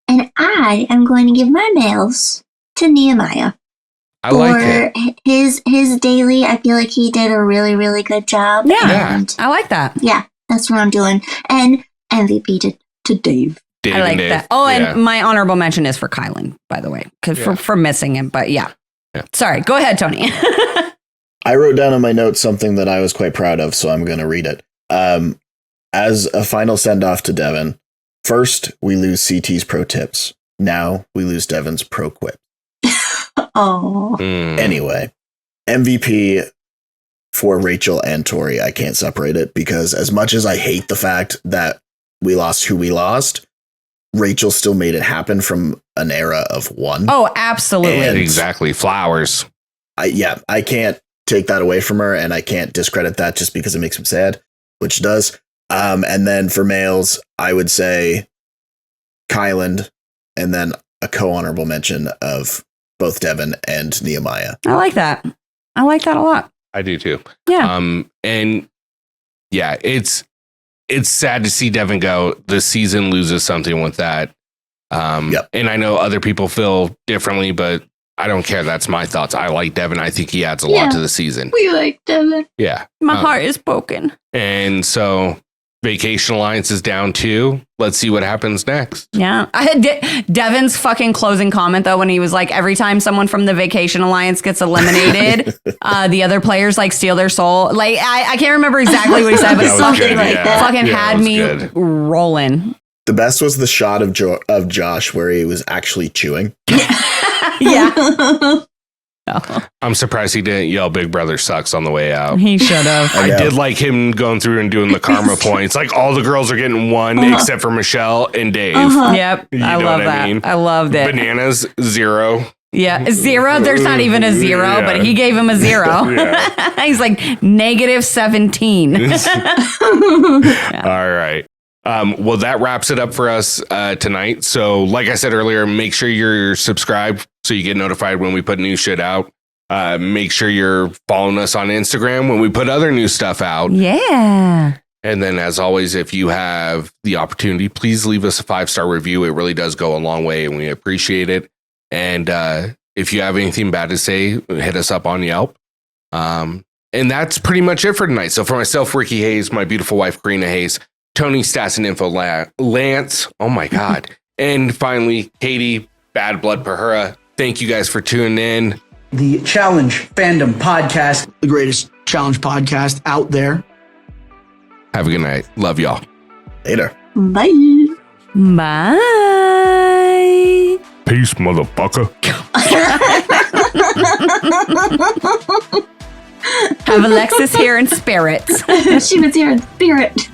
and I am going to give my males to Nehemiah. I like it. His daily, I feel like he did a really, really good job. Yeah, I like that. Yeah, that's what I'm doing. And MVP to Dave. I like that. Oh, and my honorable mention is for Kylan, by the way, because for missing him. But yeah. Sorry, go ahead, Tony. I wrote down in my notes something that I was quite proud of, so I'm going to read it. As a final send-off to Devin, first, we lose CT's pro tips. Now, we lose Devin's pro quip. Oh. Anyway, MVP for Rachel and Tori. I can't separate it because as much as I hate the fact that we lost who we lost, Rachel still made it happen from an era of one. Oh, absolutely. And exactly. Flowers. I can't take that away from her, and I can't discredit that just because it makes me sad, which it does. And then for males, I would say Kyland, and then a co-honorable mention of both Devin and Nehemiah. I like that. I like that a lot. I do too. Yeah. And yeah, it's sad to see Devin go. The season loses something with that. Yep. And I know other people feel differently, but I don't care. That's my thoughts. I like Devin. I think he adds a lot to the season. We like Devin. Yeah. My heart is broken. And so Vacation Alliance is down 2. Let's see what happens next. Yeah. Devin's fucking closing comment, though, when he was like, every time someone from the Vacation Alliance gets eliminated, the other players like steal their soul. Like, I can't remember exactly what he said, but something like that fucking had me rolling. The best was the shot of Josh where he was actually chewing. Yeah. I'm surprised he didn't yell Big Brother sucks on the way out. He should have. I did like him going through and doing the karma points. Like all the girls are getting 1 except for Michelle and Dave. Yep. You I know love what that. I mean? I loved it. Bananas 0. Yeah. 0. There's not even a 0, but he gave him a 0. He's like -17. All right. Well, that wraps it up for us tonight. So like I said earlier, make sure you're subscribed so you get notified when we put new shit out. Make sure you're following us on Instagram when we put other new stuff out. Yeah. And then as always, if you have the opportunity, please leave us a 5-star review. It really does go a long way and we appreciate it. And if you have anything bad to say, hit us up on Yelp. And that's pretty much it for tonight. So for myself, Ricky Hayes, my beautiful wife, Karina Hayes, Tony, Stats and Info, Lance, oh my God. And finally, Katie, Bad Blood Pahura. Thank you guys for tuning in. The Challenge Fandom Podcast, the greatest challenge podcast out there. Have a good night. Love y'all. Later. Bye. Bye. Peace, motherfucker. Have Alexis here in spirit. She was here in spirit.